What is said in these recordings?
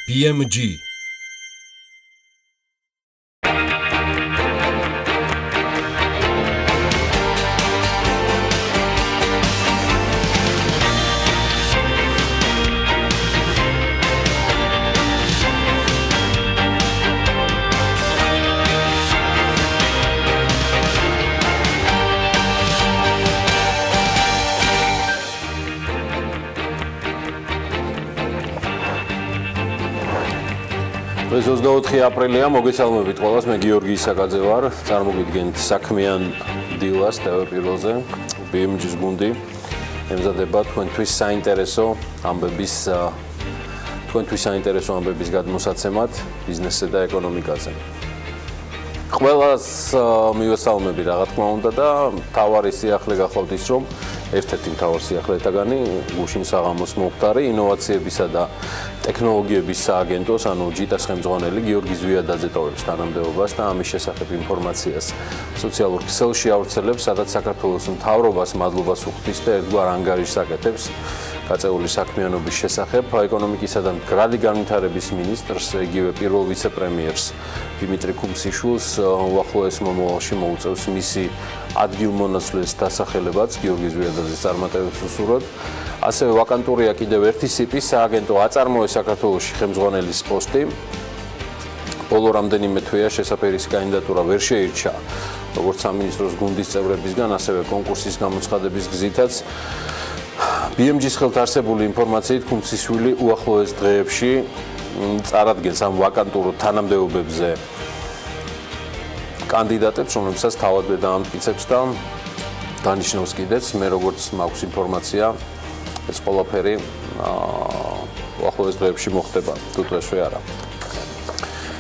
BMG ეს 24 აპრილია მოგესალმებით ყველას მე გიორგი ისაკაძე ვარ წარმოგიდგენთ საქმიან დილას TV პირველზე BMG-ს გუნდი ემზადება თქვენთვის საინტერესო ამბების გადმოსაცემად ბიზნესზე და ეკონომიკაზე ყველას მივესალმები რა თქმა უნდა და თავარი სიახლე გახლავთ ის რომ ერთ-ერთი მთავარი სიახლეთაგანი გუშინ საღამოს მომხდარი ინოვაციებისა და ტექნოლოგიების სააგენტოს ანუ ჯიტას ხელმძღვანელი გიორგი ზვიადაძე ტოვებს თანამდებობას და ამის შესახებ ინფორმაციას სოციალურ ქსელში ავრცელებს, სადაც საქართველოს მთავრობას მადლობას უხდის და ერთგვარ ანგარიშს აკეთებს გაწეული საქმიანობის შესახებ ეკონომიკისა და მდგრადი განვითარების მინისტრს, იგივე პირველ ვიცე-პრემიერს დიმიტრი კუმსიშვილს უახლოეს მომავალში მოუწევს მისი ადგილმონაცვლეს დასახელებაც გიორგი ზვიადაძის წარმატებებს უსურვოთ. ასევე ვაკანტურია კიდევ ერთი სიპის სააგენტო აწარმოეს საქართველოში ხელმძღვანელის პოსტი. ბოლო რამდენიმე თვეა შესაფერის კანდიდატურა ვერ შეირჩა როგორც სამინისტროს გუნდის წევრებისგან, ასევე კონკურსის გამოცხადების გზითაც. BMG-ს ხელთ არსებული ინფორმაციით კუმსიშვილი უახლოეს დღეებში წარადგენს ამ ვაკანტურ თანამდებობებზე კანდიდატებს, რომლებსაც თავადვე დაამტკიცებს და დანიშნავს კიდეც. მე როგორც მაქვს ინფორმაცია ეს ყველაფერი უახლოეს დღეებში მოხდება, თუ დღესვე არა.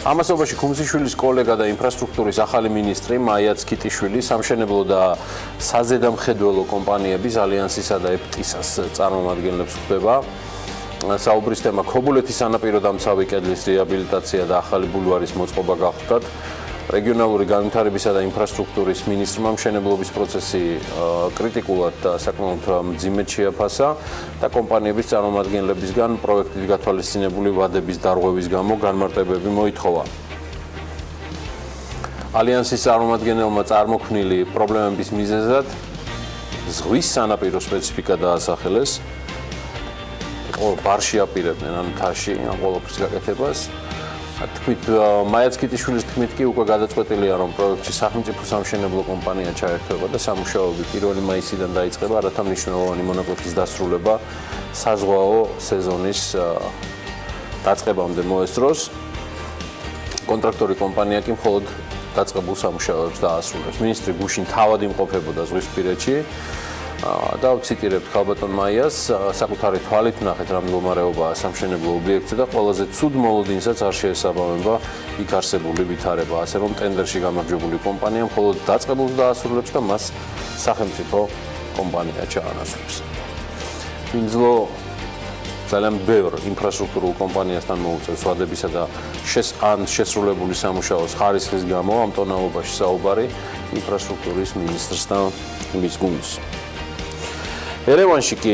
ამასობაში კუმსიშვილის კოლეგა და ინფრასტრუქტურის ახალი მინისტრი მაია ცკიტიშვილი სამშენებლო და საზედამხედველო კომპანიების ალიანსისა და ეპტისას წარმომადგენლებს ხვდება. საუბრის თემა ქობულეთის სანაპირო დამცავი კედლის რეაბილიტაცია და ახალი ბულვარის მოწყობა გახლდათ. რეგიონალური განვითარებისა და ინფრასტრუქტურის მინისტრმა მშენებლობის პროცესი კრიტიკულად და საკმაოდ მძიმედ შეაფასა და კომპანიების წარმომადგენლებისგან პროექტით გათვალისწინებული ვადების დარღვევის გამო განმარტებები მოითხოვა. ალიანსის წარმომადგენელმა წარმოქმნილი პრობლემების მიზეზად ზღვის სანაპირო სპეციფიკა დაასახელეს. ბარში აპირებდნენ ან მთაში ამ ყველაფრის გაკეთებას. თქვით მაია ცკიტიშვილის თქმით კი უკვე გადაწყვეტილია რომ პროექტში სახელმწიფო სამშენებლო კომპანია ჩაერთვება და სამუშაოები 1 მაისიდან დაიწყება, რათა მნიშვნელოვანი მონაკვეთის დასრულება საზღვაო სეზონის დაწყებამდე მოესწროს. კონტრაქტორი კომპანია კი მხოლოდ დაწყებულ სამუშაოებს დაასრულებს. მინისტრი გუშინ თავად იმყოფებოდა ზღვისპირეთში და ვციტირებთ ქალბატონ მაიას, საკუთარი თვალით ვნახეთ რა მდგომარეობაა სამშენებლო ობიექტზე და ყველაზე ცუდ მოლოდინსაც არ შეესაბამება იქ არსებული ვითარება, ასე რომ ტენდერში გამარჯვებული კომპანია მხოლოდ დაწყებულს დაასრულებს და მას სახელმწიფო კომპანია ჩაანაცვლებს. ვინძლო ძალიან ბევრ ინფრასტრუქტურულ კომპანიასთან მოუწევს ვადებისა და შესრულებული სამუშაოს ხარისხის გამო ამ ტონალობაში საუბარი ინფრასტრუქტურის მინისტრს და მის გუნდს. ერევანში კი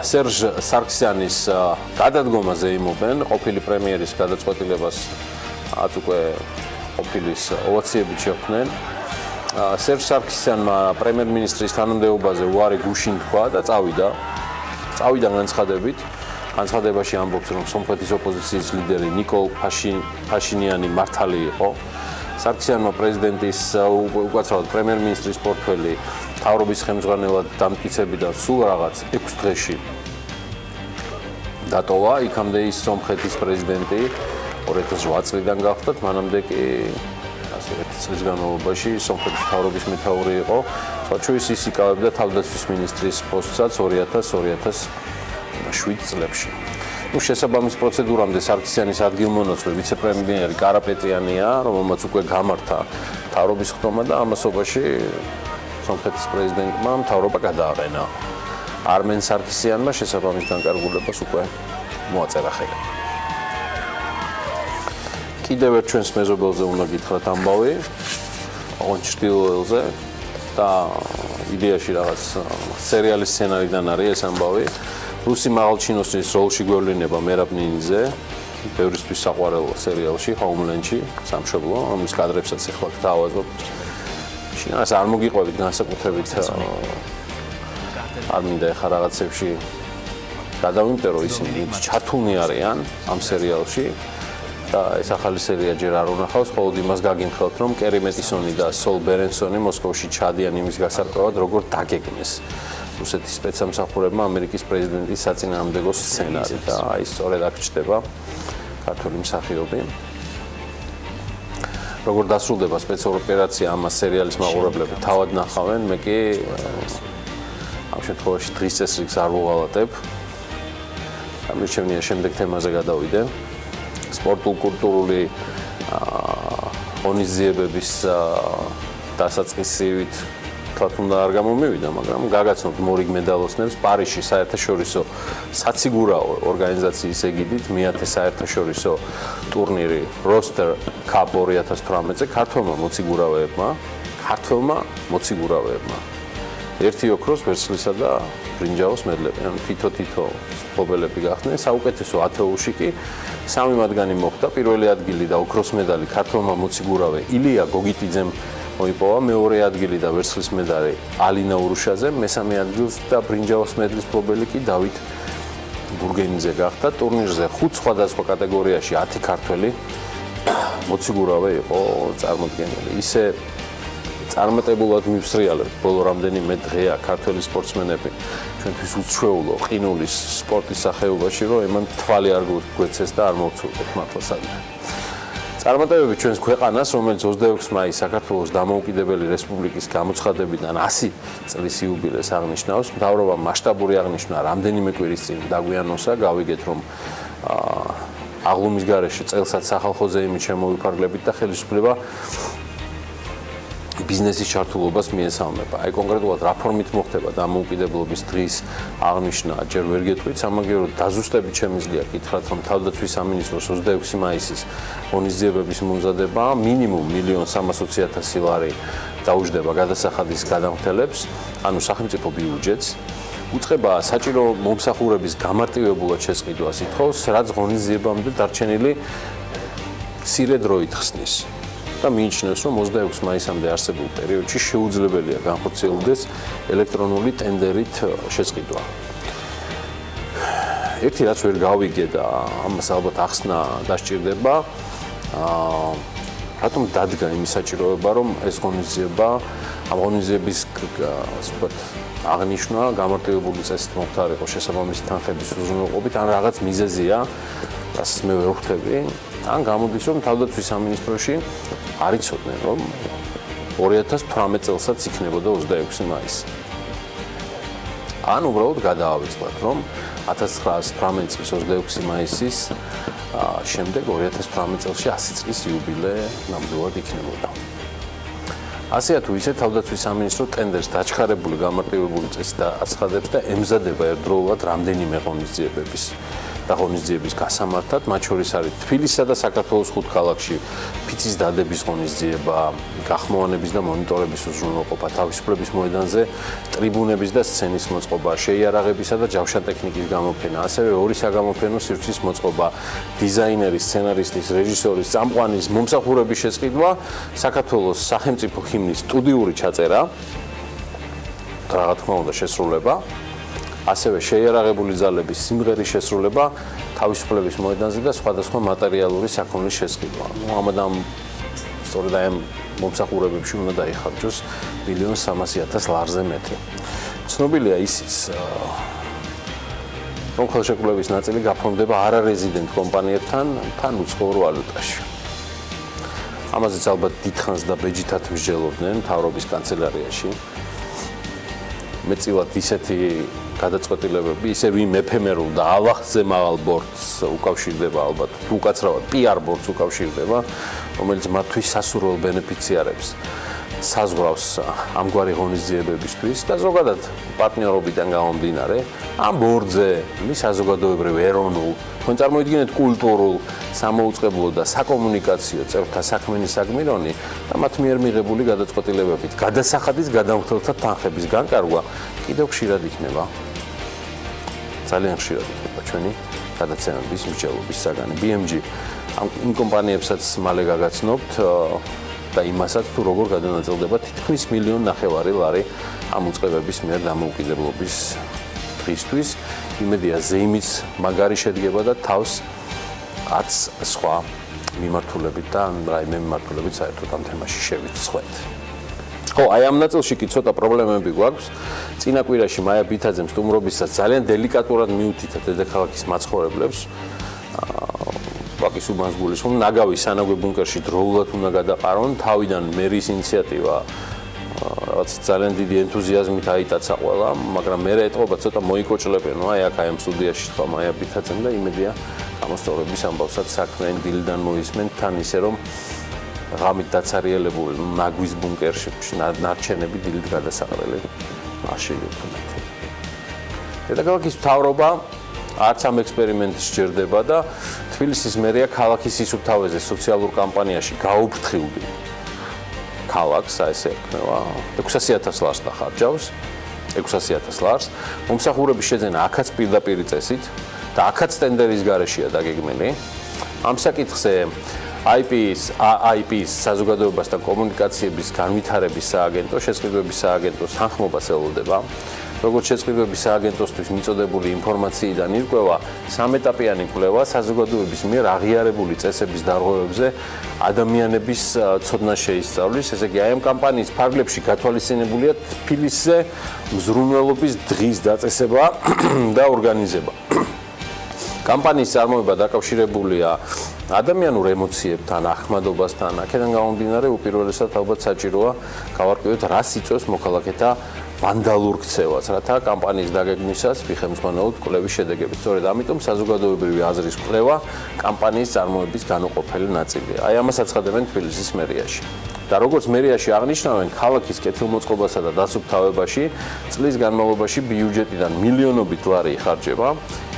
სერჟ სარქსიანის გადადგომაზე იმობენ ყოფილი პრემიერის გადაწყვეტილებას უკვე ყოფილის ოვაციებით შეხვდნენ. სერჟ სარქსიანმა პრემიერ-მინისტრის თანამდებობაზე უარი გუშინ თქვა და წავიდა განცხადებით. განცხადებაში ამბობს რომ სომხეთის ოპოზიციის ლიდერი ნიკოლ ფაშინიანი მართალი იყო. სარქსიანმა პრეზიდენტის უკაცრავად პრემიერ-მინისტრის პორტფელი მთავრობის ხელმძღვანელად დამტკიცებიდან სულ რაღაც 6 დღეში დატოვა. იქამდე ის სომხეთის პრეზიდენტი 2008 წლიდან გახდა, მანამდე კი ასე 1 წლის განმავლობაში სომხეთის მთავრობის მეთაური იყო. სხვაჩვეულის ის იკავებდა თავდაცვის მინისტრის პოსტსაც 2007 წლებში. შესაბამის პროცედურამდე სარქსიანის ადგილმონაცვლე ვიცე-პრემიერი კარაპეტიანია, რომელმაც უკვე გამართა მთავრობის ხდომა და ამასობაში სომხეთის პრეზიდენტმა მთავრობა გადააყენა. არმენ სარქსიანმა შესაბამის განკარგულებას უკვე მოაწერა ხელი. კიდევ ერთ ჩვენს მეზობელზე უნდა გითხრათ ამბავი, ოღონდ ჩრდილოელზე და იდეაში რაღაც სერიალის სცენარიდან არის ეს ამბავი. რუსი მაღალჩინოსნის როლში გვევლინება მერაბ ნინიძე, ბევრისთვის საყვარელ სერიალში, Homeland-ში, სამშობლო, რომლის კადრებსაც ახლა გავაზობ. შინას არ მოგიყვებით განსაკუთრებით არ მინდა ახლა რაღაცებში გადავიმტერო ისინი ჩართულნი არიან ამ სერიალში და ეს ახალი სერია ჯერ არ უნახავს, მხოლოდ იმას გაგიმხელთ, რომ კერი მეტისონი და სოლ ბერენსონი მოსკოვში ჩადიან იმის გასარკვევად, როგორ დაგეგმეს რუსეთის სპეცსამსახურებმა ამერიკის პრეზიდენტის საწინააღმდეგო სცენარი და აი სწორედ აქ ჩდება ქართული მსახიობი. როგორ დასრულდება სპეცოპერაცია ამას სერიალის მაყურებლები თავად ნახავენ, მე კი ამ შემთხვევაში დღის წესრიგს არ ვუღალატებ. ამერჩევნია შემდეგ თემაზე გადავიდე. სპორტულ-კულტურული ღონისძიებების დასაწყისივით თქო უნდა არ გამომივიდა, მაგრამ გაგაცნობთ მორიგ მედალოსნებს პარიზში საერთაშორისო საციგურაო ორგანიზაციის ეგიდით მეათე საერთაშორისო ტურნირი Roster Cup 2018-ზე ქართველმა მოციგურავეებმა ერთი ოქროს, ვერცხლისა და ბრინჯაოს მედლები, ანუ თითო მფლობელები გახდნენ. საუკეთესო ათეულში კი სამი მათგანი მოხვდა. პირველი ადგილი და ოქროს მედალი ქართველმა მოციგურავე ილია გოგიტიძემ მოიპოვა, მეორე ადგილი და ვერცხლის მედალი ალინა ურუშაძემ, მესამე ადგილს და ბრინჯაოს მედლის მფლობელი კი დავით ბურგენიძე გახდა. ტურნირზე 5 სხვადასხვა კატეგორიაში 10 ქართველი მოციგურავე იყო წარმოდგენილი. ისე წარმატებულად მივსრიალებთ ბოლო რამდენიმე დღეა ქართველი სპორტსმენები ჩვენთვის უჩვეულო ყინულის სპორტის სახეობაში, რომ ემან თვალი არ გვეცეს და არ მოვცურდეთ მართლა სადმე. წარმატებები ჩვენს ქვეყანას, რომელიც 26 მაისს საქართველოს დამოუკიდებელი რესპუბლიკის გამოცხადებიდან 100 წლის იუბილეს აღნიშნავს, მთავრობამ მასშტაბური აღნიშვნა რამდენიმე კვირის წინ დაგვიანოსა, გავიგეთ რომ აღლუმის გარეშე წელსაც სახალხოზე იმით შემოვიფარგლებით და ხელისუფლება ბიზნესის ჩართულობას მიესალმება. აი კონკრეტულად რა ფორმით მოხდება დამოუკიდებლობის დღის აღნიშვნა, ჯერ ვერ გეტყვით, სამაგიეროდ დაზუსტებით შემიძლია გითხრათ, რომ თავდაცვის სამინისტროს 26 მაისის ღონისძიებების მომზადება მინიმუმ 1.320.000 ლარი დაუჯდება გადასახადის გადამხდელებს, ანუ სახელმწიფო ბიუჯეტს. უწყება საჭირო მომსახურების გამარტივებულად შესყიდვას ითხოვს, რაც ღონისძიებამდე დარჩენილი მცირე დროით ხსნის. და მიიჩნევს, რომ 26 მაისამდე არსებულ პერიოდში შეუძლებელია განხორციელდეს ელექტრონული ტენდერით შესყიდვა. ერთი რაც ვერ გავიგე და ამას ალბათ ახსნა დასჭირდება, რატომ დადგა იმის საჭიროება, რომ ეს ღონისძიება, ამ ღონისძიების აღნიშვნა გამარტივებული წესით მოხდარიყო შესაბამისი თანხების უზრუნველყოფით, ან რაღაც მიზეზია, რასაც მე ვერ ვხვდები. ან გამოდის, რომ თავდაცვის სამინისტროში არ იცოდნენ, რომ 2018 წელსაც იქნებოდა 26 მაისი. ან უბრალოდ გადაავიწყდათ, რომ 1918 წლის 26 მაისის შემდეგ 2018 წელში 100 წლის იუბილე ნამდვილად იქნებოდა. ასეა თუ ისე თავდაცვის სამინისტრო ტენდერს დაჩქარებული გამარტივებული წესით აცხადებს და ემზადება ერთდროულად რამდენიმე ღონისძიების გასამართად, მათ შორის არის თბილისსა და საქართველოს 5 ქალაქში ფიცის დადების ღონისძიება, გახმოვანების და მონიტორების უზრუნველყოფა, თავისუფლების მოედანზე ტრიბუნების და სცენის მოწყობა, შეიარაღებისა და ჯავშანტექნიკის გამოფენა, ასევე ორი საგამოფენო სივრცის მოწყობა, დიზაინერის, სცენარისტის, რეჟისორის, წამყვანის, მომსახურების შესყიდვა, საქართველოს სახელმწიფო ჰიმნის სტუდიური ჩაწერა, რა თქმა უნდა შესრულება, ასევე შეიარაღებული ძალების სიმღერის შესრულება, თავისუფლების მოედანზე და სხვადასხვა მატერიალური საქონლის შესყიდვა. ამადამ სწორედ ამ მომსახურებებში უნდა დაიხარჯოს 1.300.000 ლარზე მეტი. ცნობილია ისიც, რომ ხელშეკრულების ნაწილი გაფორმდება არარეზიდენტ კომპანიებთან თან უცხოურ ვალუტაში. ამაზეც ალბათ დიდხანს და ბეჯითად მსჯელობდნენ მთავრობის კანცელარიაში. მეწილად ისეთი გადაწყვეტილებები, ისე ვინ ეფემერულ და ალახზე მაღალ ბორცს უკავშირდება ალბათ, უკაცრავად PR ბორცს უკავშირდება, რომელიც მათთვის სასურველ ბენეფიციარებს საზღვრავს ამგვარი ღონისძიებებისთვის და ზოგადად პარტნიორობიდან გამომდინარე, ამ ბორცზე საზოგადოებრივ ეროვნულ, თქვენ წარმოიდგინეთ კულტურულ, სამოუწყებლო და საკომუნიკაციო წევრთა საქმენი საგმირონი და მათ მიერ მიღებული გადაწყვეტილებებით გადასახადის გადამხდელთა თანხების განკარგვა კიდევ ხშირად იქნება. ძალიან ხშირად იქნება ჩვენი გადაცემების მსჯელობის საგანი. BMG იმ კომპანიებსაც მალე გაგაცნობთ და იმასაც თუ როგორ გადანაწილდება თითქმის 1.5 მილიონი ლარი ამ უწყებების მიერ დამოუკიდებლობის დღისთვის. იმედია ზეიმიც მაგარი შედგება და თავს არც სხვა მიმართულებით და რაიმე მიმართულებით საერთოდ ამ თემაში შევიცხვეთ. ხო, აი ამ ნაწილში კი ცოტა პრობლემები გვაქვს. წინა კვირაში მაია ბითაძემ სტუმრობისას ძალიან დელიკატურად მიუთითა დედაქალაქის მაცხოვრებლებს. ვაკის უბანს გულისხმობ, ნაგავი სანაგვე ბუნკერში დროულად უნდა გადაყარონ. თავიდან მერის ინიციატივა რაღაც ძალიან დიდი ენთუზიაზმით აიტაცა ყველა, მაგრამ მე ეტყობა ცოტა მოიკოჭლებენო, აი აქ ამ სტუდიაში თქვა მაია ბითაძემ და იმედია გამოსწორების ამბავსაც საქმიანი დილიდან მოისმენ თან ისე რომ ღამით დაცარიელებული ნაგვის ბუნკერში ნარჩენები დილით გადასაყრელი არ შეიძლება. დედაქალაქის მთავრობა არც ამ ექსპერიმენტს სჯერდება და თბილისის მერია ქალაქის სისუფთავეზე სოციალურ კამპანიაში გაუფრთხილდი ქალაქს, ესე ექნება 600,000 ლარს დახარჯავს, 600,000 ლარს. მომსახურების შეძენა აქაც პირდაპირ წესით და აქაც ტენდერის გარეშეა დაგეგმილი. ამ საკითხზე IP-ის საზოგადოებასთან კომუნიკაციების განვითარების სააგენტო, შესყიდვების სააგენტოს თანხმობას ელოდება. როგორც შესყიდვების სააგენტოსთვის მიწოდებული ინფორმაციიდან ირკვევა, სამეტაპიანი კვლევა საზოგადოების მიერ აღიარებული წესების დარღვევებზე ადამიანების ცოდნა შეისწავლის. ესე იგი, აი ამ კამპანიის ფარგლებში გათვალისწინებულია თბილისზე მზრუნველობის დღის დაწესება და ორგანიზება. კამპანიის წარმოება დაკავშირებულია ადამიანურ ემოციებთან, ახმადობასთან, აქედან გამომდინარე უპირველესად ალბათ საჭიროა გავარკვიოთ, რას იწვევს მოქალაქეთა ვანდალურ ქცევას, რათა კამპანიის დაგეგმვისას ვიხემძღვანელოთ კვლევის შედეგები. სწორედ ამიტომ საზოგადოებრივი აზრის კვლევა კამპანიის წარმოების განუყოფელი ნაწილია. აი ამას აცხადებენ თბილისის მერიაში. და როგორც მერიაში აღნიშნავენ, ქალაქის კეთილმოწყობასა და დასუფთავებაში წლის განმავლობაში ბიუჯეტიდან მილიონობით ლარი იხარჯება.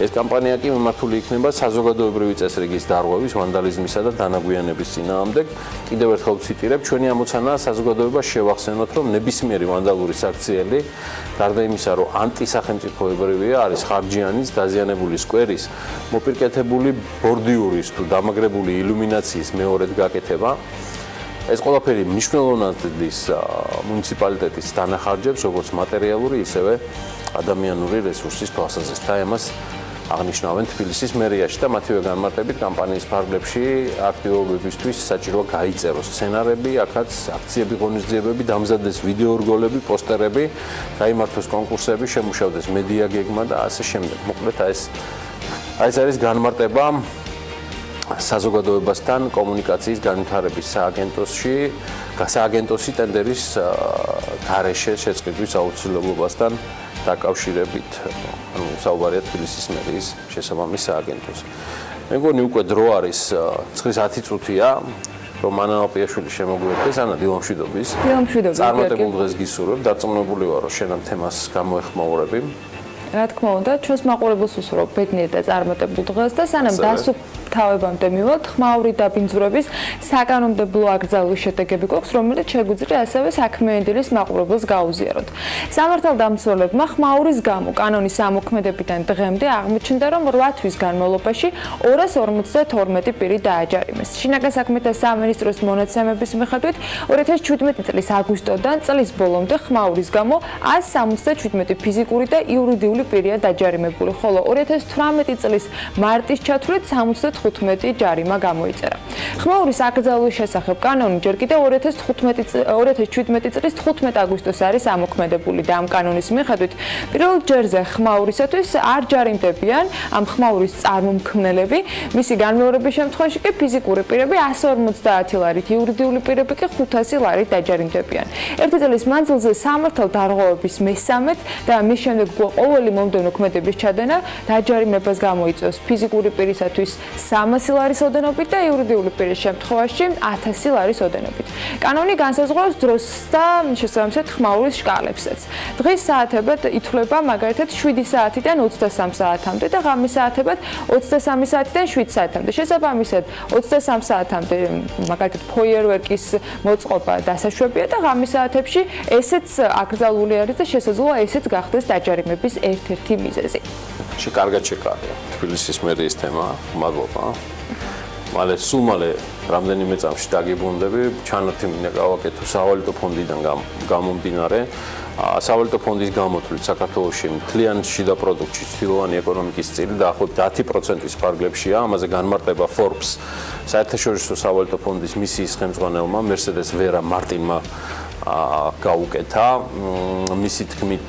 ეს კამპანია კი მიმართული იქნება საზოგადოებრივი წესრიგის დარღვევის, ვანდალიზმისა და დანაგვიანების წინააღმდეგ. კიდევ ერთხელ ვციტირებ, ჩვენი ამოცანაა საზოგადოებას შევახსენოთ, რომ ნებისმიერი ვანდალური საქციელი, გარდა იმისა, რომ ანტისახელმწიფოებრივია, არის ხარჯიანის, დაზიანებული სკვერის, მოპირკეთებული ბორდიურის თუ დამაგრებული ილუმინაციის მეორედ გაკეთება. ეს ყველაფერი მნიშვნელოვნად დის მუნიციპალიტეტის დანახარჯებს, როგორც მატერიალური, ისევე ადამიანური რესურსის თვალსაზრისით. აი ამას აღნიშნავენ თბილისის მერიაში და მათივე განმარტებით კამპანიის ფარგლებში აქტივობებისთვის საჭიროა გაიწეროს სცენარები, აქაც აქციები, ღონისძიებები, დამზადდეს ვიდეო რგოლები, პოსტერები, გაიმართოს კონკურსები, შემუშავდეს მედია გეგმა და ასე შემდეგ. მოკლედ ეს არის განმარტება საზოგადოებასთან კომუნიკაციის განვითარების სააგენტოსი ტენდერის გარეშე შეწყდვის აუცილებლობასთან დაკავშირებით, ანუ საუბარია თბილისის მერიის შესაბამის სააგენტოს. მე მგონი უკვე დრო არის 9:10 წუთია, რომ ანა ალპიაშვილი შემოგვიერთდეს. ანა, დილა მშვიდობის. წარმატებულ დღეს გისურვებ, დარწმუნებული ვარ, რომ შენ ამ თემას გამოეხმაურები. რა თქმა უნდა, ჩვენს მაყურებელს უსურვებ ბედნიერ და წარმატებულ დღეს და სანამ დასუფთავებამდე მივალთ, ხმაური დაბინძურების საკანონმდებლო აკრძალვის შედეგები გვაქვს, რომელიც შეგვიძლია ასევე საქმიანი დილის მაყურებელს გაუზიაროთ. სამართალდამცველებმა ხმაურის გამო კანონის ამოქმედებიდან დღემდე აღმოჩნდა, რომ 8 თვის განმავლობაში 252 პირი დააჯარიმეს. შინაგან საქმეთა სამინისტროს მონაცემების მიხედვით 2017 წლის აგვისტოდან წლის ბოლომდე ხმაურის გამო 177 ფიზიკური და იურიდიული პირია დაჯარიმებული, ხოლო 2018 წლის მარტის ჩათვლით 75 ჯარიმა გამოიწერა. ხმაურის აკრძალვის შესახებ კანონი ჯერ კიდევ 2017 წლის 15 აგვისტოს არის ამოქმედებული და ამ კანონის მიხედვით პირველ ჯერზე ხმაურისათვის არ ჯარიმდებიან ამ ხმაურის წარმომქმნელები, მისი განმეორების შემთხვევაში კი ფიზიკური პირები 150 ლარით, იურიდიული პირები კი 500 ლარით დაჯარიმდებიან. ერთი წლის მანძილზე სამართალდარღვევების მესამედ და მის შემდეგ ყოველი მომდევნო ქმედების ჩადენა დაჯარიმებას გამოიწვევს ფიზიკური პირისათვის 300 ლარის ოდენობით და იურიდიული პირის შემთხვევაში 1000 ლარის ოდენობით. კანონი განსაზღვრავს დროს და შესაბამისად ხმაურის შკალებსაც. დღის საათებად ითვლება მაგალითად 7 საათიდან 23 საათამდე და ღამის საათებად 23 საათიდან 7 საათამდე. შესაბამისად 23 საათამდე მაგალითად ფოიერვერკის მოწყობა დასაშვებია და ღამის საათებში ესეც აკრძალული არის და შესაძლოა ესეც გახდეს დაჯარიმების ერთ-ერთი მიზეზი. კარგად შეკარია თბილისის მერიის თემა, მადლობა. სულ მალე რამდენიმე წამში დაგიბრუნდები, ჩანართი მინდა გავაკეთო სავალუტო ფონდიდან გამომდინარე. სავალუტო ფონდის გამოთვლით საქართველოში მთლიან შიდა პროდუქტში ჩრდილოვანი ეკონომიკის წილი დაახლოებით 10%-ის ფარგლებშია. ამაზე განმარტება Forbes საერთაშორისო სავალუტო ფონდის მისიის ხელმძღვანელმა მერსედეს ვერა მარტინმა გაუკეთა. მისი თქმით,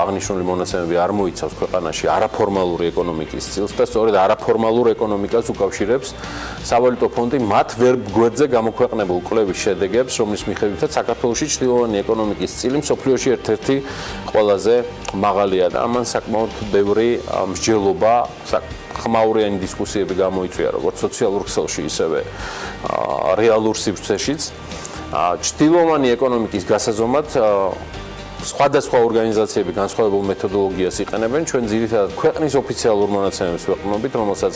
აღნიშნული მონაცემები არ მოიცავს ქვეყანაში არაფორმალური ეკონომიკის წილს და სწორედ არაფორმალურ ეკონომიკას უკავშირებს სავალუტო ფონდი მათ ვერ გვერდზე გამოქვეყნებულ კვლევის შედეგებს, რომლის მიხედვითაც საქართველოში ჩრდილოვანი ეკონომიკის წილი მსოფლიოში ერთ-ერთი ყველაზე მაღალია და ამან საკმაოდ ბევრი მსჯელობა ხმაურიანი დისკუსიები გამოიწვია როგორც სოციალურ ქსელში, ისევე რეალურ სივრცეშიც. ჩრდილოვანი ეკონომიკის გასაზომად სხვადასხვა ორგანიზაციები განსხვავებულ მეთოდოლოგიას იყენებენ. ჩვენ ძირითადად ქვეყნის ოფიციალურ მონაცემებს ვეყრდნობით, რომელსაც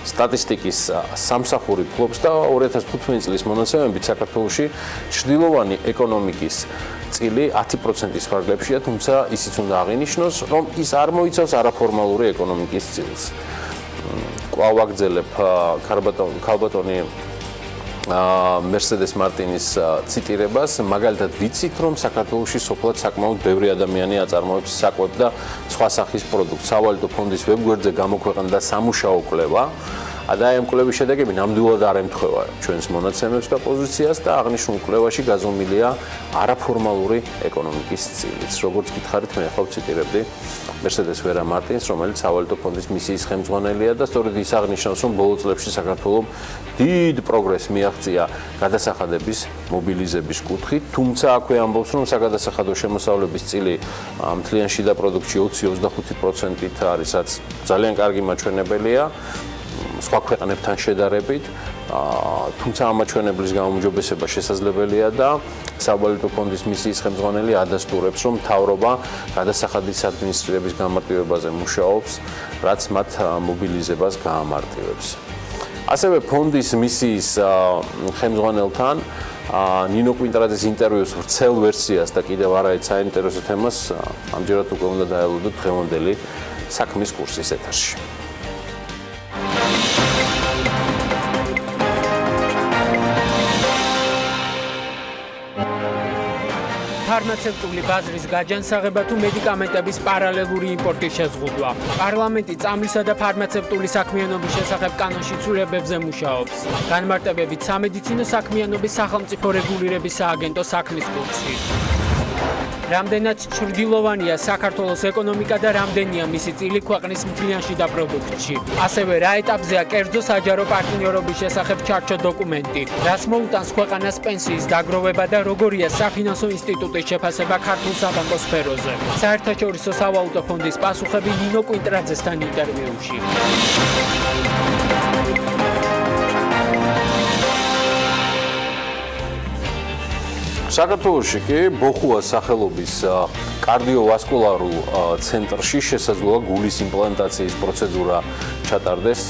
სტატისტიკის სამსახური ფლობს და 2015 წლის მონაცემებით საქართველოში ჩრდილოვანი ეკონომიკის წილი 10%-ის ფარგლებშია, თუმცა ისიც უნდა აღინიშნოს, რომ ის არ მოიცავს არაფორმალური ეკონომიკის წილს. კვლავ ვაგრძელებ ქალბატონი მერსედეს მარტინის ციტირებას, მაგალითად ვიცით, რომ საქართველოში სოფლად საკმაოდ ბევრი ადამიანი აწარმოებს საკვებ და სხვა სახის პროდუქტს. სავალუტო ფონდის ვებგვერდზე გამოქვეყნდა სამუშაო კვლევა და ამ კვლევის შედეგები ნამდვილად არ ემთხვევა ჩვენს მონაცემებს და პოზიციას და აღნიშნულ კვლევაში გაზომილია არაფორმალური ეკონომიკის წილიც. როგორც გითხარით, მე ახლა ვციტირებდი მერსედეს ვერა მარტინს, რომელიც სავალუტო ფონდის მისიის ხელმძღვანელია და სწორედ ის აღნიშნავს, რომ ბოლო წლებში საქართველოს დიდ პროგრესს მიაღწია გადასახადების მობილიზების კუთხით, თუმცა აქვე ამბობს, რომ საგადასახადო შემოსავლების წილი მთლიან შიდა პროდუქტში 20-25%-ით არის, რაც ძალიან კარგი მაჩვენებელია სხვა ქვეყნებთან შედარებით, თუმცა ამ მაჩვენებლის გაუმჯობესება შესაძლებელია და სავალუტო ფონდის მისიის ხელმძღვანელი ადასტურებს, რომ მთავრობა გადასახადის ადმინისტრირების გამარტივებაზე მუშაობს, რაც მათ მობილიზებას გაამარტივებს. ასევე ფონდის მისიის ხელმძღვანელთან ნინო კვინტრაძის ინტერვიუს ვრცელ ვერსიას და კიდევ არაერთ საინტერესო თემას ამჯერად უკვე უნდა დაელოდოთ დღევანდელი საქმის კურსის ეთერში. ფარმაცევტული ბაზრის გაჯანსაღება თუ მედიკამენტების პარალელური იმპორტის შეზღუდვა. პარლამენტი წამლისა და ფარმაცევტული საქმიანობის შესახებ კანონში ცვლილებებზე მუშაობს. განმარტებებით სამედიცინო საქმიანობის სახელმწიფო რეგულირების სააგენტო საქმის კურსში. რამდენად ჩრდილოვანია საქართველოს ეკონომიკა და რამდენია მისი წილი ქვეყნის მთლიან შიდა პროდუქტში. ასევე რა ეტაპზეა კერძო საჯარო პარტნიორობის შესახებ ჩარჩო დოკუმენტი, რაც მოუტანს ქვეყანას პენსიის დაგროვება და როგორია საფინანსო ინსტიტუტის შეფასება ქართულ საბანკო სფეროზე. საერთაშორისო სავალუტო ფონდის პასუხები ნინო კვინტრაძესთან ინტერვიუში. საქართველოში კი ბოხუას სახელობის კარდიოვასკულარულ ცენტრში შესაძლოა გულის იმპლანტაციის პროცედურა ჩატარდეს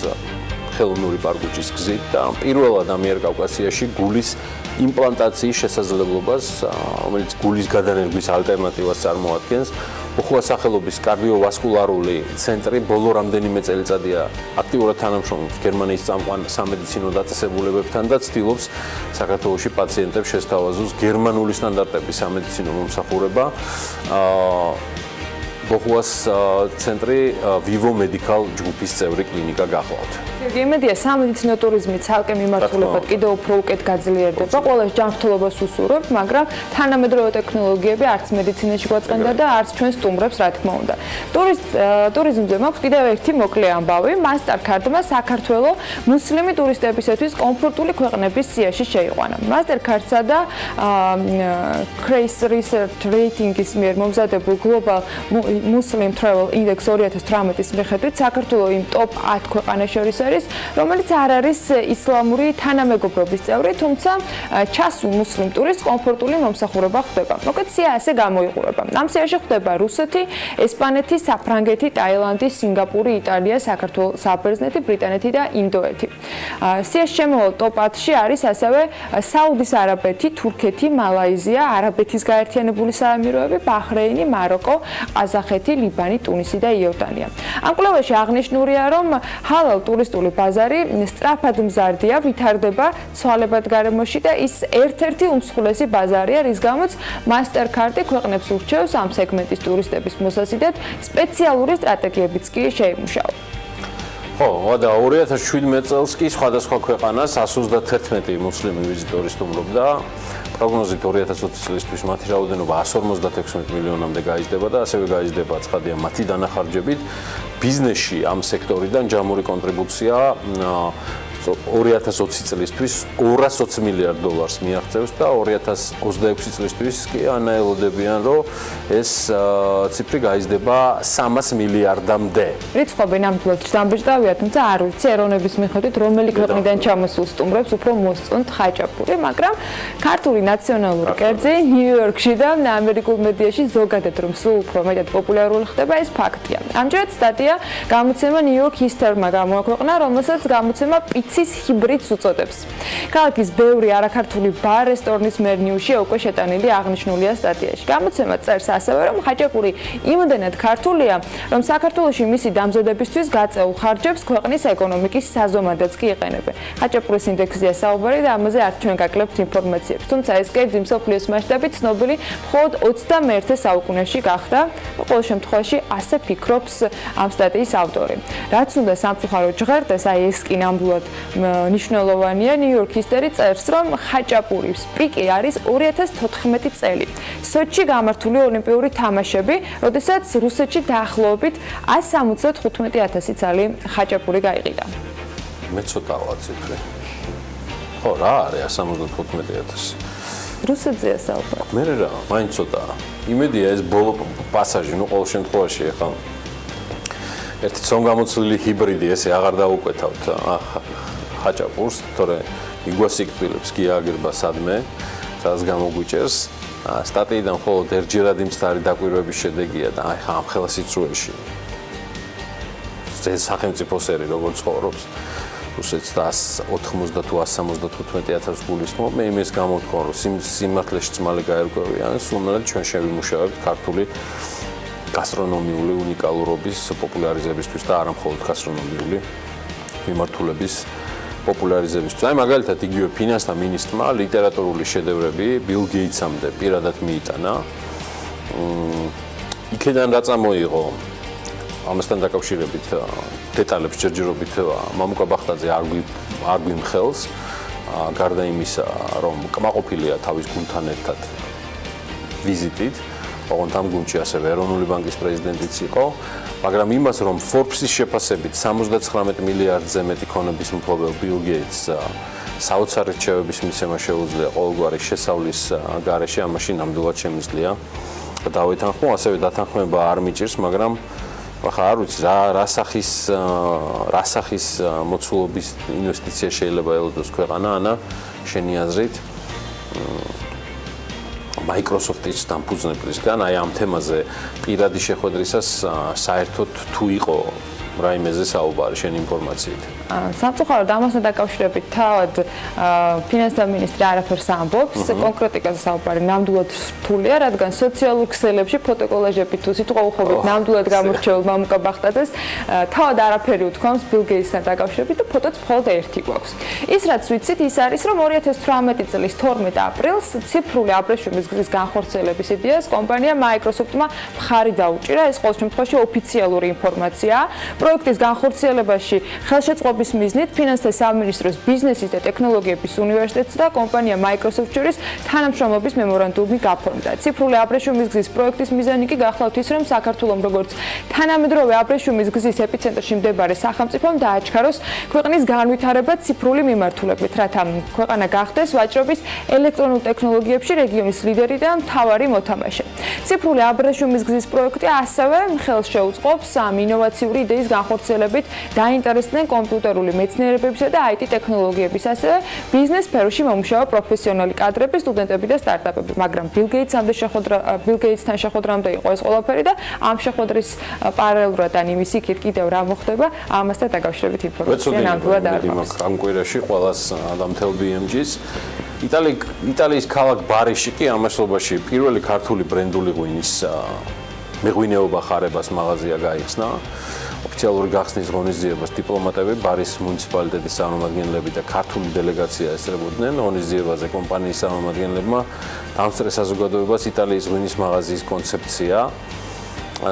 ხელოვნური პარკუჭის გზით და პირველად ამიერკავკასიაში გულის იმპლანტაციის შესაძლებლობას, რომელიც გულის გადანერგვის ალტერნატივას წარმოადგენს, ბოხუას სახელობის კარდიოვასკულარული ცენტრი ბოლო რამდენიმე წელიწადია აქტიურად თანამშრომლობს გერმანიის წამყვან სამედიცინო დაწესებულებებთან და ცდილობს საქართველოში პაციენტებს შესთავაზოს გერმანული სტანდარტების სამედიცინო მომსახურება. ბოხუას ცენტრი Vivo Medical ჯგუფის წევრი კლინიკა გახლავთ. იმედია სამედიცინო ტურიზმი ცალკე მიმართულებად კიდევ უფრო უკეთ გაძლიერდება. ყოველს ჯანმრთელობას უსურვებთ, მაგრამ თანამედროვე ტექნოლოგიები არც მედიცინაში გვაწყენდა და არც ჩვენ სტუმრებს, რა თქმა უნდა. ტურიზმზე მაქვს კიდევ ერთი მოკლე ამბავი. Mastercard-მა საქართველოს მუსლიმი ტურისტებისათვის კომფორტული ქვეყნების სიაში შეიყვანა. Mastercard-სა და Case Research Rating-ის მიერ მომზადებულ Global Muslim Travel Index 2018-ის მიხედვით საქართველოს იმ top 10 ქვეყანას შორის არის, რომელიც არ არის ისლამური თანამეგობრობის წევრი, თუმცა ჩასულ მუსლიმ ტურისტს კომფორტული მომსახურება ხდება. მოკლედ სია ასე გამოიყურება. ამ სიაში ხდება რუსეთი, ესპანეთი, საფრანგეთი, ტაილანდი, სინგაპური, იტალია, საქართველოს საბერძნეთი, ბრიტანეთი და ინდოეთი. სიაში შემოვალ ტოპ-10-ში არის ასევე საუდის არაბეთი, თურქეთი, მალაიზია, არაბეთის გაერთიანებული საემიროები, ბაჰრეინი, მაროკო, ყაზახეთი, ლიბანი, ტუნისი და იორდანია. ამ კვლევაში აღნიშნულია, რომ ჰალალ ტურისტული ბაზარი სწრაფად მზარდია, ვითარდება ცვალებად გარემოში და ის ერთ-ერთი უმსხვილესი ბაზარია, რის გამოც Mastercard ქვეყნებს ურჩევს ამ სეგმენტის ტურისტების მოსაზიდად სპეციალური სტრატეგიებიც კი შეიმუშაო. ხო, და 2017 წელს კი სხვადასხვა ქვეყანას 131 მუსლიმი ვიზიტორი სტუმრობდა. პროგნოზით 2020 წლისთვის მათი რაოდენობა 156 მილიონამდე გაიზრდება და ასევე გაიზრდება ცხადია მათი დანახარჯებით. ბიზნესში ამ სექტორიდან ჯამური კონტრიბუცია 2020 წლისთვის 220 მილიარდ დოლარს მიაღწევს და 2026 წლისთვის კი ანაელოდებიან, რომ ეს ციფრი გაიზრდება 300 მილიარდამდე. რიცხვები ნამდვილად დამბეჭდავია, თუმცა არ ვიცი ეროვნების მიხედვით რომელი ქვეყნიდან ჩამოსულ სტუმრებს უფრო მოსწონთ ხაჭაპური, მაგრამ ქართული ნაციონალური კერძი ნიუ-იორკში და ამერიკულ მედიაში ზოგადად რომ სულ უფრო მეტად პოპულარული ხდება, ეს ფაქტია. ამჯერად სტატია გამოცემა New York History-მა გამოაქვეყნა, რომელსაც გამოცემა პიცის ჰიბრიდს უწოდებს. ქალაქის ბევრი არაქართული ბარ რესტორნის მენიუში უკვე შეტანილი აღნიშნულია სტატიაში. გამოცემა წერს ასევე, რომ ხაჭაპური იმდენად ქართულია, რომ საქართველოში მისი დამზადებისთვის გაწეულ ხარჯებს ქვეყნის ეკონომიკის საზომადაც კი იყენებენ. ხაჭაპურის ინდექსზეა საუბარი და ამაზე არ ჩვენ გაკლებთ ინფორმაციებს. თუმცა ეს კერძი მსოფლიოს მასშტაბით ცნობილი მხოლოდ 21 საუკუნეში გახდა. ყოველ შემთხვევაში ასე ფიქრობს ამ სტატიის ავტორი. რაც უნდა სამწუხარო ჟღერდეს, აი ეს კი ნამდვილად ნიშნულოვანია. New York History წერს, რომ ხაჭაპურის პიკი არის 2014 წელი. სოჩში გამართული ოლიმპიური თამაშები, როდესაც რუსეთში დაახლოებით 175,000 წალი ხაჭაპური გაიყიდა. მე ცოტაა ციფრი. ხო, რა არის 175,000? რუსეთზეა საუბარი. მე რა, მაინც ცოტაა. იმედია ეს ბოლო პასაჟი, ნუ ყოველ შემთხვევაში ახლა ერთი ცონგამოცლილი ჰიბრიდი ესე აღარ დაუკვეთავთ ხაჭაპურს, თორე იგვასიკპილებს კი ააგება სადმე, სადაც გამოგვიჭერს. სტატიიდან მხოლოდ ერთჯერადი მცდარი დაკვირვების შედეგია და აი ხა ამ ხელსიწრულში ეს სახელმწიფო სერი როგორ ცხოვრობს რუსეთს და 180 თუ 175,000 გულისხმობ. მე იმის გამოვთქვა, რომ სიმართლეშიც მალე გაერკვევიან, სულმელად ჩვენ შევიმუშავებთ ქართული გასტრონომიული უნიკალურობის პოპულარიზებისთვის და არა მხოლოდ გასტრონომიული მიმართულების პოპულარიზებისთვის. აი მაგალითად იგივე ფინანსთა მინისტრმა ლიტერატურული შედევრები ბილ გეიტსამდე პირადად მიიტანა. იქიდან რა წამოიღო ამასთან დაკავშირებით დეტალებს ჯერჯერობით მამუკა ბახტაძე არ გვიმხელს, გარდა იმისა, რომ კმაყოფილია თავის გუნდთან ერთად ვიზიტით. ოღონდ ამ გუნდში ასევე ეროვნული ბანკის პრეზიდენტიც იყო, მაგრამ იმას, რომ Forbes-ის შეფასებით 79 მილიარდზე მეტი ქონების მფლობელ ბილ გეიტს საოცარი რჩევების მიცემა შეუძლია ყოველგვარი შესავლის გარეშე, ამაში ნამდვილად შემიძლია დავეთანხმო, ასევე დათანხმება არ მიჭირს, მაგრამ ახლა არ ვიცი რა სახის მოცულობის ინვესტიცია შეიძლება ელოდოს ქვეყანა, ანა შენი აზრით Microsoft-ის დამფუძნებლისგან აი ამ თემაზე პირადი შეხვედრისას საერთოდ თუ იყო რაიმეზე საუბარი შენ ინფორმაციით? სამწუხაროდ ამასთან დაკავშირებით თავად ფინანსთა მინისტრი არაფერს ამბობს, კონკრეტიკაზე საუბარი ნამდვილად რთულია, რადგან სოციალურ ქსელებში ფოტოკოლაჟებით თუ სიტყვაუხობით ნამდვილად გამორჩეულ მამუკა ბახტაძეს თავად არაფერი უთქვამს ბილ გეიტსთან დაკავშირებით და ფოტოც მხოლოდ ერთი გვაქვს. ის რაც ვიცით, ის არის, რომ 2018 წლის 12 აპრილს ციფრული აბრეშუმის გზის განხორციელების იდეას კომპანია Microsoft-მა მხარი დაუჭირა. ეს ყოველ შემთხვევაში ოფიციალური ინფორმაციაა. პროექტის განხორციელებაში ხელშეწყობის მიზნით ფინანსთა სამინისტროს ბიზნესის და ტექნოლოგიების უნივერსიტეტს და კომპანია Microsoft შორის თანამშრომლობის მემორანდუმი გაფორმდა. ციფრული აბრეშუმის გზის პროექტის მიზანი კი გახლავთ ის, რომ საქართველოს როგორც თანამედროვე აბრეშუმის გზის ეპიცენტრში მდებარე სახელმწიფომ დააჩქაროს ქვეყნის განვითარება ციფრული მიმართულებით, რათა ქვეყანა გახდეს ვაჭრობის ელექტრონულ ტექნოლოგიებში რეგიონის ლიდერი და მთავარი მოთამაშე. ციფრული აბრეშუმის გზის პროექტი ასევე ხელს შეუწყობს ამ ინოვაციური იდეის განხორციელებით დაინტერესდნენ კომპიუტერული მეცნიერებებისა და IT ტექნოლოგიების, ასევე ბიზნეს სფეროში მომუშავე პროფესიონალი კადრები, სტუდენტები და სტარტაპები, მაგრამ Bill Gates-თან შეხვედრამდე იყო ეს ყველაფერი და ამ შეხვედრის პარალელურად ან იმის იქით კიდევ რა მოხდება, ამასთან დაკავშირებით ინფორმაცია ნამდვილად არ მაქვს. ამ კვირაში ყველას და მთელ BMG-ს იტალიის ქალაქ ბარიში კი ამასობაში პირველი ქართული ბრენდული ღვინის მეღვინეობა ხარებას მაღაზია გაიხსნა. ოფიციალური გახსნის ღონისძიებას დიპლომატები, ბარის მუნიციპალიტეტის წარმომადგენლები და ქართული დელეგაცია ესწრებოდნენ. ღონისძიებაზე კომპანიის წარმომადგენლებმა დამსწრეს საზოგადოებას იტალიის ღვინის მაღაზიის კონცეფცია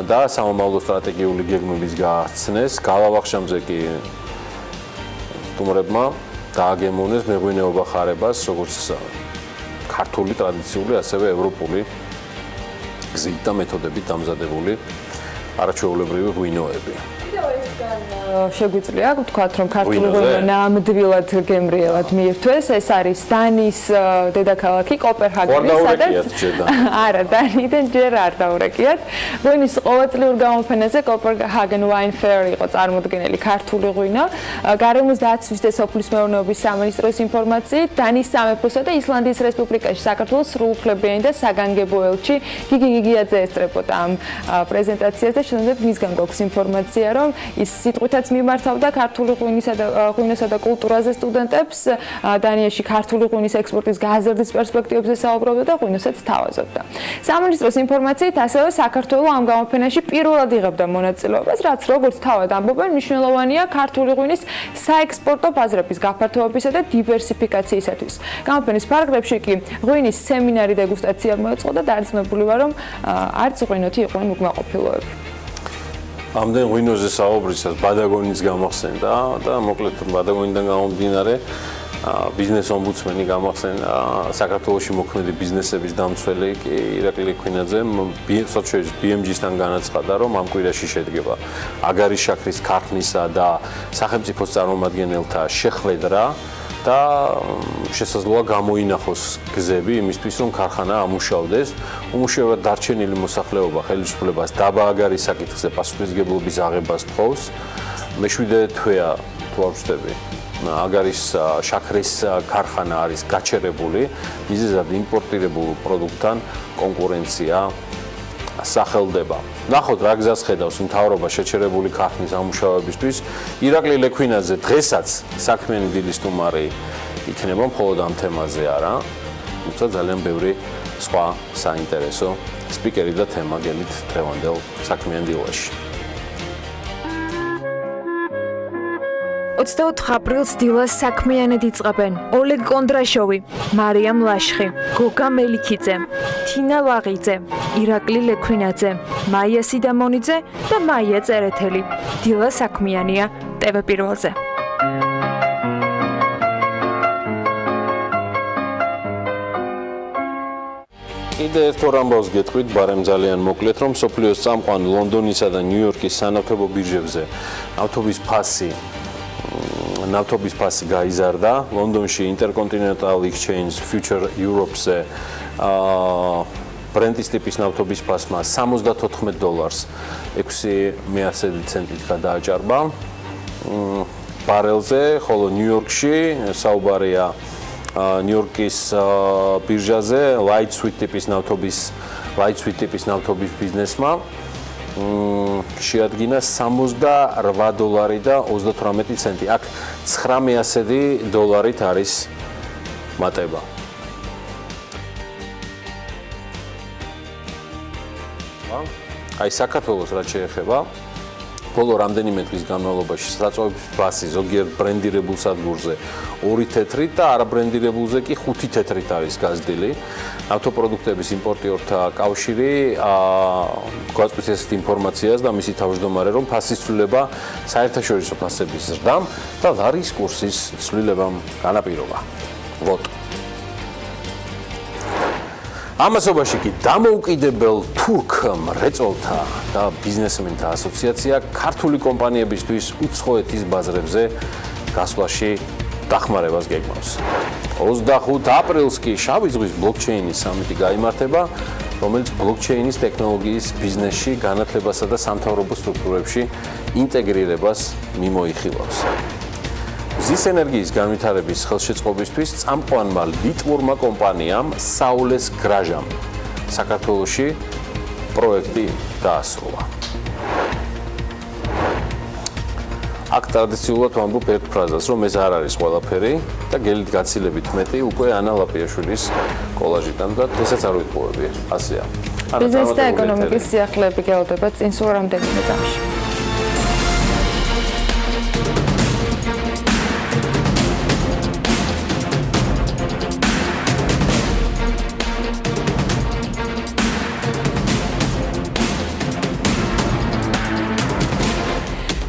და სამომავლო სტრატეგიული გეგმების გააცნეს. გალავახშამზე კი სტუმრებმა დააგემოვნეს მეღვინეობა ხარებას, როგორც ქართული ტრადიციული, ასევე ევროპული გზით და მეთოდებით დამზადებული არაჩვეულებრივი ღვინოები. შეგვიძლია ვთქვათ, რომ ქართული ღვინო ნამდვილად გემრიელად მიირთვეს. ეს არის დანის დედაქალაქი კოპენჰაგენი, სადაც არა, დანიდან ჯერ არ დაურეკიათ. ღვინის ყოველწლიურ გამოფენაზე კოპენჰაგენ Wine Fair იყო წარმოდგენილი ქართული ღვინო. გარემოს დაცვის და სოფლის მეურნეობის სამინისტროს ინფორმაციით, დანის სამეფოსა და ისლანდიის რესპუბლიკაში საქართველოს სრულუფლებიანი და საგანგებო ელჩი გიგი გიგიაძე ესწრებოდა ამ პრეზენტაციას და შესაძლოა მისგან გვაქვს ინფორმაცია, რომ ის სიტყვითაც მიმართავდა ქართული ღვინოსა და კულტურაზე სტუდენტებს, დანიაში ქართული ღვინის ექსპორტის გაზრდის პერსპექტივებზე საუბრობდა და ღვინოსაც თავაზობდა. სამინისტროს ინფორმაციით, ასევე საქართველო ამ გამოფენაში პირველად იღებდა მონაწილეობას, რაც როგორც თავად ამბობენ, მნიშვნელოვანია ქართული ღვინის საექსპორტო ბაზრების გაფართოებისა და დივერსიფიკაციისათვის. გამოფენის ფარგლებში კი ღვინის სემინარი დეგუსტაცია მოეწყო და დარწმუნებული ვარ, რომ არც ღვინოთი იყვნენ უკმაყოფილოები. ამდენ ღვინოზე საუბრისას ბადაგონიც გამახსენდა და მოკლედ ბადაგონიდან გამომდინარე ბიზნეს ომბუდსმენი გამახსენდა საქართველოში მოქმედი ბიზნესების დამცველი კი ირაკლი ლექვინაძემ სოციალურ BMG-სთან განაცხადა, რომ ამ კვირაში შედგება აგარის შაქრის ქარხნისა და სახელმწიფოს წარმომადგენელთა შეხვედრა და შესაძლოა გამოინახოს გზები იმისთვის, რომ ქარხანა ამუშავდეს. უმუშევრად დარჩენილი მოსახლეობა ხელისუფლებას დაბა აგარის საკითხზე პასუხისმგებლობის აღებას თხოვს. მე-7 თვეა თუ არ ვწდები, აგარის შაქრის ქარხანა არის გაჩერებული, მიზეზად იმპორტირებულ პროდუქტთან კონკურენცია სახელდება. ნახოთ რა გზას ხედავს მთავრობა შეჩერებული ქარხნის ამუშავებისთვის. ირაკლი ლექვინაძე დღესაც საქმიანი დილის სტუმარი იქნება, მხოლოდ ამ თემაზე არა, თუმცა ძალიან ბევრი სხვა საინტერესო სპიკერი და თემა გელით დღევანდელ საქმიან დილაში. 24 აპრილს დილას საქმიანად იწყებენ ოლეგ კონდრაშოვი, მარიამ ლაშხი, გოგა მელიქიძე, თინა ლაღიძე, ირაკლი ლექვინაძე, მაია სიდამონიძე და მაია წერეთელი. დილა საქმიანია TV პირველზე. კიდე ერთ ორ ამბავს გეტყვით, ბარემ ძალიან მოკლედ, რომ სოფლიოს წამყვან ლონდონისა და ნიუ-იორკის სანავთობო ბირჟებზე ნავთობის ფასი გაიზარდა. ლონდონში Intercontinental Exchange Future Europe-ზე ბრენტის ტიპის ნავთობის ფასმა $74.06 ცენტით გადააჭარბა ბარელზე, ხოლო ნიუ-იორკში საუბარია ნიუ-იორკის ბირჟაზე light sweet ტიპის ნავთობის ბიზნესმა შეადგინა $68.38. აქ $900 არის მატება. აი საქართველოს რაც შეეხება, ბოლო რამდენიმე დღის განმავლობაში საწვავის ფასი ზოგიერთ ბრენდირებულ სადგურზე 2 თეთრით და არაბრენდირებულზე კი 5 თეთრით არის გაზრდილი. ნავთობპროდუქტების იმპორტიორთა კავშირი გვაწვდის ესეთ ინფორმაციას და მისი თავმჯდომარე, რომ ფასის ცვლილება საერთაშორისო ფასების ზრდამ და ლარის კურსის ცვლილებამ განაპირობა. ვოტ. ამასობაში კი დამოუკიდებელ თურქ მრეწველთა და ბიზნესმენთა ასოციაცია ქართული კომპანიებისთვის უცხოეთის ბაზრებზე გასვლაში დახმარებას გეგმავს. 25 აპრილს კი შავი ზღვის ბლოკჩეინის სამიტი გაიმართება რომელიც ბლოკჩეინის ტექნოლოგიის ბიზნესში განათლებასა და სამთავრობო სტრუქტურებში ინტეგრირებას მიმოიხილავს. მზის ენერგიის განვითარების ხელშეწყობისთვის წამყვანმა ლიტვურმა კომპანიამ საულეს გრაჟამ საქართველოში პროექტი დაასრულა. აქ ტრადიციულად ვამბობ ერთ ფრაზას, რომ ეს არ არის ყველაფერი და გელით გაცილებით მეტი უკვე ანა ლაპიაშვილის კოლაჟიდან და დღესაც არ ვიტყუები. ასეა. ბიზნეს და ეკონომიკის სიახლეები გეოდება წინ სულ რამდენიმე წამში.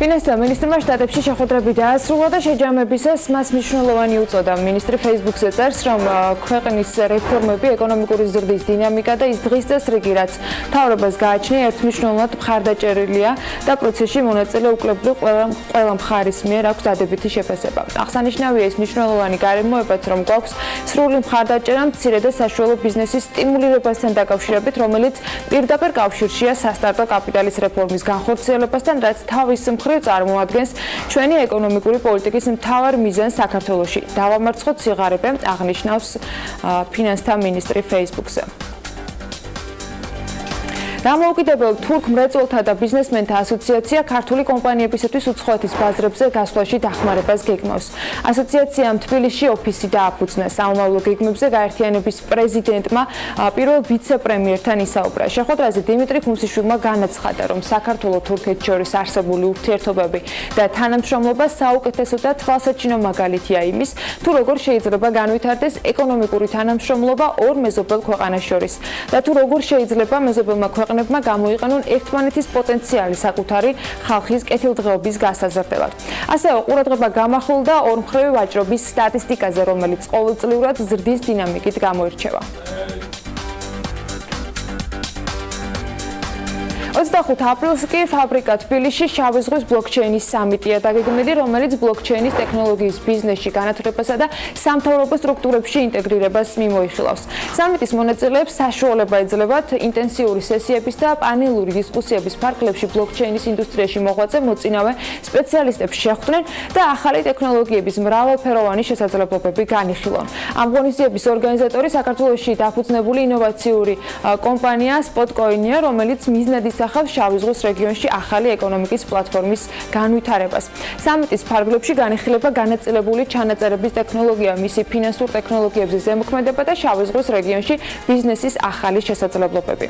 ფინანსთა მინისტრმა შტატებში შეხვედრები დაასრულა და შეჯამებისას მას მნიშვნელოვანი უწოდა. მინისტრი Facebook-ზე წერს, რომ ქვეყნის რეფორმები, ეკონომიკური ზრდის დინამიკა და ის დღის წესრიგი, რაც მთავრობას გააჩნია, ერთმნიშვნელოვნად მხარდაჭერილია და პროცესში მონაწილე უკლებრივ ყველა მხარის მიერ აქვს დადებითი შეფასება. აღსანიშნავია ის მნიშვნელოვანი გარემოებაც, რომ გვაქვს სრული მხარდაჭერა მცირე და საშუალო ბიზნესის სტიმულირებასთან დაკავშირებით, რომელიც პირდაპირ კავშირშია სასტარტო კაპიტალის რეფორმის განხორციელებასთან, რაც თავის მხრივ წარმოადგენს ჩვენი ეკონომიკური პოლიტიკის მთავარ მიზანს საქართველოში. დავამარცხოთ სიღარიბე, აღნიშნავს ფინანსთა მინისტრი Facebook-ზე. დამოუკიდებელ თურქ მრეწველთა და ბიზნესმენთა ასოციაცია ქართული კომპანიებისათვის უცხოეთის ბაზრებზე გასვლაში დახმარებას გეგმავს. ასოციაციამ თბილისში ოფისი დააფუძნა. საომავლო გეგმებზე გაერთიანების პრეზიდენტმა პირველ ვიცე-პრემიერთან ისაუბრა. შეხვედრაზე დიმიტრი ხუმსიშვილმა განაცხადა, რომ საქართველო-თურქეთს შორის არსებული ურთიერთობები და თანამშრომლობა საუკეთესო და თვალსაჩინო მაგალითია იმის, თუ როგორ შეიძლება განვითარდეს ეკონომიკური თანამშრომლობა ორ მეზობელ ქვეყანას შორის და თუ როგორ შეიძლება მეზობელმა ქვეყნებმა გამოიყენონ ერთმანეთის პოტენციალი საკუთარი ხალხის კეთილდღეობის გასაზრდელად. ასევე ყურადღება გამახვილდა ორმხრივი ვაჭრობის სტატისტიკაზე, რომელიც ყოველწლიურად ზრდის დინამიკით გამოირჩევა. 25 აპრილს კი ფაბრიკა თბილისში შავი ზღვის ბლოკჩეინის სამიტია დაგეგმილი, რომელიც ბლოკჩეინის ტექნოლოგიის ბიზნესში განათლებასა და სამთავრობო სტრუქტურებში ინტეგრირებას მიმოიხილავს. სამიტის მონაწილეებს საშუალება ეძლებათ ინტენსიური სესიების და პანელური დისკუსიების ფარგლებში ბლოკჩეინის ინდუსტრიაში მოღვაწე მოწინავე სპეციალისტებს შეხვდნენ და ახალი ტექნოლოგიების მრავალფეროვანი შესაძლებლობები განიხილონ. ამ ღონისძიების ორგანიზატორი საქართველოში დაფუძნებული ინოვაციური კომპანია Spotcoin-ია, რომელიც მიზნად ახავს შავი ზღვის რეგიონში ახალი ეკონომიკის პლატფორმის განვითარებას. სამიტის ფარგლებში განიხილება განაწილებული ჩანაწერების ტექნოლოგია, მისი ფინანსურ ტექნოლოგიებზე ზემოქმედება და შავი ზღვის რეგიონში ბიზნესის ახალი შესაძლებლობები.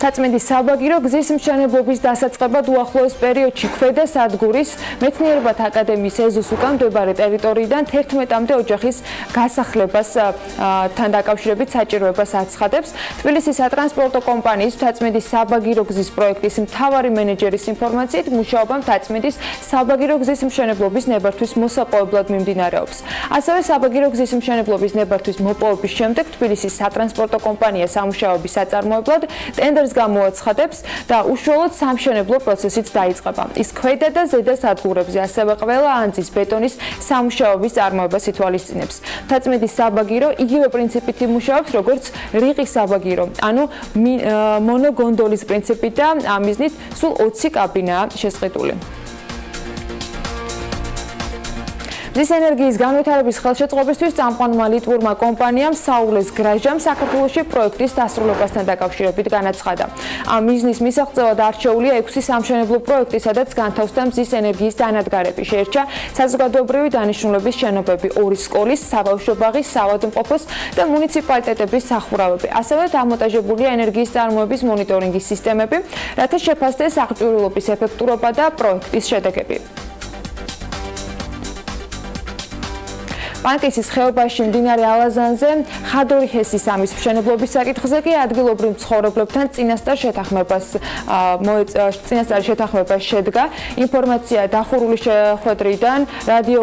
საწმენდის საბაგირო გზის მშენებლობის დასაწყებად უახლოეს პერიოდში ქვედა სადგურის მეცნიერებათა აკადემიის ეზოს უკან მდებარე ტერიტორიიდან 11-მდე ოჯახის გასახლებასთან დაკავშირებით საჭიროებას აცხადებს. თბილისის სატრანსპორტო კომპანიის საწმენდის საბაგირო გზის პროექტის მთავარი მენეჯერის ინფორმაციით, მუშაობა საწმენდის საბაგირო გზის მშენებლობის ნებართვის მოსაპოვებლად მიმდინარეობს. ასევე საბაგირო გზის მშენებლობის ნებართვის მოპოვების შემდეგ თბილისის სატრანსპორტო კომპანია სამუშაოების საწარმოებლად ტენდერს გამოაცხადებს და უშუალოდ სამშენებლო პროცესიც დაიწყება. ის ქვედა და ზედა სადგურებზე, ასევე ყველა ანძის ბეტონის სამუშაოების წარმოებას ითვალისწინებს. საწმენდის საბაგირო იგივე პრინციპით იმუშავებს, როგორც რიყის საბაგირო, ანუ მონოგონდოლის პრინციპით და ამ მიზნით სულ 20 კაბინაა შესყიდული. მზის ენერგიის განვითარების ხელშეწყობისთვის წამყვანმა ლიტვურმა კომპანიამ საულეს გრაჟამ საქართველოში პროექტის დასრულებასთან დაკავშირებით განაცხადა. ამ მიზნის მისაღწევად არჩეულია 6 სამშენებლო პროექტი, სადაც განთავსდა მზის ენერგიის დანადგარები. შეირჩა საზოგადოებრივი დანიშნულების შენობები, 2 სკოლის, საბავშვო ბაღის, საავადმყოფოს და მუნიციპალიტეტების სახურავები. ასევე დამონტაჟებულია ენერგიის წარმოების მონიტორინგის სისტემები, რათა შეფასდეს აღჭურვილობის ეფექტურობა და პროექტის შედეგები. პანკისის ხეობაში მდინარე ალაზანზე ხადორი ჰესის ამის მშენებლობის საკითხზე კი ადგილობრივ მცხოვრებლებთან წინასწარ შეთანხმება შედგა. ინფორმაცია დახურული შეხვედრიდან რადიო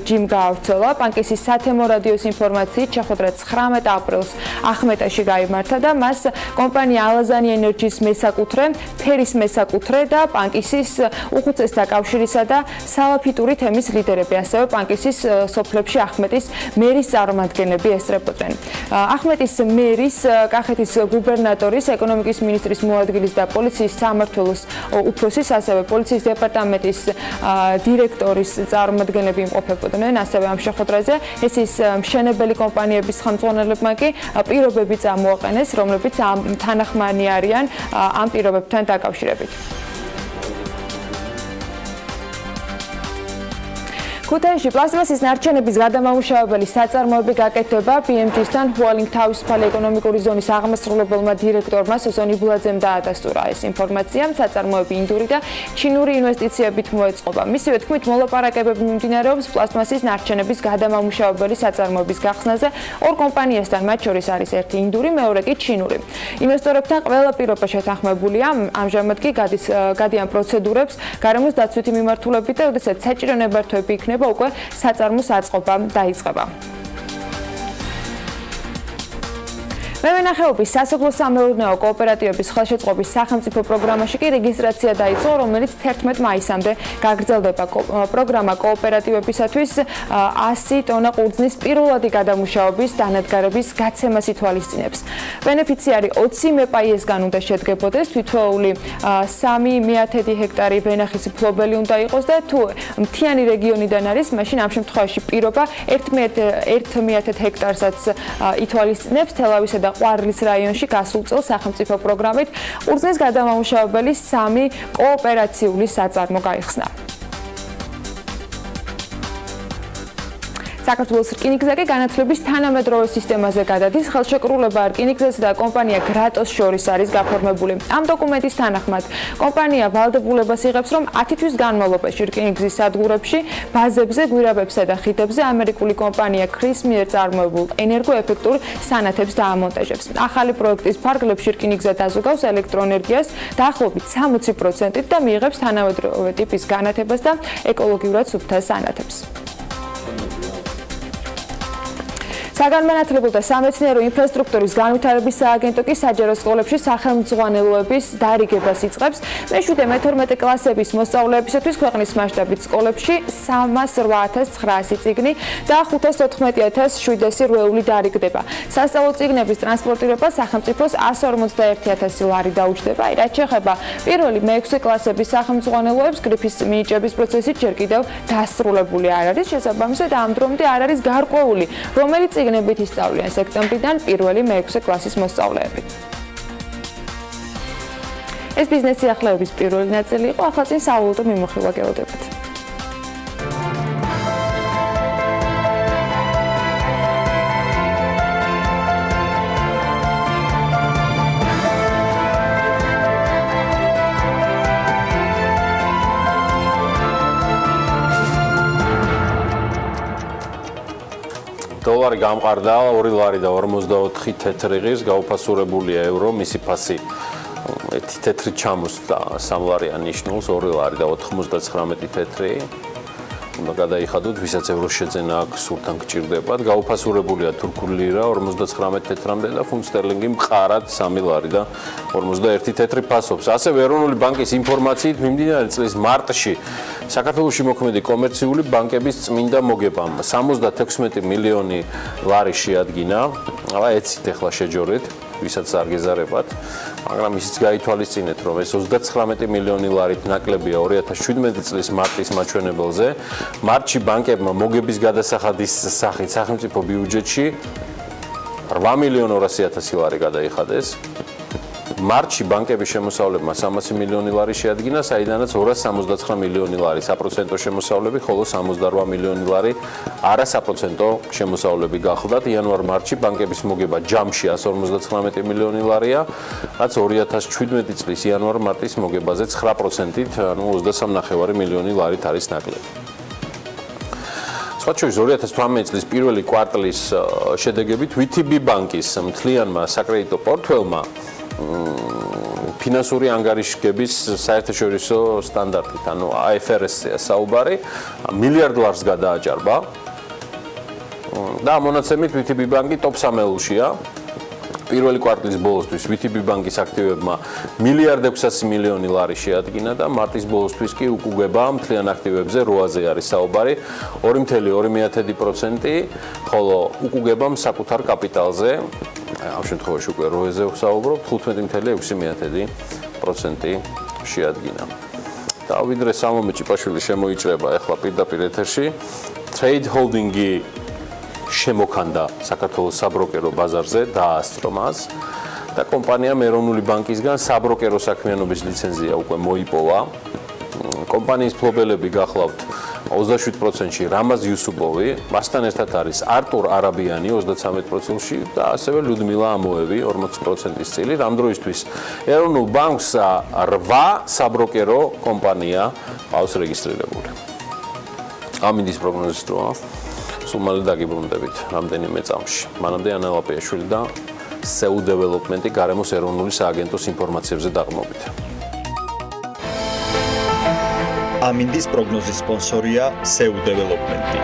ჯიმ გაავრცელა. პანკისის სათემო რადიოს ინფორმაციით შეხვედრა 19 აპრილს ახმეტაში გაიმართა და მას კომპანია ალაზანი ენერჯის მესაკუთრე, ფერის მესაკუთრე და პანკისის უხუცესთა კავშირისა და სალაფიტური თემის ლიდერები, ასევე პანკისის სოფლებში ახმეტის მერის წარმომადგენლები ესწრებოდნენ. ახმეტის მერის, კახეთის გუბერნატორის, ეკონომიკის მინისტრის მოადგილის და პოლიციის სამმართველოს უფროსის, ასევე პოლიციის დეპარტამენტის დირექტორის წარმომადგენლები იმყოფებოდნენ. ასევე ამ შეხვედრაზე ეს ის მშენებელი კომპანიების ხელმძღვანელებმა კი პირობები წამოაყენეს, რომლებიც თანახმანი არიან ამ პირობებთან დაკავშირებით. ქუთაისში პლასტმასის ნარჩენების გადამამუშავებელი საწარმოები გაკეთდება BMG-სთან ჰუალინგ თავისუფალი ეკონომიკური ზონის აღმასრულებელმა დირექტორმა სოზონ იბულაძემ დაადასტურა. ეს ინფორმაცია საწარმოები ინდური და ჩინური ინვესტიციებით მოეწყობა. მისივე თქმით, მოლაპარაკებები მიმდინარეობს პლასტმასის ნარჩენების გადამამუშავებელი საწარმოების გახსნაზე ორ კომპანიასთან, მათ შორის არის ერთი ინდური, მეორე კი ჩინური. ინვესტორებთან ყველა პირობა შეთანხმებულია, ამჟამად კი გადიან პროცედურებს გარემოს დაცვითი მიმართულებით და როდესაც საჭირო ნებართვები იქნება უკვე საწარმოს აწყობა დაიწყება. მევენახეობის სასოფლო-სამეურნეო კოოპერატივების ხელშეწყობის სახელმწიფო პროგრამაში კი რეგისტრაცია დაიწყო, რომელიც 11 მაისამდე გაგრძელდება. პროგრამა კოოპერატივებისათვის 100 ტონა ყურძნის პირველადი გადამუშავების დანადგარების გაცემას ითვალისწინებს. ბენეფიციარი 20 მეპაიესგან უნდა შედგებოდეს, თითოეული 3/10 ჰექტარი ვენახის ფლობელი უნდა იყოს და თუ მთიანი რეგიონიდან არის, მაშინ ამ შემთხვევაში პირობა 1/10 ჰექტარსაც ითვალისწინებს. თელავისა და ყვარლის რაიონში გასულ წელს სახელმწიფო პროგრამით ყურძნის გადამამუშავებელი 3 კოოპერაციული საწარმო გაიხსნა. საქართველოს რკინიგზა კი განათლების თანამედროვე სისტემაზე გადადის. ხელშეკრულება რკინიგზასა და კომპანია გრატოს შორის არის გაფორმებული. ამ დოკუმენტის თანახმად კომპანია ვალდებულებას იღებს, რომ 10 თვის განმავლობაში რკინიგზის სადგურებში, ბაზებზე, გვირაბებსა და ხიდებზე ამერიკული კომპანია ქრის მიერ წარმოებულ ენერგოეფექტურ სანათებს დაამონტაჟებს. ახალი პროექტის ფარგლებში რკინიგზა დაზოგავს ელექტროენერგიას დაახლოებით 60%-ით და მიიღებს თანამედროვე ტიპის განათებას და ეკოლოგიურად სუფთა სანათებს. საგანმანათლებლო და სამეცნიერო ინფრასტრუქტურის განვითარების სააგენტო კი საჯარო სკოლებში სახელმძღვანელოების დარიგებას იწყებს. მე-7-მე-12 კლასების მოსწავლეებისათვის ქვეყნის მასშტაბით სკოლებში 308,900 წიგნი და 514,700 რვეული დარიგდება. სასწავლო წიგნების ტრანსპორტირება სახელმწიფოს 151,000 ლარი დაუჯდება. რაც შეეხება პირველი მე-6 კლასების სახელმძღვანელოებს, გრიფის მინიჭების პროცესი ჯერ კიდევ დასრულებული არ არის. შესაბამისად, ამ დრომდე არ არის გარკვეული, რომელიც წიგნებით ისწავლიან სექტემბრიდან პირველი მე-6 კლასის მოსწავლეები. ეს ბიზნეს სიახლეების პირველი ნაწილი იყო, ახლა წინ სავალუტო მიმოხილვა გელოდებათ. დოლარი გამყარდა 2 ლარი და 44 თეთრიღის, გაუფასურებულია ევრო, მისი ფასი თეთრი ჩამოსდა 3 ლარი ანიშნულს 2 ლარი და 99 თეთრი. უნდა გადაიხადოთ, ვისაც ევრო შეძენა აქვს სულთან გჭირდებათ. გაუფასურებულია თურქული ლირა 59 თეთრამდე და ფუნტ სტერლინგი მყარად 3 ლარი და 51 თეთრი ფასობს. ასევე ეროვნული ბანკის ინფორმაციით მიმდინარე წლის მარტში საქართველოში მოქმედი კომერციული ბანკების წმინდა მოგებამ 76 მილიონი ლარი შეადგინა. ეცით ახლა შეჯორეთ, ვისაც არ გეზარებათ, მაგრამ ისიც გაითვალისწინეთ, რომ ეს 39 მილიონი ლარით ნაკლებია 2017 წლის მარტის მაჩვენებელზე. მარტში ბანკებმა მოგების გადასახადის სახით სახელმწიფო ბიუჯეტში 8,200,000 ლარი გადაიხადეს. მარტში ბანკების შემოსავლებმა 300 მილიონი ლარი შეადგინა, საიდანაც 279 მილიონი ლარი საპროცენტო შემოსავლები, ხოლო 68 მილიონი ლარი არასაპროცენტო შემოსავლები გახლდათ. იანვარ-მარტში ბანკების მოგება ჯამში 159 მილიონი ლარია, რაც 2017 წლის იანვარ-მარტის მოგებაზე 9%-ით, ანუ 23,5 მილიონი ლარით არის ნაკლები. სხვათა შორის 2018 წლის პირველი კვარტლის შედეგებით VTB ბანკის მთლიანმა საკრედიტო პორტფელმა ფინანსური ანგარიშგების საერთაშორისო სტანდარტით, ანუ IFRS-ია საუბარი, მილიარდ ლარს გადააჭარბა. და ამ მონაცემით VTB ბანკი ტოპ 3-ელშია. პირველი კვარტლის ბოლოსთვის VTB ბანკის აქტივებმა $1,600 მილიონი შეადგინა და მარტის ბოლოსთვის კი უკუგება მთლიან აქტივებზე 8-ზე არის საუბარი 2.2%, ხოლო უკუგებამ საკუთარ კაპიტალზე ამ შემთხვევაში უკვე 8-ზე ვსაუბრობ 15.6% შეადგინა. და ვიდრე სამომე ჭიპაშვილი შემოიჭრება ახლა პირდაპირ ეთერში Trade Holding-ი შემოქანდა საქართველოს საბროკერო ბაზარზე დაასწრო მას და კომპანიამ ეროვნული ბანკისგან საბროკერო საქმიანობის ლიცენზია უკვე მოიპოვა. კომპანიის მფლობელები გახლავთ 27%-ში რამაზ იუსუპოვი, მასთან ერთად არის არტურ არაბიანი 33%-ში და ასევე ლიუდმილა ამოევი 40%-ის წილი. ამ დროისთვის ეროვნულ ბანკს 8 საბროკერო კომპანია ყავს რეგისტრირებული. ამინდის პროგნოზის დროა. სულ მალე დაგიბრუნდებით რამდენიმე წამში. მანამდე ანა ლაპიაშვილი და SEU Development-ი გარემოს ეროვნული სააგენტოს ინფორმაციებზე დაღმობით. ამინდის პროგნოზის სპონსორია SEU Development-ი.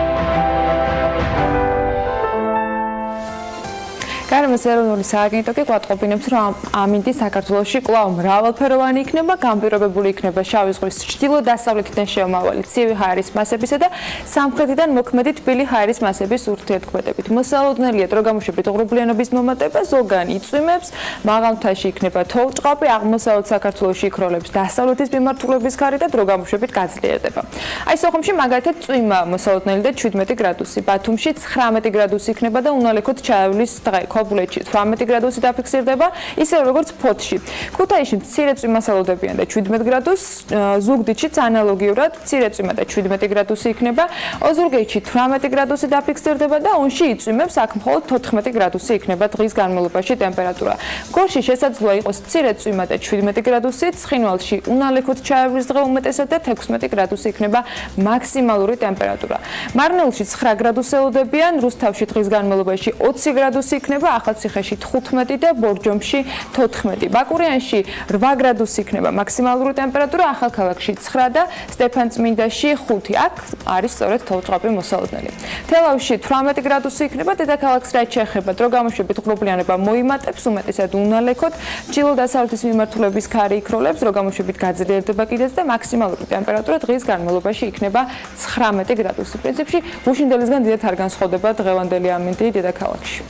გარემოს ეროვნული სააგენტო კი გვატყობინებს, რომ ამინდი საქართველოში კვლავ მრავალფეროვანი იქნება, განპირობებული იქნება შავი ზღვის ჩრდილო-დასავლეთიდან შემავალი ცივი ჰაერის მასებისა და სამხრეთიდან მოქმედი თბილი ჰაერის მასების ურთიერთქმედებით. მოსალოდნელია დროგამოშვებით ღრუბლიანობის მომატება, ზოგან იწვიმებს, მაღალ მთაში იქნება თოვლ-ჭყაპი, აღმოსავლეთ საქართველოში იქროლებს დასავლეთის მიმართულების ქარი და დროგამოშვებით გაძლიერდება. აი სოხუმში მაგალითად წვიმა მოსალოდნელი და 17 გრადუსი, ბათუმში 19 გრადუსი იქნება და უნალექოდ ჩაევლის დღე. ქობულეთში 18 გრადუსი დაფიქსირდება, ისე როგორც ფოთში. ქუთაისში მცირე წვიმა სალოდებიან და 17 გრადუსს, ზუგდიდშიც ანალოგიურად მცირე წვიმა და 17 გრადუსი იქნება, ოზურგეთში 18 გრადუსი დაფიქსირდება და ონში იწვიმებს, აქ მხოლოდ 14 გრადუსი იქნება დღის განმავლობაში ტემპერატურა. გორში შესაძლოა იყოს მცირე წვიმა და 17 გრადუსი, ცხინვალში უნალექოდ ჩაევლის დღე უმეტესად და 16 გრადუსი იქნება მაქსიმალური ტემპერატურა. მარნეულში 9 გრადუსი ელოდებიან, რუსთავში დღის განმავლობაში 20 გრადუსი იქნება, ახალციხეში 15 და ბორჯომში 14. ბაკურიანში 8 გრადუსი იქნება მაქსიმალური ტემპერატურა, ახალქალაქში 9 და სტეფანწმინდაში 5. აქ არის სწორედ თოვლ-ჭყაპი მოსალოდნელი. თელავში 18 გრადუსი იქნება, დედაქალაქს რაც შეეხება დროგამოშვებით ღრუბლიანობა მოიმატებს, უმეტესად უნალექოდ, ჩრდილო-დასავლეთის მიმართულების ქარი იქროლებს, დროგამოშვებით გაძლიერდება კიდეც და მაქსიმალური ტემპერატურა დღის განმავლობაში იქნება 19 გრადუსი. პრინციპში გუშინდელისგან დიდად არ განსხვავდება დღევანდელი ამინდი დედაქალაქში.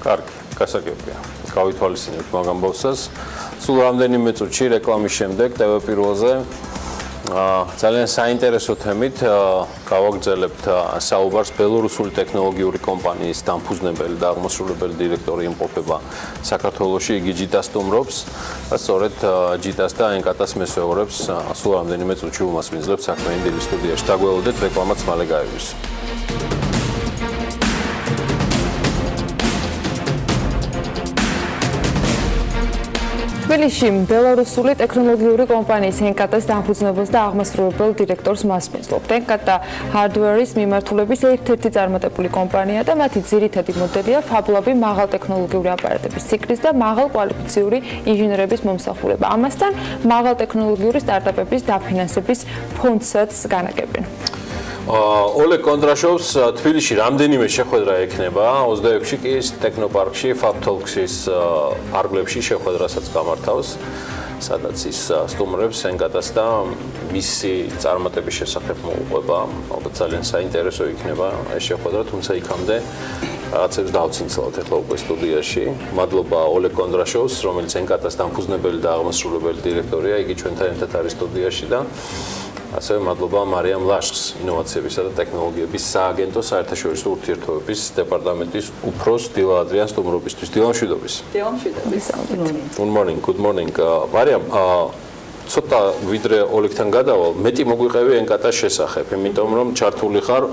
კარგი, გასაგებია. გავითვალისწინებთ მაგ ამბავსას. სულ რამდენიმე წუთში რეკლამის შემდეგ TV პირველზე ძალიან საინტერესო თემით გავაგრძელებთ საუბარს ბელორუსული ტექნოლოგიური კომპანიის დამფუძნებელი და აღმასრულებელი დირექტორი იმყოფება საქართველოში, იგი ჯიტას სტუმრობს და სწორედ ჯიტას და ენკატას მესვეორებს სულ რამდენიმე წუთში უმასპინძლებთ საქმიანი დილის სტუდიაში. დაგველოდეთ, რეკლამაც მალე გაივლის. თბილისში ბელორუსული ტექნოლოგიური კომპანიის ენკატას დამფუძნებელს და აღმასრულებელ დირექტორს მასპინძლობთ. ენკატა ჰარდვერის მიმართულების ერთ-ერთი წარმატებული კომპანია და მათი ძირითადი მოდელია ფაბლაბი მაღალტექნოლოგიური აპარატების ციკლის და მაღალკვალიფიციური ინჟინერების მომსახურება. ამასთან მაღალტექნოლოგიური სტარტაპების დაფინანსების ფონდსაც განაგებენ. ოლეგ კონტრაშოვს თბილისში რამდენიმე შეხვედრა ექნება, 26-ში კი ტექნოპარკში, FabTalks-ის ფარგლებში შეხვედრასაც გამართავს, სადაც ის სტუმრებს ენკატას და მისი წარმატების შესახებ მოუყვება. ალბათ ძალიან საინტერესო იქნება ეს შეხვედრა, თუმცა იქამდე რაღაცებს დავცინცლავთ ახლა უკვე სტუდიაში. მადლობა ოლეგ კონტრაშოვს, რომელიც ენკატას დამფუძნებელი და აღმასრულებელი დირექტორია, იგი ჩვენთან ერთად არის სტუდიაში და ასევე მადლობა მარიამ ლაშხს, ინოვაციებისა და ტექნოლოგიების სააგენტოს საერთაშორისო ურთიერთობების დეპარტამენტის უფროს დილა ადრიან სტუმრობისთვის. დილა მშვიდობის. დილა მშვიდობის. Good morning. მარიამ, ცოტა ვიდრე ოლეგთან გადავალ, მეტი მოგვიყევი ენკატას შესახებ, იმიტომ რომ ჩართული ხარ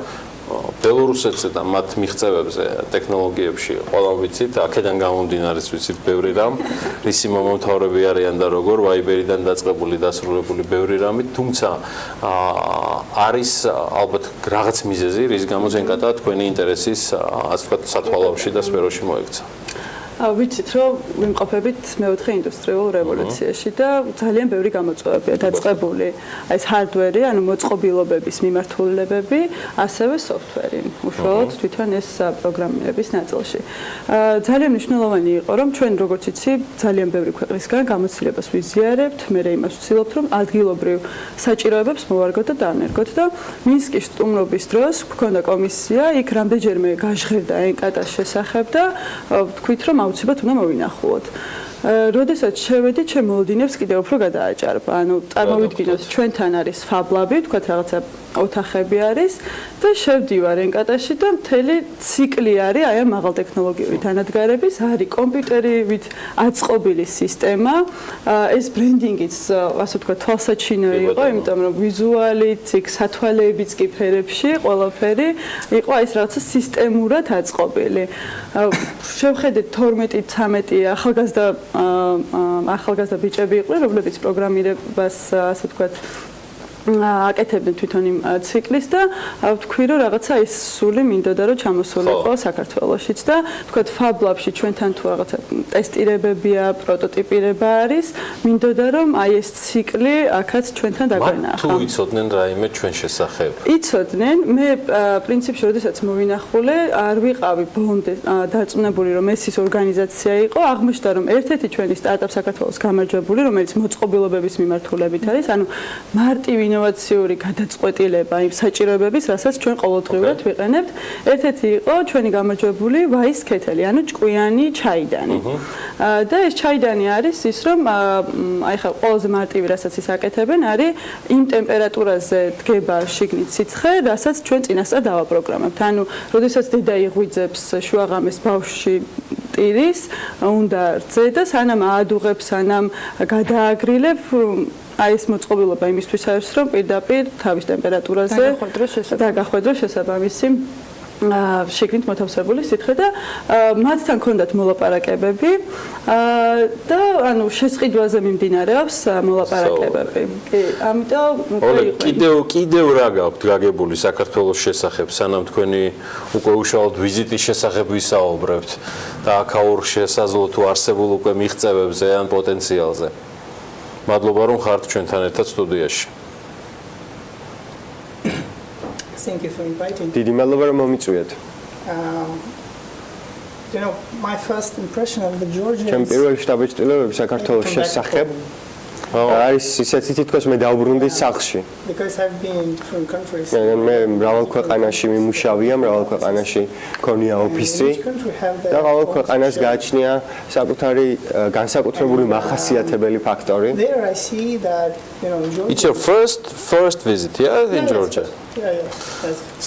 ბელორუსეთზე და მათ მიღწევებზე ტექნოლოგიებში ყველა ვიცით, აქედან გამომდინარე ვიცით ბევრი რამ, რისი მომთავრები არიან და როგორ ვაიბერიდან დაწყებული დასრულებული ბევრი რამით, თუმცა არის ალბათ რაღაც მიზეზი, რის გამოც ენკატა თქვენი ინტერესის ასე ვთქვათ სათვალავში და სფეროში მოექცა. ვიცით რომ ვიმყოფებით მეოთხე ინდუსტრიულ რევოლუციაში და ძალიან ბევრი გამოწვევებია დაწყებული. აი ეს hardware-ი, ანუ მოწყობილობების მიმართულებები, ასევე software-ი, უშუალოდ თვითონ ეს პროგრამირების ნაწილში. ძალიან მნიშვნელოვანი იყო რომ ჩვენ როგორც იცი, ძალიან ბევრი ქვეყნისგან გამოცდილებას ვიზიარებთ, მე იმას ვცდილობთ რომ ადგილობრივ საჭიროებებს მოვარგოთ და დავნერგოთ და მინსკის სტუმრობის დროს გვქონდა კომისია, იქ რამდენჯერმე გაჟღერდა ენკატას შესახებ და ვთქვით რომ აუცილებლად უნდა მოვინახულოთ. როდესაც შევედი, ჩემ მოლოდინებს კიდევ უფრო გადააჭარბა. ანუ წარმოვიდგინოთ, ჩვენთან არის ფაბლაბი, ვთქვათ რაღაცა ოთახები არის და შევდივარ ენკატაში და მთელი ციკლი არის აი ამ მაღალტექნოლოგიური დანადგარების, არის კომპიუტერით აწყობილი სისტემა. ეს ბრენდინგიც, ასე ვთქვათ, თვალსაჩინო იყო, იმიტომ რომ ვიზუალით, იქ სათვალეებიც კი ფერებში, ყველაფერი იყო აი ეს რაღაცა სისტემურად აწყობილი. შევხედეთ 12-13 ახალგაზრდა ბიჭები იყვნენ, რომლებიც პროგრამირებას, ასე ვთქვათ, აკეთებდნენ თვითონ იმ ციკლის და ვთქვი რომ რაღაცა ის სული მინდოდა რომ ჩამოსულიყო საქართველოშიც და ვთქვათ ფაბლაბში ჩვენთან თუ რაღაცა ტესტირებებია, პროტოტიპირება არის, მინდოდა რომ აი ეს ციკლი აქაც ჩვენთან დაგვენახა. თუ იცოდნენ რაიმე ჩვენ შესახებ? იცოდნენ, მე პრინციპში როდესაც მოვინახულე, არ ვიყავი ბონდე დარწმუნებული რომ ეს ის ორგანიზაცია იყო, აღმოჩნდა რომ ერთ-ერთი ჩვენი სტარტაპ საქართველოს გამარჯვებული, რომელიც მოწყობილობების მიმართულებით არის, ანუ მარტივი ინოვაციური გადაწყვეტილება იმ საჭიროებების, რასაც ჩვენ ყოველდღიურად ვიყენებთ. ერთ-ერთი იყო ჩვენი გამარჯვებული ვაის კეთილი, ანუ ჭკვიანი ჩაიდანი. და ეს ჩაიდანი არის ის, რომ აი ხა ყველაზე მარტივი, რასაც ის აკეთებენ, არის იმ ტემპერატურაზე დგება შიგნით სიცხე, რასაც ჩვენ წინასწარ დავაპროგრამებთ. ანუ, როდესაც დედა იღვიძებს შუაღამეს ბავშვში ტირის, უნდა რძე და სანამ აადუღებს, სანამ გადააგრილებ, აი ეს მოწყობილობა იმისთვის არის, რომ პირდაპირ თავის ტემპერატურაზე დაგახვედროს შესაბამისი შიგნით მოთავსებული სითხე და მათთან ჰქონდათ მოლაპარაკებები და ანუ შესყიდვაზე მიმდინარეობს მოლაპარაკებები. კი, ამიტომ კიდევ რა გაქვთ გაგებული საქართველოს შესახებ, სანამ თქვენი უკვე უშუალოდ ვიზიტის შესახებ ვისაუბრებთ და აქაურ შესაძლო თუ არსებულ უკვე მიღწევებზე ან პოტენციალზე. მადლობა რომ ხართ ჩვენთან ერთად სტუდიაში. Thank you for inviting. დიდი მადლობა რომ მომიწვიეთ. You know, my first impression of the Georgia ჩემ პირველი შტაბ-ჭრილობები საქართველოს შესახებ არის ისეთი თითქოს მე დავბრუნდი სახლში. because I've been in different countries. მე მრავალ ქვეყანაში მიმუშავია, მრავალ ქვეყანაში მქონია ოფისი და ყოველ ქვეყანას გააჩნია საკუთარი განსაკუთრებული მახასიათებელი ფაქტორი. There I see that, you know, Georgia. It's your first visit, yeah, in Georgia.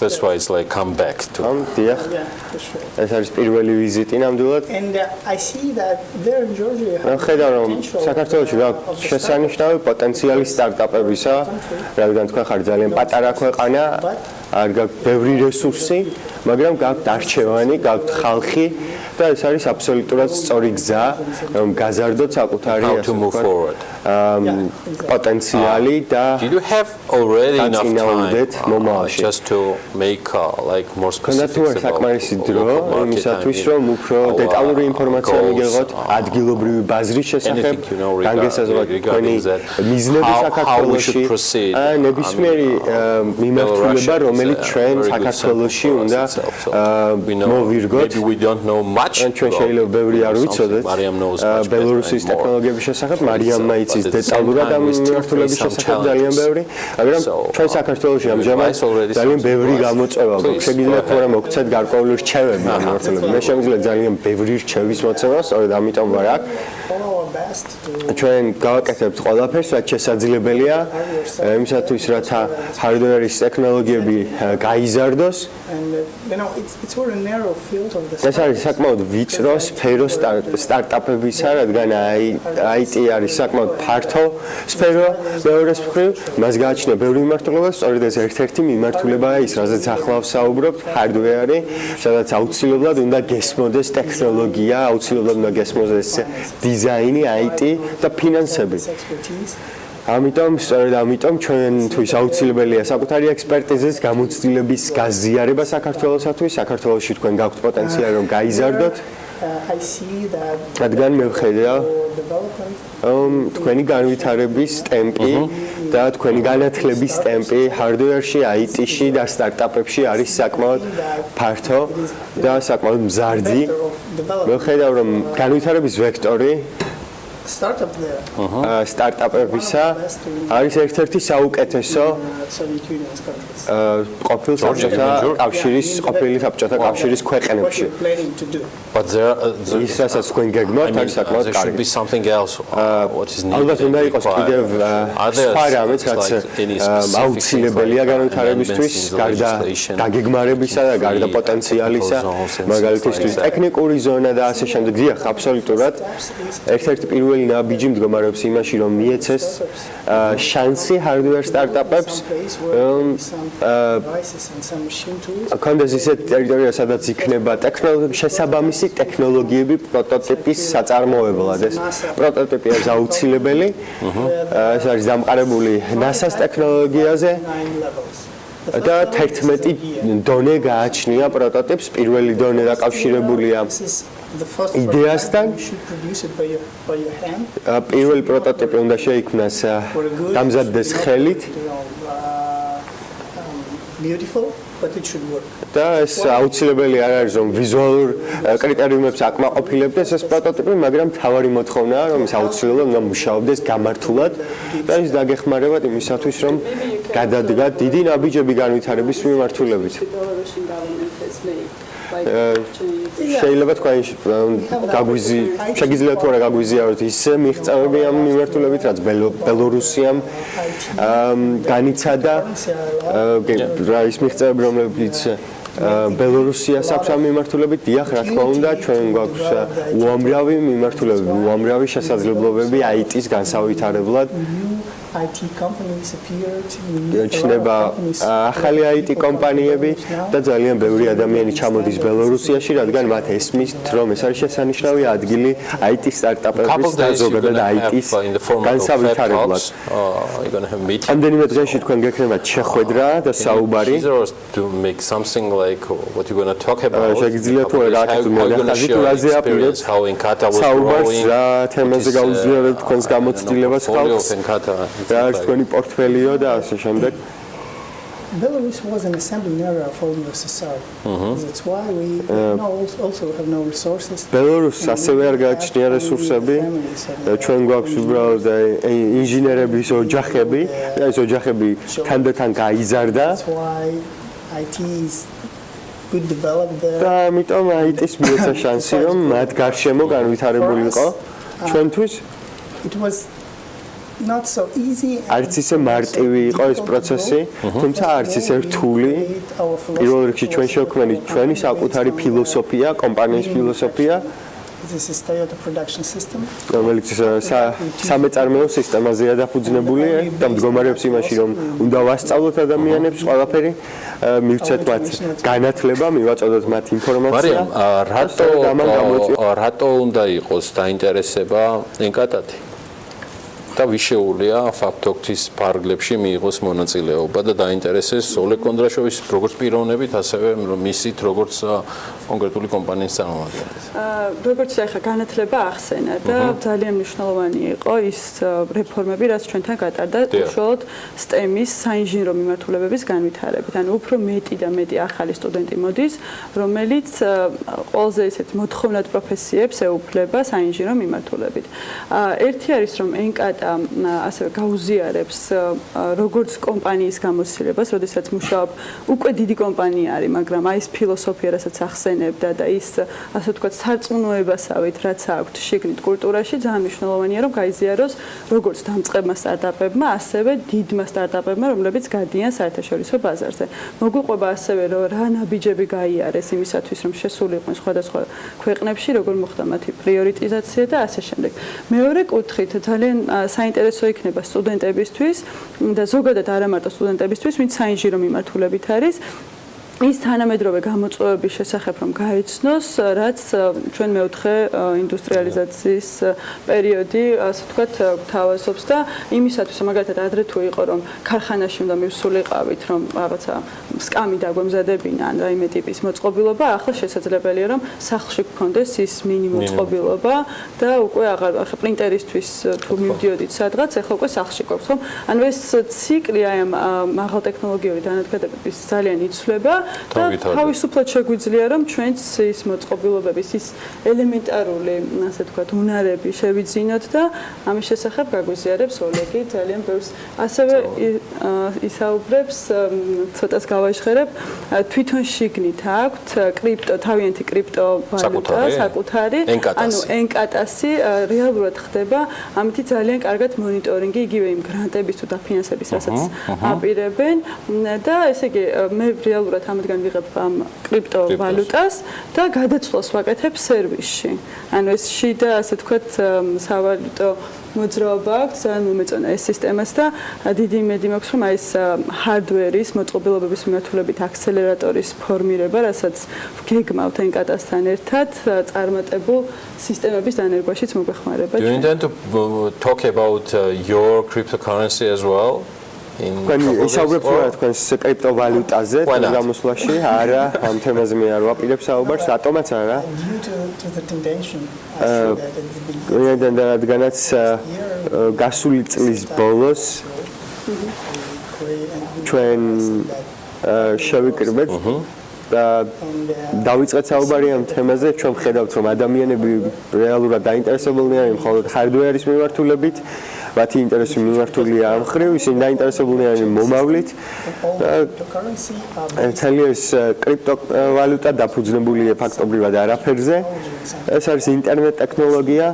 That's why it's like come back to. დიახ. Yeah, for sure. ეს არის პირველი ვიზიტი ნამდვილად. And I see that there in Georgia you have ხედავ რომ საქართველოში გაქვს შესანიშნავი პოტენციალი სტარტაპებისა, რადგან თქვენ ხართ ძალიან პატარა ქვეყანა, არ გაქვთ ბევრი რესურსი, მაგრამ გაქვთ არჩევანი, გაქვთ ხალხი და ეს არის აბსოლუტურად სწორი გზა, რომ გაზარდოთ საკუთარი პოტენციალი და Did you have already enough time მომავალში. just to make like more specific კონდაქტორ საკმარისი დრო იმისათვის რომ უფრო დეტალური ინფორმაცია მიგიღოთ ადგილობრივი ბაზრის შესახებ, განგესაზღვროთ თქვენი მიზნები საქართველოში, ნებისმიერი მიმართულება, რომელიც ჩვენ საქართველოში უნდა მოვირგოთ. ჩვენ შეიძლება ბევრი არ ვიცოდეთ ბელორუსის ტექნოლოგიების შესახებ, მარიამმა იცის დეტალურად ამ მიმართულების შესახებ ძალიან ბევრი, მაგრამ ჩვენ საქართველოში ამჟამად ძალიან ბევრი გამოწვევა გვაქვს. შეგიძლიათ თუ არა მოგცეთ გარკვეული რჩევები ამ მიმართულებით. მე შემიძლია ძალიან ბევრი რჩევის მოცემა, სწორედ ამიტომ ვარ აქ. ჩვენ გავაკეთებთ ყველაფერს, რაც შესაძლებელია იმისათვის, რათა hardware-ის ტექნოლოგიები გაიზარდოს. ეს არის საკმაოდ ვიწრო სფერო სტარტაპებისა, რადგან IT არის საკმაოდ ფართო სფერო მეორე მხრივ, მას გააჩნია ბევრი მიმართულება, სწორედ ეს ერთ-ერთი მიმართულებაა ის, რაზეც ახლა ვსაუბრობ, hardware-ი, სადაც აუცილებლად უნდა გესმოდეს ტექნოლოგია, აუცილებლად უნდა გესმოდეს დიზაინი, IT და ფინანსები. ამიტომ ჩვენთვის აუცილებელია საკუთარი ექსპერტიზის გამოცდილების გაზიარება საქართველოსათვის. საქართველოში თქვენ გაქვთ პოტენციალი რომ გაიზარდოთ I see that რადგან მე ვხედავ development თქვენი განვითარების ტემპი და თქვენი განათლების ტემპი hardware-ში, IT-ში და სტარტაპებში არის საკმაოდ ფართო და საკმაოდ მზარდი. მე ვხედავ რომ განვითარების ვექტორი startup there. სტარტაპებისა არის ერთ-ერთი საუკეთესო Soviet Union's countries. ყოფილი საბჭოთა კავშირის ქვეყნებში. What you're planning to do. But there ის რასაც თქვენ გეგმავთ არის საკმაოდ there should კარგი. be something else what is needed. ალბათ უნდა იყოს კიდევ სხვა რამეც რაც აუცილებელია განვითარებისთვის, გარდა დაგეგმარებისა და გარდა პოტენციალისა, მაგალითისთვის ტექნიკური ზონა და ასე შემდეგ. დიახ, აბსოლუტურად. ერთ-ერთი პირველი ნაბიჯი მდგომარეობს იმაში, რომ მიეცეს შანსი hardware სტარტაპებს კონდეს ისეთ ტერიტორია, სადაც იქნება შესაბამისი ტექნოლოგიები პროტოტიპის საწარმოებლად. ეს პროტოტიპი არის აუცილებელი. ეს არის დამყარებული NASA-ს ტექნოლოგიაზე და 11 დონე გააჩნია პროტოტიპს. პირველი დონე დაკავშირებულია იდეასთან. პირველი პროტოტიპი უნდა შეიქმნას დამზადდეს ხელით. Beautiful, but it should work. და ეს აუცილებელი არ არის რომ ვიზუალურ კრიტერიუმებს აკმაყოფილებდეს ეს პროტოტიპი, მაგრამ თავარი მოთხოვნაა რომ ეს აუცილებლად უნდა მუშაობდეს გამართულად და ის დაგეხმარებათ იმისათვის რომ გადადგა დიდი ნაბიჯები განვითარების მიმართულებით. შეიძლება თქვენ შეგიძლიათ თუ არა გაგვიზიაროთ ისე მიღწევები ამ მიმართულებით, რაც ბელორუსიამ განიცადა ის მიღწევები, რომლებიც ბელორუსიას აქვს ამ მიმართულებით. დიახ, რა თქმა უნდა, ჩვენ გვაქვს უამრავი მიმართულებები, უამრავი შესაძლებლობები IT-ს განსავითარებლად. IT companies appeared. ჩნდება ახალი IT კომპანიები და ძალიან ბევრი ადამიანი ჩამოდის ბელორუსიაში, რადგან მათ ესმის, რომ ეს არის შესანიშნავი ადგილი IT სტარტაპების და ზოგადად IT-ს განსავითარებლად. ამდენიმე დღეში თქვენ გექნებათ შეხვედრა და საუბარი. შეგიძლიათ თუ რა მონახაზი თუ რაზე აპირებთ საუბარს რა თემაზე გაუზიარებთ თქვენს გამოცდილებას ხალხს. და არის თქვენი პორტფელიო და ასე შემდეგ. Belarus was an assembling area for USSR. That's why we also have no resources. ბელორუსს ასევე არ გააჩნია რესურსები. ჩვენ გვაქვს უბრალოდ ინჟინერების ოჯახები და ეს ოჯახები თანდათან გაიზარდა. That's why IT is good developed there. და ამიტომ IT-ს მიეცა შანსი რომ მათ გარშემო განვითარებული იყო ჩვენთვის. It was not so easy. არც ისე მარტივი იყო ეს პროცესი, თუმცა არც ისე რთული. პირველ რიგში ჩვენ შევქმნით ჩვენი საკუთარი ფილოსოფია, კომპანიის ფილოსოფია. This is Toyota production system. რომელიც სამეწარმეო სისტემაზეა დაფუძნებული და მდგომარეობს იმაში, რომ უნდა ვასწავლოთ ადამიანებს ყველაფერი, მივცეთ მათ განათლება, მივაწოდოთ მათ ინფორმაცია. რატო უნდა იყოს დაინტერესება ენკატათი? და ვიშეულია ფაქტოქთის ფარგლებში მიიღოს მონაწილეობა და დაინტერესეს ოლეგ კონდრაშოვის როგორც პიროვნებით, ასევე მისით როგორც კონკრეტული კომპანიის წარმომადგენლად. როგორც ახლა განათლება ახსენა და ძალიან მნიშვნელოვანი იყო ის რეფორმები, რაც ჩვენთან გატარდა უშუალოდ STEM-ის საინჟინრო მიმართულებების განვითარებით. ანუ უფრო მეტი და მეტი ახალი სტუდენტი მოდის, რომელიც ყველაზე ისეთ მოთხოვნად პროფესიებს ეუფლება საინჟინრო მიმართულებით. ერთი არის რომ ენკატა ასევე გაუზიარებს როგორც კომპანიის გამოცდილებას, როდესაც მუშაობ უკვე დიდი კომპანია არის, მაგრამ აი ეს ფილოსოფია, რასაც ახსენებდა და ის ასე ვთქვათ სარწმუნოებასავით, რაც აქვს შიგნით კულტურაში, ძალიან მნიშვნელოვანია, რომ გაიზიაროს როგორც დამწყებმა სტარტაპებმა, ასევე დიდმა სტარტაპებმა, რომლებიც გადიან საერთაშორისო ბაზარზე. მოგვიყვება ასევე რომ რა ნაბიჯები გაიარეს იმისათვის, რომ შესულიყვნენ სხვადასხვა ქვეყნებში, როგორ მოხდა მათი პრიორიტიზაცია და ასე შემდეგ. მეორე კუთხით ძალიან საინტერესო იქნება სტუდენტებისთვის და ზოგადად არა მარტო სტუდენტებისთვის, ვინც საინჟინრო მიმართულებით არის. ის თანამედროვე გამოწვევების შესახებ რომ გაიცნოს, რაც ჩვენ მეოთხე ინდუსტრიალიზაციის პერიოდი, ასე ვთქვათ, გვთავაზობს და იმისათვის, მაგალითად, ადრე თუ იყო რომ ქარხანაში უნდა მივსულიყავით, რომ რაღაცა სკამი დაგვემზადებინა ან რაიმე ტიპის მოწყობილობა, ახლა შესაძლებელია რომ სახლში გქონდეს ის მინიმოწყობილობა და უკვე აღარ ახლა პრინტერისთვის თუ მივდიოდით სადღაც, ახლა უკვე სახლში გვაქვს, ხომ? ანუ ეს ციკლი აი ამ მაღალტექნოლოგიური დანადგარების ძალიან იცვლება და თავისუფლად შეგვიძლია რომ ჩვენც ის მოწყობილობების ის ელემენტარული, ასე ვთქვათ, უნარები შევიძინოთ და ამის შესახებ გაგვიზიარებს ოლეგი ძალიან ბევრს. ასევე ისაუბრებს ცოტას გავაჟღერებ, თვითონ შიგნით აქვთ თავიანთი კრიპტოვალუტა, საკუთარი, ანუ ენკატასი რეალურად ხდება, ამით ძალიან კარგად მონიტორინგი იგივე იმ გრანტების თუ დაფინანსების, რასაც აპირებენ და ესე იგი მე რეალურად ამდგან ვიღებ ამ კრიპტოვალუტას და გადაცვლას ვაკეთებ სერვისში. ანუ ეს შიდა, ასე ვთქვათ, სავალუტო მოძრაობა აქვს, ძალიან მომეწონა ეს სისტემას და დიდი იმედი მაქვს, რომ აი ეს ჰარდვერის მოწყობილობების მიმართულებით აქსელერატორის ფორმირება, რასაც გეგმავთ ენკატასთან ერთად, წარმატებულ სისტემების დანერგვაშიც მოგვეხმარება. Do you intend to talk about your cryptocurrency as well? ისაუბრებ რა თქვენს კრიპტოვალუტაზე გამოსვლაში, არა, ამ თემაზე მე არ ვაპირებ საუბარს, რატომაც არა. რადგანაც გასული წლის ბოლოს ჩვენ შევიკრიბეთ და დავიწყეთ საუბარი ამ თემაზე, ჩვენ ხედავთ რომ ადამიანები რეალურად დაინტერესებულნი არიან მხოლოდ ჰარდვერის მიმართულებით. მათი ინტერესი მიმართულია ამ ხრივ, ისინი დაინტერესებულნი არიან მომავლით. ძალიან ეს კრიპტოვალუტა დაფუძნებულია ფაქტობრივად არაფერზე. ეს არის ინტერნეტ ტექნოლოგია.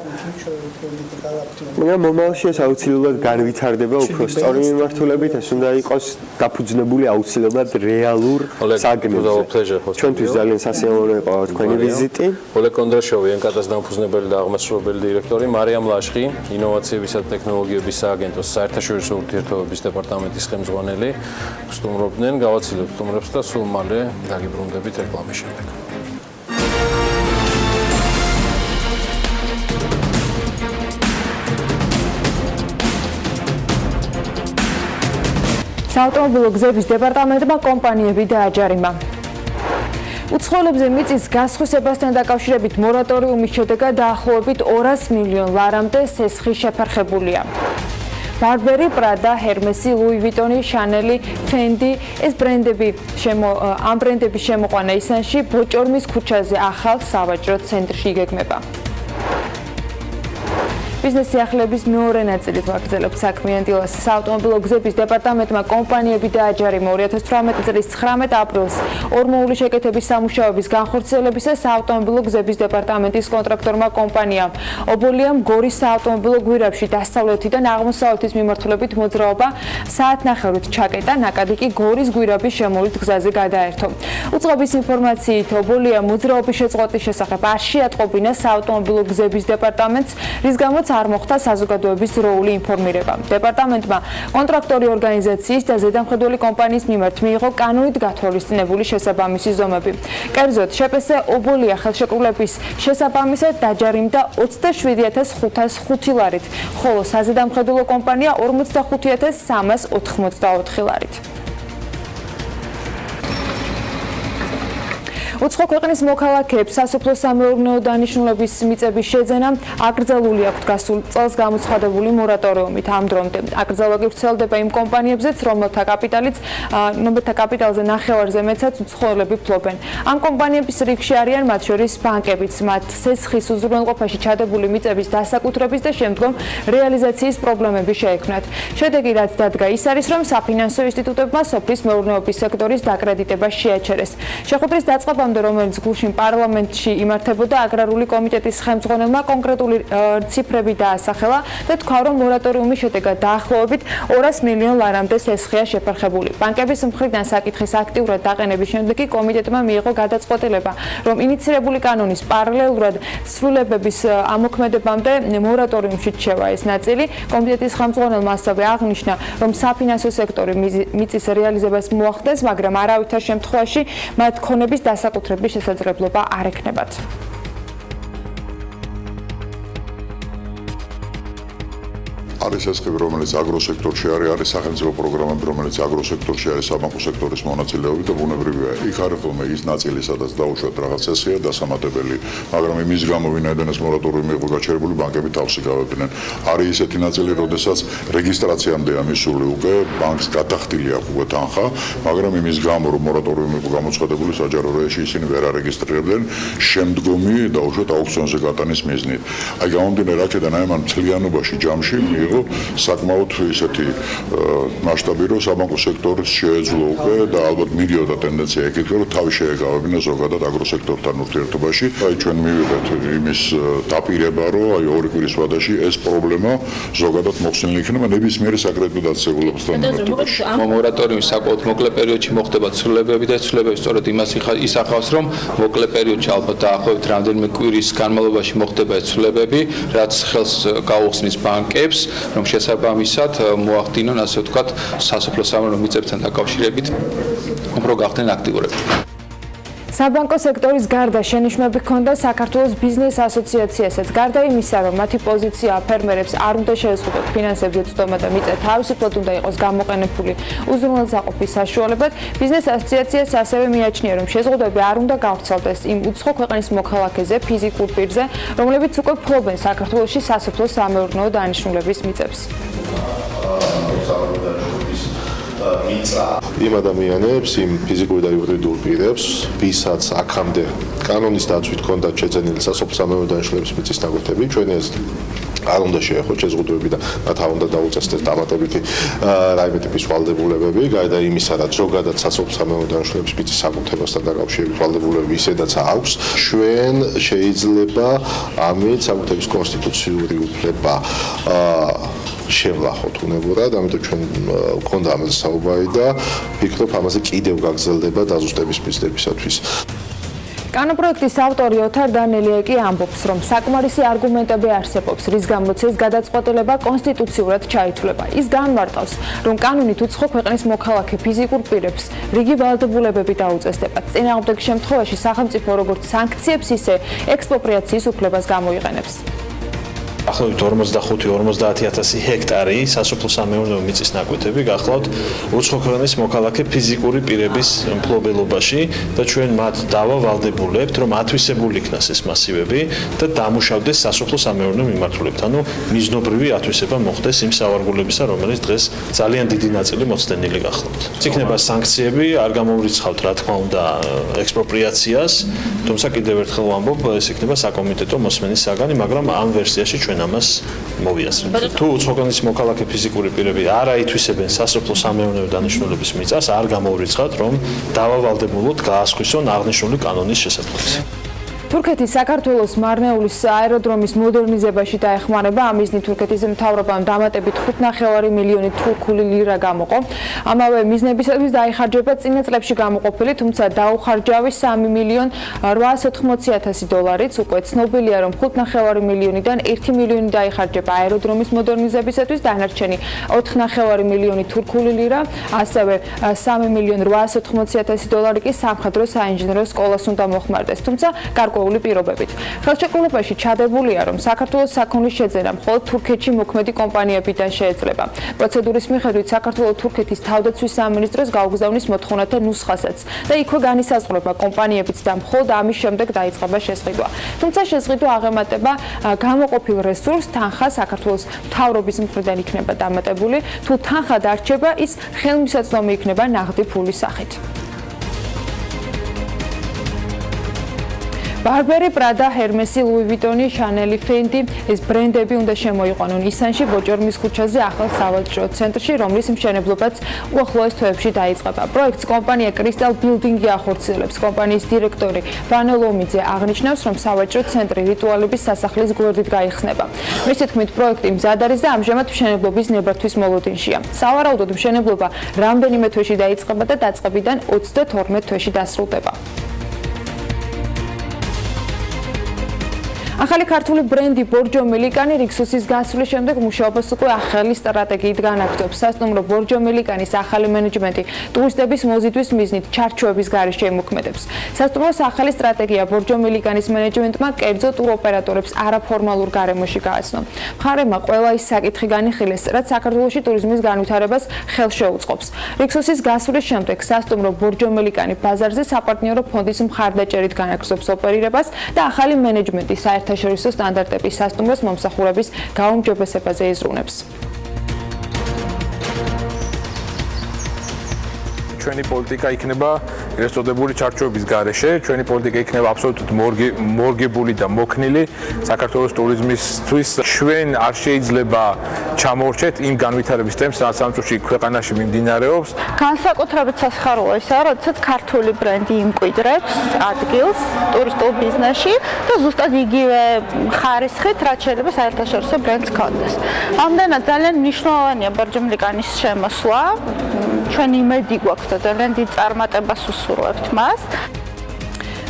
მაგრამ მომავალში ეს აუცილებლად განვითარდება უფრო სწორი მიმართულებით, ეს უნდა იყოს დაფუძნებული აუცილებლად რეალურ საგნებზე. ჩვენთვის ძალიან სასიამოვნო იყო თქვენი ვიზიტი. ოლეგ კონდრაშოვი, ენკატას დამფუძნებელი და აღმასრულებელი დირექტორი, მარიამ ლაშხი, ინოვაციებისა და ტექნოლოგიების სააგენტოს საერთაშორისო ურთიერთობების დეპარტამენტის ხელმძღვანელი, სტუმრობდნენ, გავაცილებთ სტუმრებს და სულ მალე დაგიბრუნდებით რეკლამის შემდეგ. საავტომობილო გზების დეპარტამენტმა კომპანიები დააჯარიმა. უცხოელებზე მიწის გასხვისებასთან დაკავშირებით მორატორიუმის შედეგად დაახლოებით 200 მილიონ ლარამდე სესხი შეფერხებულია. ბარბერი, პრადა, ჰერმესი, ლუი ვიტონი, შანელი, ფენდი, ეს ამ ბრენდების შემოყვანა ისანში ბოჭორმის ქუჩაზე ახალ სავაჭრო ცენტრში იგეგმება. ბიზნეს სიახლეების მეორე ნაწილით ვაგრძელებთ საქმიან დილას. საავტომობილო გზების დეპარტამენტმა კომპანიები დააჯარიმა 2018 წლის 19 აპრილს ორმოული შეკეთების სამუშაოების განხორციელებისა საავტომობილო გზების დეპარტამენტის კონტრაქტორმა კომპანიამ ობოლიამ გორის საავტომობილო გვირაბში დასავლეთიდან აღმოსავლეთის მიმართულებით მოძრაობა საათნახევრით ჩაკეტა, ნაკადი კი გორის გვირაბის შემოვლით გზაზე გადაერთო. უწყების ინფორმაციით ობოლია მოძრაობის შეწყვეტის შესახებ არ შეატყობინა საავტომობილო გზების დეპარტამენტს, რის გამოც არ მოხდა საზოგადოების დროული ინფორმირება. დეპარტამენტმა კონტრაქტორი ორგანიზაციის და ზედამხედველი კომპანიის მიმართ მიიღო კანონით გათვალისწინებული შესაბამისი ზომები. კერძოდ, შპს ობოლია ხელშეკრულების შესაბამისად დაჯარიმდა 27505 ლარით, ხოლო საზედამხედველო კომპანია 45384 ლარით. უცხო ქვეყნის მოქალაქეებს სასოფლო-სამეურნეო დანიშნულების მიწების შეძენა აკრძალული აქვთ გასულ წელს გამოცხადებული მორატორიუმით. ამ დრომდე აკრძალვა კი ვრცელდება იმ კომპანიებზეც, რომელთა კაპიტალზე ნახევარზე მეტსაც უცხოელები ფლობენ. ამ კომპანიების რიგში არიან მათ შორის ბანკებიც, მათ სესხის უზრუნველყოფაში ჩადებული მიწების დასაკუთრების და შემდგომ რეალიზაციის პრობლემები შეექმნათ. შედეგი რაც დადგა ის არის, რომ საფინანსო ინსტიტუტებმა სოფლის მეურნეობის სექტორის დაკრედიტება შეაჩერეს. შეხვედრის დაწყება რომელიც გულშინ პარლამენტში იმართებოდა აგრარული კომიტეტის ხელმძღვანელმა კონკრეტული ციფრები დაასახელა და თქვა, რომ მორატორიუმის შედეგად დაახლოებით 200 მილიონ ლარამდე სესხია შეფერხებული. ბანკების მხრიდან საკითხის აქტიურად დაყენების შემდეგ კი კომიტეტმა მიიღო გადაწყვეტილება, რომ ინიცირებული კანონის პარალელურად ცვლილებების ამოქმედებამდე მორატორიუმში რჩება ეს ნაწილი. კომიტეტის ხელმძღვანელმა ასევე აღნიშნა, რომ საფინანსო სექტორი მიწის რეალიზებას მოახდენს, მაგრამ არავითარ შემთხვევაში მათ ქონების დასაკუთრების შესაძლებლობა არ ექნებათ. არის ესხები, რომელიც აგროსექტორში არის, არის სახელმწიფო პროგრამები, რომელიც აგროსექტორში არის, საბანკო სექტორის მონაწილეობით და ბუნებრივია. იქ არის ხოლმე ის ნაწილი, სადაც დაუშვათ რაღაც წესია დასამატებელი, მაგრამ იმის გამო ვინაიდან ეს მორატორიუმი იყო გაჩერებული, ბანკები თავში გავებდნენ. არის ისეთი ნაწილი, როდესაც რეგისტრაციამდე ამისული უკვე ბანკს გადახდილი აქვს უკვე თანხა, მაგრამ იმის გამო რომ მორატორიუმი იყო გამოცხადებული, საჯარო რეჟიმში ისინი ვერ არეგისტრირებდნენ შემდგომი დაუშვათ აუქციონზე გატანის მიზნით. აი გამომდინარე აქედან აი მან მთლიანობაში ჯამში მიიღო საკმაოდ ისეთი მასშტაბი, რომ საბანკო სექტორის შეეძლო უკვე და ალბათ მიდიოდა ტენდენცია ეკითხა, რომ თავი შეეგავებინა ზოგადად აგროსექტორთან ურთიერთობაში. აი ჩვენ მივიღეთ იმის დაპირება, რომ აი ორი კვირის ვადაში ეს პრობლემა ზოგადად მოხსნილი იქნება ნებისმიერი საკრედიტო დაწესებულებასთან მიმართებაში. მორატორიუმი საკმაოდ მოკლე პერიოდში მოხდება ცვლილებები და ცვლილებები სწორედ იმას ისახავს, რომ მოკლე პერიოდში ალბათ დაახლოებით რამდენიმე კვირის განმავლობაში მოხდება ეს ცვლილებები, რაც ხელს გაუხსნის ბანკებს, რომ შესაბამისად მოახდინონ, ასე ვთქვათ, სასოფლო-სამეურნეო მიწებთან დაკავშირებით უფრო გახდნენ აქტიურები. საბანკო სექტორის გარდა შენიშვნები ჰქონდა საქართველოს ბიზნეს ასოციაციასაც. გარდა იმისა, რომ მათი პოზიცია ფერმერებს არ უნდა შეეზღუდოთ ფინანსებზე წვდომა და მიწა თავისუფლად უნდა იყოს გამოყენებული უზრუნველსაყოფის საშუალებად, ბიზნეს ასოციაციას ასევე მიაჩნია, რომ შეზღუდვები არ უნდა გავრცელდეს იმ უცხო ქვეყნის მოქალაქეზე, ფიზიკურ პირზე, რომლებიც უკვე ფლობენ საქართველოში სასოფლო-სამეურნეო დანიშნულების მიწებს. იმ ადამიანებს, იმ ფიზიკურ და იურიდიულ პირებს, ვისაც აქამდე კანონის დაცვით ჰქონდათ შეძენილი სასოფლო-სამეურნეო დანიშნულების მიწის ნაკვეთები, ჩვენ ეს არ უნდა შეეხოთ შეზღუდვები და მათ არ უნდა დაუწესდეს დამატებითი რაიმე ტიპის ვალდებულებები, გარდა იმისა, რაც ზოგადად სასოფლო-სამეურნეო დანიშნულების მიწის საკუთრებასთან დაკავშირებით ვალდებულებები ისედაც აქვს, ჩვენ შეიძლება ამით საკუთრების კონსტიტუციური უფლება შევლახოთ უნებურად, ამიტომ ჩვენ გვქონდა ამაზე საუბარი და ვფიქრობ ამაზე კიდევ გაგრძელდება დაზუსტების მიზნებისათვის. კანონპროექტის ავტორი ოთარ დანელია კი ამბობს, რომ საკმარისი არგუმენტები არსებობს, რის გამოც ეს გადაწყვეტილება კონსტიტუციურად ჩაითვლება. ის განმარტავს, რომ კანონით უცხო ქვეყნის მოქალაქე ფიზიკურ პირებს რიგი ვალდებულებები დაუწესდებათ. წინააღმდეგ შემთხვევაში სახელმწიფო როგორც სანქციებს, ისე ექსპროპრიაციის უფლებას გამოიყენებს. ახლობით 45-50,000 ჰექტარი სასოფლო-სამეურნეო მიწის ნაკვეთები გახლავთ უცხო ქვეყნის მოქალაქე ფიზიკური პირების მფლობელობაში და ჩვენ მათ დავავალდებულებთ, რომ ათვისებული იქნას ეს მასივები და დამუშავდეს სასოფლო-სამეურნეო მიმართულებით. ანუ მიზნობრივი ათვისება მოხდეს იმ სავარგულებისა, რომელიც დღეს ძალიან დიდი ნაწილი მოცდენილი გახლავთ. იქნება სანქციები, არ გამოვრიცხავთ რა თქმა უნდა ექსპროპრიაციას, თუმცა კიდევ ერთხელ ვამბობ, ეს იქნება საკომიტეტო მოსმენის საგანი, მაგრამ ამ ვერსიაში ჩვენ ამას მოვიაზრებთ. თუ უცხო ქვეყნის მოქალაქე ფიზიკური პირები არ აითვისებენ სასოფლო-სამეურნეო დანიშნულების მიწას, არ გამოვრიცხავთ, რომ დავავალდებულოთ გაასხვისონ აღნიშნული კანონის შესაძლებლობაზე. თურქეთის საქართველოს მარნეულის აეროდრომის მოდერნიზებაში დაეხმარება. ამ მიზნით თურქეთის მთავრობამ დამატებით 5,5 მილიონი თურქული ლირა გამოყო. ამავე მიზნებისათვის დაიხარჯება წინა წლებში გამოყოფილი, თუმცა დაუხარჯავი 3,880,000 დოლარიც. უკვე ცნობილია, რომ 5,5 მილიონიდან 1 მილიონი დაიხარჯება აეროდრომის მოდერნიზებისათვის, დანარჩენი 4,5 მილიონი თურქული ლირა, ასევე 3,880,000 დოლარი კი სამხედრო საინჟინრო სკოლას უნდა მოხმარდეს. თუმცა გარკვეული პირობებით. ხელშეკრულებაში ჩადებულია, რომ საქართველოს საქონლის შეძენა მხოლოდ თურქეთში მოქმედი კომპანიებიდან შეეძლება. პროცედურის მიხედვით საქართველოს თურქეთის თავდაცვის სამინისტროს გაუგზავნის მოთხოვნათა ნუსხასაც და იქვე განისაზღვრება კომპანიებიც და მხოლოდ ამის შემდეგ დაიწყება შესყიდვა. თუმცა შესყიდვა აღემატება გამოყოფილ რესურსს, თანხა საქართველოს მთავრობის მხრიდან იქნება დამატებული, თუ თანხა დარჩება, ის ხელმისაწვდომი იქნება ნაღდი ფულის სახით. ბარბერი, პრადა, ჰერმესი, ლუი ვიტონი, შანელი, ფენდი ეს ბრენდები უნდა შემოიყვანონ ისანში, ბოჭორმის ქუჩაზე ახალ სავაჭრო ცენტრში, რომლის მშენებლობაც უახლოეს თვეებში დაიწყება. პროექტს კომპანია კრისტალ ბილდინგი ახორციელებს. კომპანიის დირექტორი ვანო ლომიძე აღნიშნავს, რომ სავაჭრო ცენტრი რიტუალების სასახლის გვერდით გაიხსნება. მისი თქმით, პროექტი მზად არის და ამჟამად მშენებლობის ნებართვის მოლოდინშია. სავარაუდოდ მშენებლობა რამდენიმე თვეში დაიწყება და დაწყებიდან 22 თვეში დასრულდება. ახალი ქართული ბრენდი ბორჯომელიკანი რიქსოსის გასვლის შემდეგ მუშაობას უკვე ახალი სტრატეგიით განაგრძობს. სასტუმრო ბორჯომელიკანის ახალი მენეჯმენტი ტურისტების მოზიდვის მიზნით ჩარჩოების გარეშე იმოქმედებს. სასტუმროს ახალი სტრატეგია ბორჯომელიკანის მენეჯმენტმა კერძო ტუროპერატორებს არაფორმალურ გარემოში გააცნო. მხარემა ყველა ის საკითხი განიხილეს, რაც საქართველოში ტურიზმის განვითარებას ხელს შეუწყობს. რიქსოსის გასვლის შემდეგ სასტუმრო ბორჯომელიკანი ბაზარზე საპარტნიორო ფონდის მხარდაჭერით განაგრძობს ოპერირებას და ახალი მენეჯმენტი საერთაშორისო სტანდარტების სასტუმროს მომსახურების გაუმჯობესებაზე იზრუნებს. ჩვენი პოლიტიკა იქნება ეს წოდებული ჩარჩოების გარეშე, ჩვენი პოლიტიკა იქნება აბსოლუტურად მორგებული და მოქნილი საქართველოს ტურიზმისთვის. ჩვენ არ შეიძლება ჩამორჩეთ იმ განვითარების ტემპს, რაც ამ წუთში ქვეყანაში მიმდინარეობს. განსაკუთრებით სასიხარულო ისაა, როდესაც ქართული ბრენდი იმკვიდრებს ადგილს ტურისტულ ბიზნესში და ზუსტად იგივე ხარისხით, რაც შეიძლება საერთაშორისო ბრენდს ჰქონდეს. ამდენად ძალიან მნიშვნელოვანია ბორჯომელიკანის შემოსვლა. ჩვენ იმედი გვაქვს და ძალიან დიდ წარმატებას უსურვებთ მას.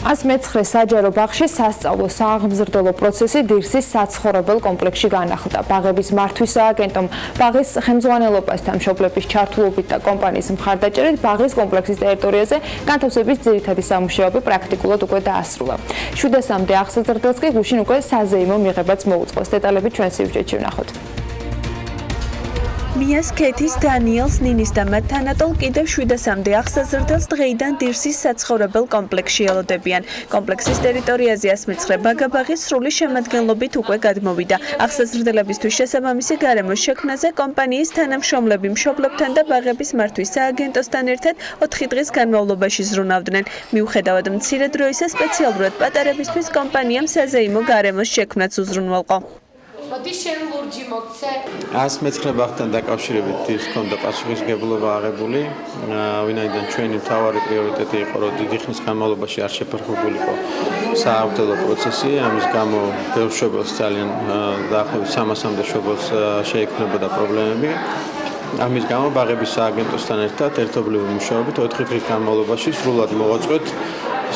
109 საჯარო ბაღში სასწავლო სააღმზრდელო პროცესი დირსის საცხოვრებელ კომპლექსში განახლდა. ბაღების მართვის სააგენტომ ბაღის ხელმძღვანელობასთან მშობლების ჩართულობით და კომპანიის მხარდაჭერით ბაღის კომპლექსის ტერიტორიაზე განთავსების ძირითადი სამუშაოები პრაქტიკულად უკვე დაასრულა. 700-მდე აღსაზრდელს კი გუშინ უკვე საზეიმო მიღებაც მოუწყოს. დეტალები ჩვენ სიუჟეტში ვნახოთ. მიას ქეთის დანიელს ნინის და მათ თანატოლ კიდევ 700-მდე აღსაზრდელს დღეიდან დირსის საცხოვრებელ კომპლექსში ელოდებიან. კომპლექსის ტერიტორიაზე 109 ბაგაბაღის სრული შემადგენლობით უკვე გადმოვიდა. აღსაზრდელებისთვის შესაბამისი გარემოს შექმნაზე კომპანიის თანამშრომლები მშობლებთან და ბაღების მართვის სააგენტოსთან ერთად 4 დღის განმავლობაში ზრუნავდნენ. მიუხედავად მცირე დროისა, სპეციალურად პატარებისთვის კომპანიამ საზეიმო გარემოს შექმნაც უზრუნველყო. მოდი შენ ლურჯი მოგცე. 109 ბაღთან დაკავშირებით ის ჰქონდა პასუხისმგებლობა აღებული, ვინაიდან ჩვენი მთავარი პრიორიტეტი იყო, რომ დიდი ხნის განმავლობაში არ შეფერხებულიყო საავტელო პროცესი, ამის გამო ბევრ მშობელს ძალიან დაახლოებით 300-მდე მშობელს შეექმნებოდა პრობლემები. ამის გამო ბაღების სააგენტოსთან ერთად ერთობლივი მუშაობით 4 დღის განმავლობაში სრულად მოვაწყვეთ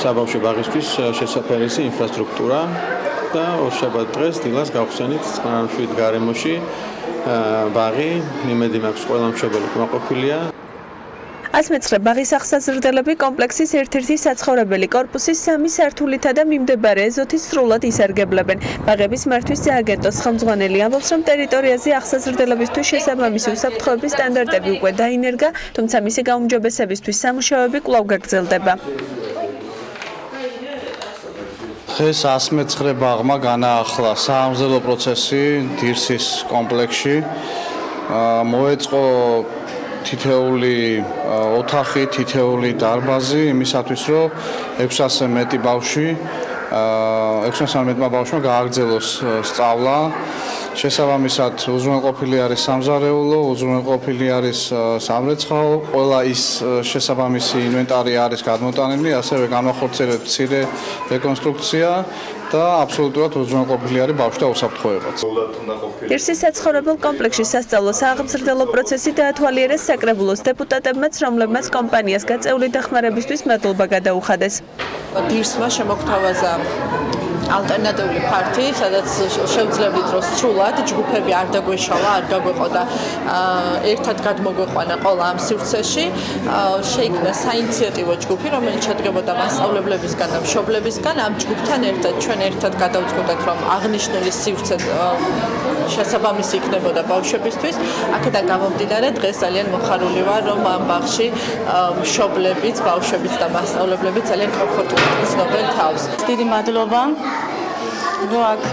საბავშვო ბაღისთვის შესაფერისი ინფრასტრუქტურა. და ორშაბათ დღეს დილას გავხსენით წყნარამშვიდ გარემოში ბაღი, იმედი მაქვს ყველა მშობელი კმაყოფილია. 109 ბაღის აღსაზრდელები კომპლექსის ერთ-ერთი საცხოვრებელი კორპუსის 3 სართულითა და მიმდებარე ეზოთის სრულად ისარგებლებენ. ბაღების მართვის სააგენტოს ხელმძღვანელი ამბობს, რომ ტერიტორიაზე აღსაზრდელებისთვის შესაბამისი უსაფრთხოების სტანდარტები უკვე დაინერგა, თუმცა მისი გაუმჯობესებისთვის სამუშაოები კვლავ გაგრძელდება. დღეს 109 ბაღმა განაახლა საამზელო პროცესი დირსის კომპლექსში. მოეწყო თითეული ოთახი, თითეული დარბაზი იმისათვის, რომ 600-ზე მეტი ბავშვი 600-ზე მეტმა ბავშვმა გააგრძელოს სწავლა. შესაბამისად უზრუნველყოფილი არის სამზარეულო, უზრუნველყოფილი არის სამრეცხაო, ყველა ის შესაბამისი ინვენტარი არის გადმოტანილი, ასევე განახორციელეთ მცირე რეკონსტრუქცია და აბსოლუტურად უზრუნველყოფილი არის ბავშვთა უსაფრთხოებაც. დირსის საცხოვრებელ კომპლექსში სასწავლო სააღმზრდელო პროცესი დაათვალიერეს საკრებულოს დეპუტატებმაც, რომლებმაც კომპანიას გაწეული დახმარებისთვის მადლობა გადაუხადეს. დირსმა შემოგთავაზა ალტერნატიული ფართი, სადაც შევძლებდით, რომ სრულად ჯგუფები არ დაგვეშალა, არ გაგვეყოდა, ერთად გადმოგვეყვანა ყველა ამ სივრცეში. შეიქმნა საინიციატივო ჯგუფი, რომელიც შედგებოდა მასწავლებლებისგან და მშობლებისგან. ამ ჯგუფთან ერთად ჩვენ ერთად გადავწყვეტეთ, რომ აღნიშნული სივრცე შესაბამისი იქნებოდა ბავშვებისთვის. აქედან გამომდინარე, დღეს ძალიან მოხარული ვარ, რომ ამ ბაღში მშობლებიც, ბავშვებიც და მასწავლებლებიც ძალიან კომფორტულად იზნობენ თავს. დიდი მადლობა, რომ აქ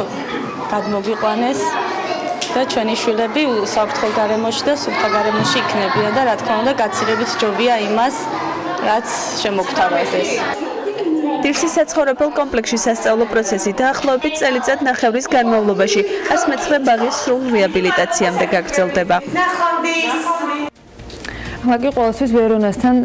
გადმოგიყვანეს და ჩვენი შვილები საფრთხო გარემოში და სუფთა გარემოში იქნებიან და რა თქმა უნდა გაცილებით ჯობია იმას, რაც შემოგთავაზეს. დირსის საცხოვრებელ კომპლექსში სასწავლო პროცესი დაახლოებით წელიწად ნახევრის განმავლობაში 109 ბაღის სრულ რეაბილიტაციამდე გაგრძელდება. ახლა ყოველთვის ვერონასთან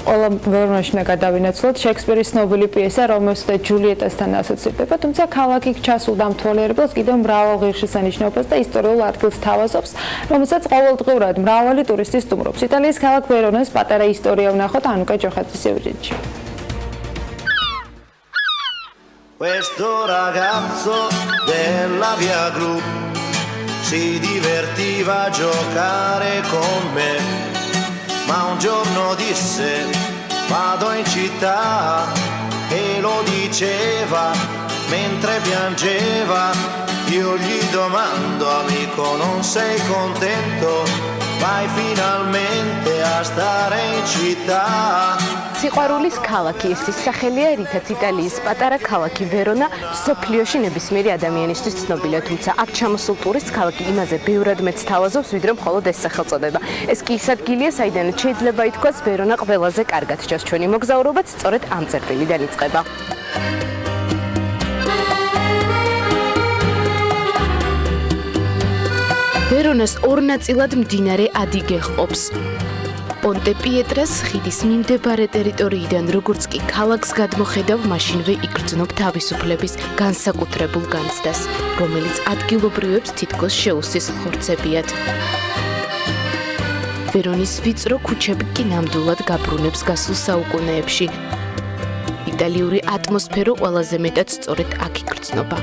ყველა ვერონაში უნდა გადავინაცვლოთ შექსპირის ცნობილი პიესა რომეოს და ჯულიეტასთან ასოცირდება, თუმცა ქალაქი ჩასულ დამთვალიერებელს კიდევ მრავალ ღირსშესანიშნაობას და ისტორიულ ადგილს თავაზობს, რომელსაც ყოველდღიურად მრავალი ტურისტი სტუმრობს. იტალიის ქალაქ ვერონას პატარა ისტორია ვნახოთ ანუკა ჯოხაძის სიუჟეტში. Questo ragazzo della via Gru si divertiva a giocare con me, ma un giorno disse vado in città e lo diceva mentre piangeva. Io gli domando amico non sei contento, vai finalmente a stare in città. სიყვარულის ქალაქი ეს სახელია, რითაც იტალიის პატარა ქალაქი ვერონა სოფლიოში ნებისმიერი ადამიანისთვის ცნობილია, თუმცა აქ ჩამოსულ ტურისტს ქალაქი იმაზე ბევრად მეც თავაზობს, ვიდრე მხოლოდ ეს სახელწოდება. ეს კი ის ადგილია, საიდანაც შეიძლება ითქვას ვერონა ყველაზე კარგად ჩანს ჩვენი მოგზაურობაც სწორედ ამ წერტილიდან იწყება. ვერონას ორ ნაწილად მდინარე ადიგე ჰყოფს. პონტე პietrას ხიდის მიმდებარე ტერიტორიიდან როგორც კი ქალაქს გადმოხედავ, მაშინვე იგრძნობ თავისუფლების განსაკუთრებულ განცდას, რომელიც ადგილობრივებს თითქოს შეუსის ხორცებიათ. ვერონის ვიწრო ქუჩები კი ნამდვილად გაბრუნებს გასულ საუკუნეებში. იტალიური ატმოსფერო ყველაზე მეტად სწორედ აქ იგრძნობა.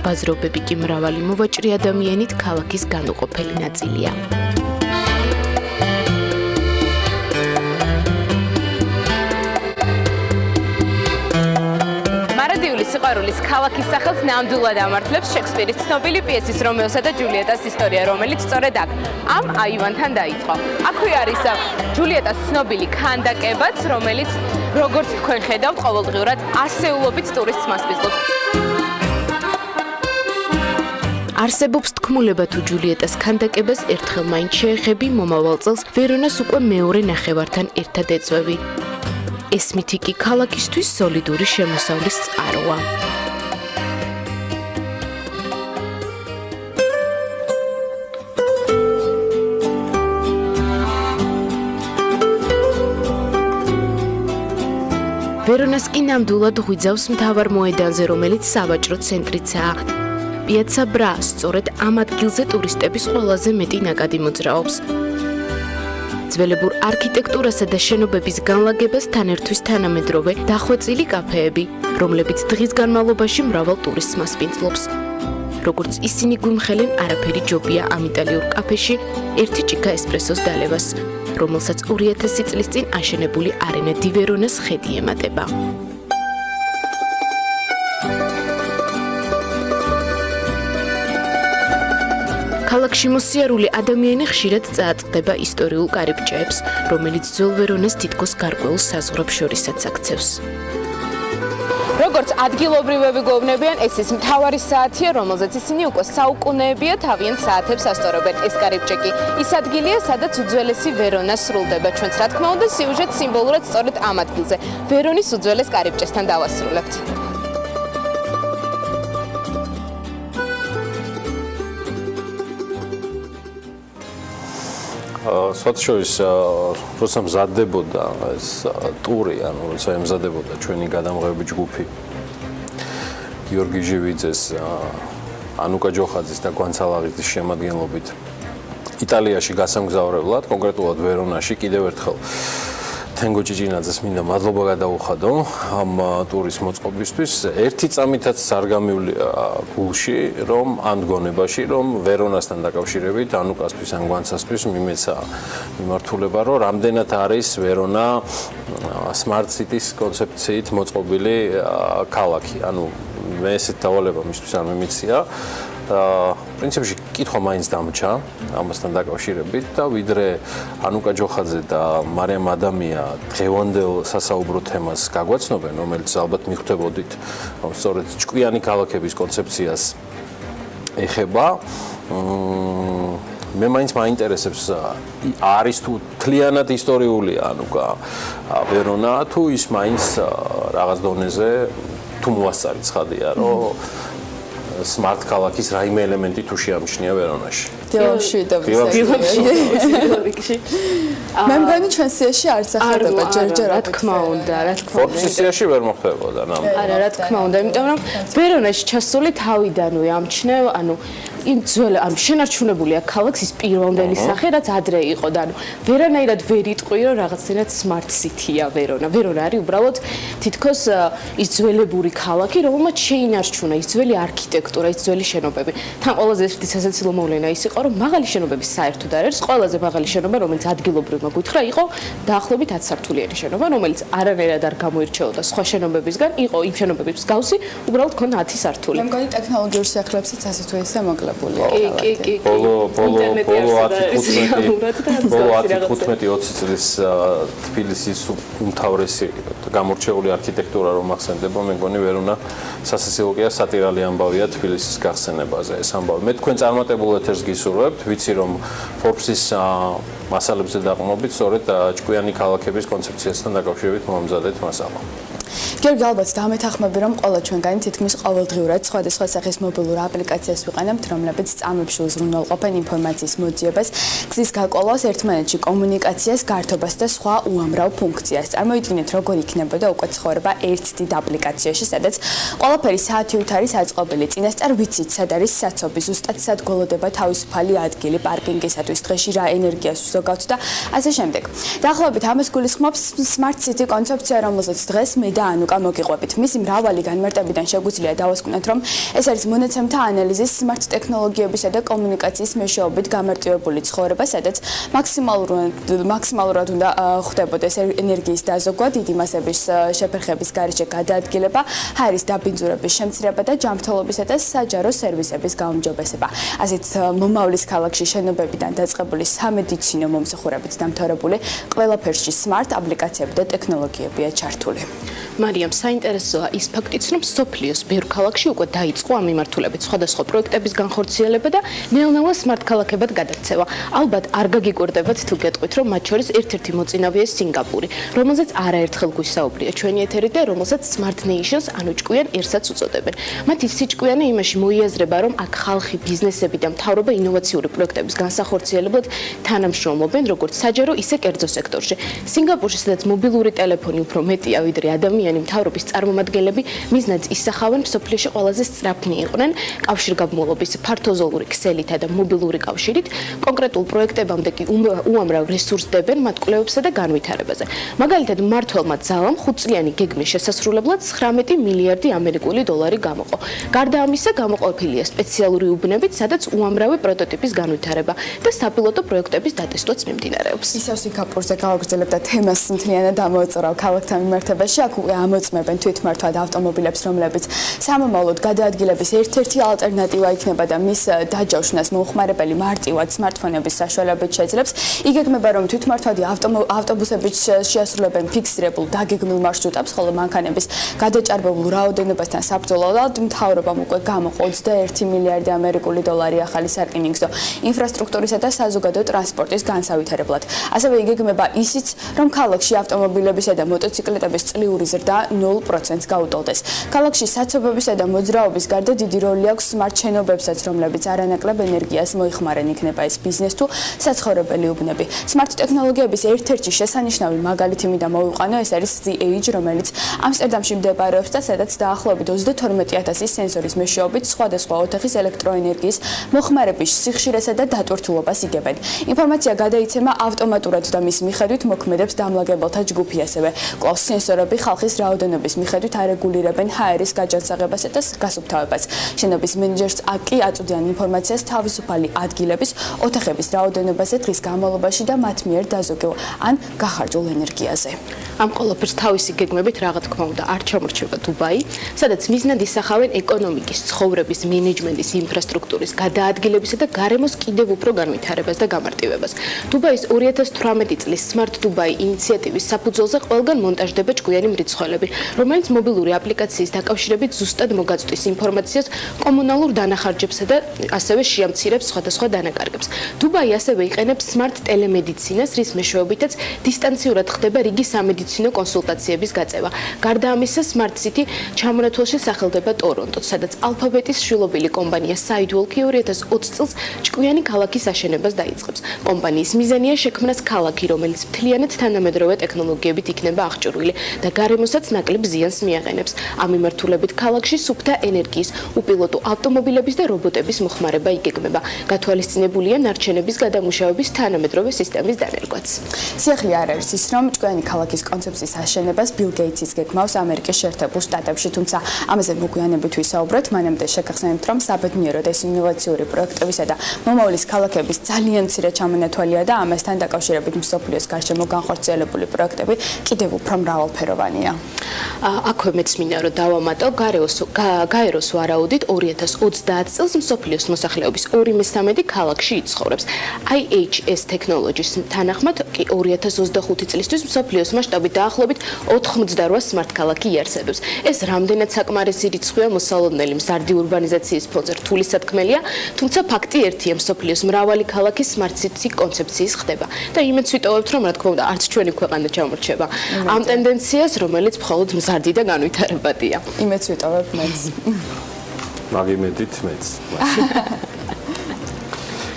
ბაზრობები კი მრავალი მოვაჭრე ადამიანით ქალაქის განუყოფელი ნაწილია. სიყვარულის ქალაქის სახელს ნამდვილად ამართლებს შექსპირის ცნობილი პიესის რომეოსა და ჯულიეტას ისტორია, რომელიც სწორედ აქ, ამ აივანთან დაიწყო. აქვე არის ჯულიეტას ცნობილი ქანდაკებაც, რომელიც როგორც თქვენ ხედავთ, ყოველდღიურად ასეულობით ტურისტს მასპინძლობს. არსებობს თქმულება თუ ჯულიეტას ქანდაკებას ერთხელ მაინც შეეხები, მომავალ წელს ვერონას უკვე მეორე ნახევართან ერთად ეწვევი. ეს მითიკი ქალაქისთვის სოლიდური შემოსავლის წყაროა. ვერონას კი ნამდვილად ღვიძავს მთავარ მოედანზე, რომელიც სავაჭრო ცენტრიცაა. პიაცა ბრა სწორედ ამ ადგილზე ტურისტების ყველაზე მეტი ნაკადი მოძრაობს. ძველებურ არქიტექტურასა და შენობების განლაგებას თან ერთვის თანამედროვე დახვეწილი კაფეები, რომლებიც დღის განმავლობაში მრავალ ტურისტს მასპინძლობს. როგორც ისინი გვიმხელენ, არაფერი ჯობია ამ იტალიურ კაფეში ერთი ჭიქა ესპრესოს დალევას, რომელსაც 2000 წლის წინ აშენებული არენა დი ვერონას ხედი ემატება. ქალაქში მოსიარული ადამიანი ხშირად წააწყდება ისტორიულ კარიბჭეებს, რომელიც ძველ ვერონას თითქოს გარკვეულ საზღვრებს შორისაც აქცევს. როგორც ადგილობრივები გვეუბნებიან, ეს ის მთავარი საათია, რომელზეც ისინი უკვე საუკუნეებია თავიანთ საათებს ასწორებენ. ეს კარიბჭე კი ის ადგილია, სადაც უძველესი ვერონა სრულდება. ჩვენც რა თქმა უნდა, სიუჟეტს სიმბოლურად სწორედ ამ ადგილზე, ვერონის უძველეს კარიბჭესთან დავასრულებთ. სოციოის როცა მზადდებოდა ეს ტური, ანუ როცა ემზადებოდა ჩვენი გადამღები ჯგუფი გიორგი ჟივიძეს, ანუკა ჯოხაძის და გვანცალაღიძის შემადგენლობით იტალიაში გასამგზავრებლად, კონკრეტულად ვერონაში კიდევ ერთხელ თენგო ჭიჭინაძეს მინდა მადლობა გადაუხადო ამ ტურის მოწყობისთვის. ერთი წამითაც არ გამივლია გულში, რომ ამ მდგონებაში, რომ ვერონასთან დაკავშირებით, ანუკასთვის, ან გვანცასთვის მიმეცა მიმართულება, რომ რამდენად არის ვერონა smart cities კონცეფციით მოწყობილი ქალაქი. ანუ მე ესეთ დავალება მისთვის არ მიმეცია. პრინციპში კითხვა მაინც დამჭა ამასთან დაკავშირებით და ვიდრე ანუკა ჯოხაძე და მარიამ ადამია დღევანდელ სასაუბრო თემას გაგვაცნობენ, რომელიც ალბათ მიხვდებოდით, რომ სწორედ ჭკვიანი ქალაქების კონცეფციას ეხება. მე მაინც მაინტერესებს არის თუ თლიანად ისტორიულია ანუკა ვერონა თუ ის მაინც რაღაც დონეზე თუ მოასწარი ცხადია, რომ smart ქალაქის რაიმე ელემენტი თუ შეამჩნია ვერონაში. დილავში. მე მგონი ჩვენ სიაში არ სახარდება ჯერჯერ, რა თქმა უნდა, რა თქმა უნდა. ფორციაში ვერ მოხდებოდა ნამდვილად. არა, რა თქმა უნდა, იმიტომ რომ ვერონაში ჩასული თავიდანვე ამჩნევ, ანუ იმ ძველ ამ შენარჩუნებული აქ ქალაქს ის პირვანდელი სახე რაც ადრე იყო და ანუ ვერანაირად ვერ იტყვი რომ რაღაცნაირად smart city-ა ვერონა. ვერონა არის უბრალოდ თითქოს ის ძველებური ქალაქი, რომელმაც შეინარჩუნა ის ძველი არქიტექტურა, ის ძველი შენობები. თან ყველაზე ერთი სასაცილო მოვლენა ის იყო, რომ მაღალი შენობების საერთოდ არ არის, ყველაზე მაღალი შენობა, რომელიც ადგილობრივმა გითხრა, იყო დაახლოებით 10 სართულიანი შენობა, რომელიც არანაირად არ გამოირჩეოდა სხვა შენობებისგან, იყო იმ შენობების მსგავსი, უბრალოდ ქონდა 10 სართული. მე მგონი ტექნოლოგიურ სიახლეებსაც ასე თუ ისე მოკლებულია. კი. ბოლო 10-15-20 წლის თბილისის უმთავრესი გამორჩეული არქიტექტურა რომ ახსენდება, მე მგონი ვერონა სასაცილოა სატირალი ამბავია თბილისის გახსენებაზე ეს ამბავი. მე თქვენ წარმატებულ ეთერს გისურვებთ, ვიცი რომ Forbes-ის მასალებზე დაყრდნობით, სწორედ ჭკვიანი ქალაქების კონცეფციასთან დაკავშირებით მომზადეთ მასალა. გიორგი, ალბათ დამეთანხმები, რომ ყველა ჩვენგანი თითქმის ყოველდღიურად სხვადასხვა სახის მობილურ აპლიკაციას ვიყენებთ, რომლებიც წამებში უზრუნველყოფენ ინფორმაციის მოძიებას, გზის გაკოლავს, ერთმანეთში კომუნიკაციას, გართობას და სხვა უამრავ ფუნქციას. წარმოიდგინეთ, როგორ იქნებოდა უკვე ცხოვრება ერთ დიდ აპლიკაციაში, სადაც ყველაფერი საათივით არის აწყობილი. წინასწარ ვიცით, სად არის საცობი, ზუსტად სად გოლოდება თავისუფალი ადგილი პარკინგისათვის, დღეში რა ენერგიას ვზოგავთ და ასე შემდეგ. დაახლოებით ამას გულისხმობს smart city კონცეფცია, რომელზეც დღეს მე და ანუკა მოგიყვებით. მისი მრავალი განმარტებიდან შეგვიძლია დავასკვნათ, რომ ეს არის მონაცემთა ანალიზის, smart ტექნოლოგიებისა და კომუნიკაციის მეშვეობით გამარტივებული ცხოვრება, სადაც მაქსიმალურად უნდა ხდებოდეს ენერგიის დაზოგვა, დიდი მასების შეფერხების გარეშე გადაადგილება, ჰაერის დაბინძურების შემცირება და ჯანმრთელობისა და საჯარო სერვისების გაუმჯობესება. ასეთ მომავლის ქალაქში შენობებიდან დაწყებული სამედიცინო მომსახურებით დამთავრებული ყველაფერში smart აპლიკაციები და ტექნოლოგიებია ჩართული. მარიამ, საინტერესოა ის ფაქტიც, რომ სოფლიოს ბევრ ქალაქში უკვე დაიწყო ამ მიმართულებით სხვადასხვა პროექტების განხორციელება და ნელ-ნელა smart ქალაქებად გადაქცევა. ალბათ არ გაგიკვირდებათ თუ გეტყვით, რომ მათ შორის ერთ-ერთი მოწინავეა სინგაპური, რომელზეც არაერთხელ გვისაუბრია ჩვენი ეთერი და რომელსაც smart nations, ანუ ჭკვიან ერსაც უწოდებენ. მათი სიჭკვიანი იმაში მოიაზრება, რომ აქ ხალხი, ბიზნესები და მთავრობა ინოვაციური პროექტების განსახორციელებლად თანამშრომლობენ, როგორც საჯარო, ისე კერძო სექტორში. სინგაპურში, სადაც მობილური ტელეფონი უფრო მეტია ვიდრე ადამიანი, მთავრობის წარმომადგენლები მიზნად ისახავენ მსოფლიოში ყველაზე სწრაფნი იყვნენ კავშირგაბმულობის ფართოზოლური ქსელითა და მობილური კავშირით, კონკრეტულ პროექტებამდე კი უამრავ რესურსს დებენ მათ კვლევებსა და განვითარებაზე. მაგალითად, მმართველმა ძალამ 5 წლიანი გეგმის შესასრულებლად 19 მილიარდი ამერიკული დოლარი გამოყო. გარდა ამისა, გამოყოფილია სპეციალური უბნებით, სადაც უამრავი პროტოტიპის განვითარება და საპილოტო პროექტების დატესტვაც მიმდინარეობს. ისევ სინგაპურზე გავაგრძელებ და თემას მთლიანად ამოვწურავ ქალაქთან მიმართებაში. აქ უკვე ამოწმებენ თვითმართვად ავტომობილებს, რომლებიც სამომავლოდ გადაადგილების ერთ-ერთი ალტერნატივა იქნება და მის დაჯავშნას მომხმარებელი მარტივად smartphone-ების საშუალებით შეძლებს. იგეგმება, რომ თვითმართვადი ავტობუსებით შეასრულებენ ფიქსირებულ დაგეგმილ მარშრუტებს, ხოლო მანქანების გადაჭარბებულ რაოდენობასთან საბრძოლველად მთავრობამ უკვე გამოყო 21 მილიარდი ამერიკული დოლარი ახალი სარკინიგზო ინფრასტრუქტურისა და საზოგადო ტრანსპორტის განსავითარებლად. ასევე იგეგმება ისიც, რომ ქალაქში ავტომობილებისა და მოტოციკლეტების წლიური ზრდა 0%-ს გაუტოლდეს. ქალაქში საცობებისა და მოძრაობის გარდა დიდი როლი აქვს smart შენობებსაც, რომლებიც არანაკლებ ენერგიას მოიხმარენ, იქნება ეს ბიზნეს თუ საცხოვრებელი უბნები. smart ტექნოლოგიების ერთ-ერთი შესანიშნავი მაგალითი მინდა მოვიყვანო, ეს არის The Age, რომელიც ამსტერდამში მდებარეობს და სადაც დაახლოებით 22000 სენსორის მეშვეობით სხვადასხვა ოთახის ელექტროენერგიის მოხმარების სიხშირესა და დატვირთულობას იგებენ. ინფორმაცია გადაიცემა ავტომატურად და მის მიხედვით მოქმედებს დამლაგებელთა ჯგუფი, ასევე კლავს სენსორები ხალხის რაოდენობის მიხედვით არეგულირებენ ჰაერის გაჯანსაღებასა და გასუფთავებას. შენობის მენეჯერს კი აწვდიან ინფორმაციას თავისუფალი ადგილების, ოთახების რაოდენობაზე დღის განმავლობაში და მათ მიერ დაზოგებულ ან გახარჯულ ენერგიაზე. ამ ყველაფერს თავისი გეგმებით რა თქმა უნდა არ ჩამორჩება დუბაი, სადაც მიზნად ისახავენ ეკონომიკის, ცხოვრების, მენეჯმენტის, ინფრასტრუქტურის გადაადგილებისა და გარემოს კიდევ უფრო განვითარებას და გამარტივებას. დუბაის 2018 წლის Smart Dubai ინიციატივის საფუძველზე ყველგან მონტაჟდება ჭკვიანი მრიცხველები, რომელიც მობილური აპლიკაციის დაკავშირებით ზუსტად მოგაწვდის ინფორმაციას კომუნალურ დანახარჯებსა და ასევე შეამცირებს სხვადასხვა დანაკარგებს. დუბაი ასევე იყენებს smart ტელემედიცინას, რის მეშვეობითაც დისტანციურად ხდება რიგი სამედიცინო კონსულტაციების გაწევა. გარდა ამისა, Smart City ჩამონათვალში სახელდება ტორონტოც, სადაც ალფაბეტის შვილობილი კომპანია Sidewalk 2020 წელს ჭკვიანი ქალაქის აშენებას დაიწყებს. კომპანიის მიზანია შექმნას ქალაქი, რომელიც მთლიანად თანამედროვე ტექნოლოგიებით იქნება აღჭურვილი და გარემოს რომელსაც ნაკლებ ზიანს მიაყენებს. ამ მიმართულებით ქალაქში სუფთა ენერგიის, უპილოტო ავტომობილების და რობოტების მოხმარება იგეგმება. გათვალისწინებულია ნარჩენების გადამუშავების თანამედროვე სისტემის დანერგვაც. სიახლე არ არის ის, რომ ჭკვიანი ქალაქის კონცეფციის აშენებას ბილ გეიტსიც გეგმავს ამერიკის შეერთებულ შტატებში, თუმცა ამაზე მოგვიანებით ვისაუბროთ. მანამდე შეგახსენებთ, რომ საბედნიეროდ ეს ინოვაციური პროექტებისა და მომავლის ქალაქების ძალიან მცირე ჩამონათვალია და ამასთან დაკავშირებით მსოფლიოს გარშემო განხორციელებული პროექტები კიდევ უფრო მრავალფეროვანია. აქვე მეც მინდა რომ დავამატო, გაეროს ვარაუდით 2030 წელს მსოფლიოს მოსახლეობის 2/3 ქალაქში იცხოვრებს. IHS Technologies თანახმად კი 2025 წლისთვის მსოფლიოს მასშტაბით დაახლოებით 88 smart ქალაქი იარსებებს. ეს რამდენად საკმარისი რიცხვია მოსალოდნელი მზარდი ურბანიზაციის ფონზე რთული სათქმელია, თუმცა ფაქტი ერთია, მსოფლიოს მრავალი ქალაქის smart city კონცეფციის ხდება. და იმედს ვიტოვებთ, რომ რა თქმა უნდა, არც ჩვენი ქვეყანა ჩამორჩება ამ ტენდენციას, რომელიც მხოლოდ მზარდი და განვითარებადია. იმედს ვიტოვებ მეც. მაგიმედით მეც.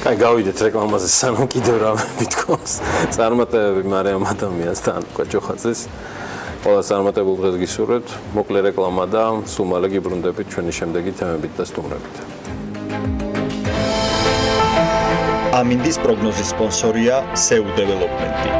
კაი, გავიდეთ რეკლამაზე, სანამ კიდევ რამე მითქოს. წარმატებები მარიამ ადამიანსთან, კოჭოხაძეს. ყველა წარმატებულ დღეს გისურვებთ. მოკლე რეკლამა და სულ მალე გიბრუნდებით ჩვენი შემდეგი თემებით და სტუმრებით. ამინდის პროგნოზის სპონსორია SEU დეველოპმენტი.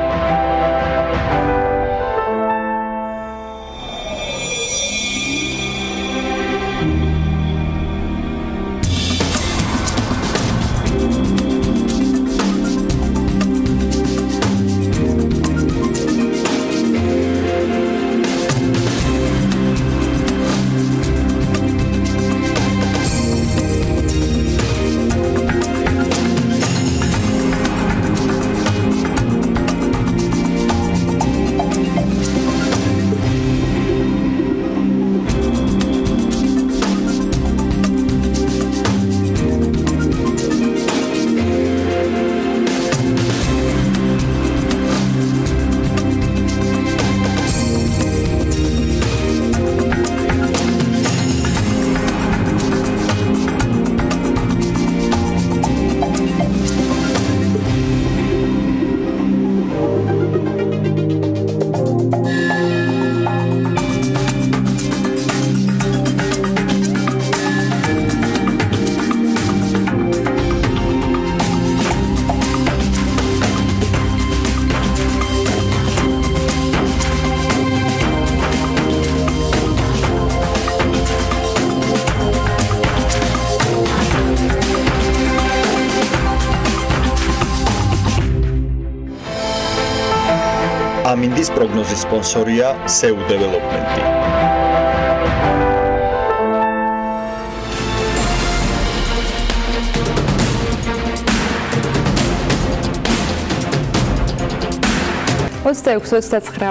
ამინდის პროგნოზის სპონსორია SEU დეველოპმენტი.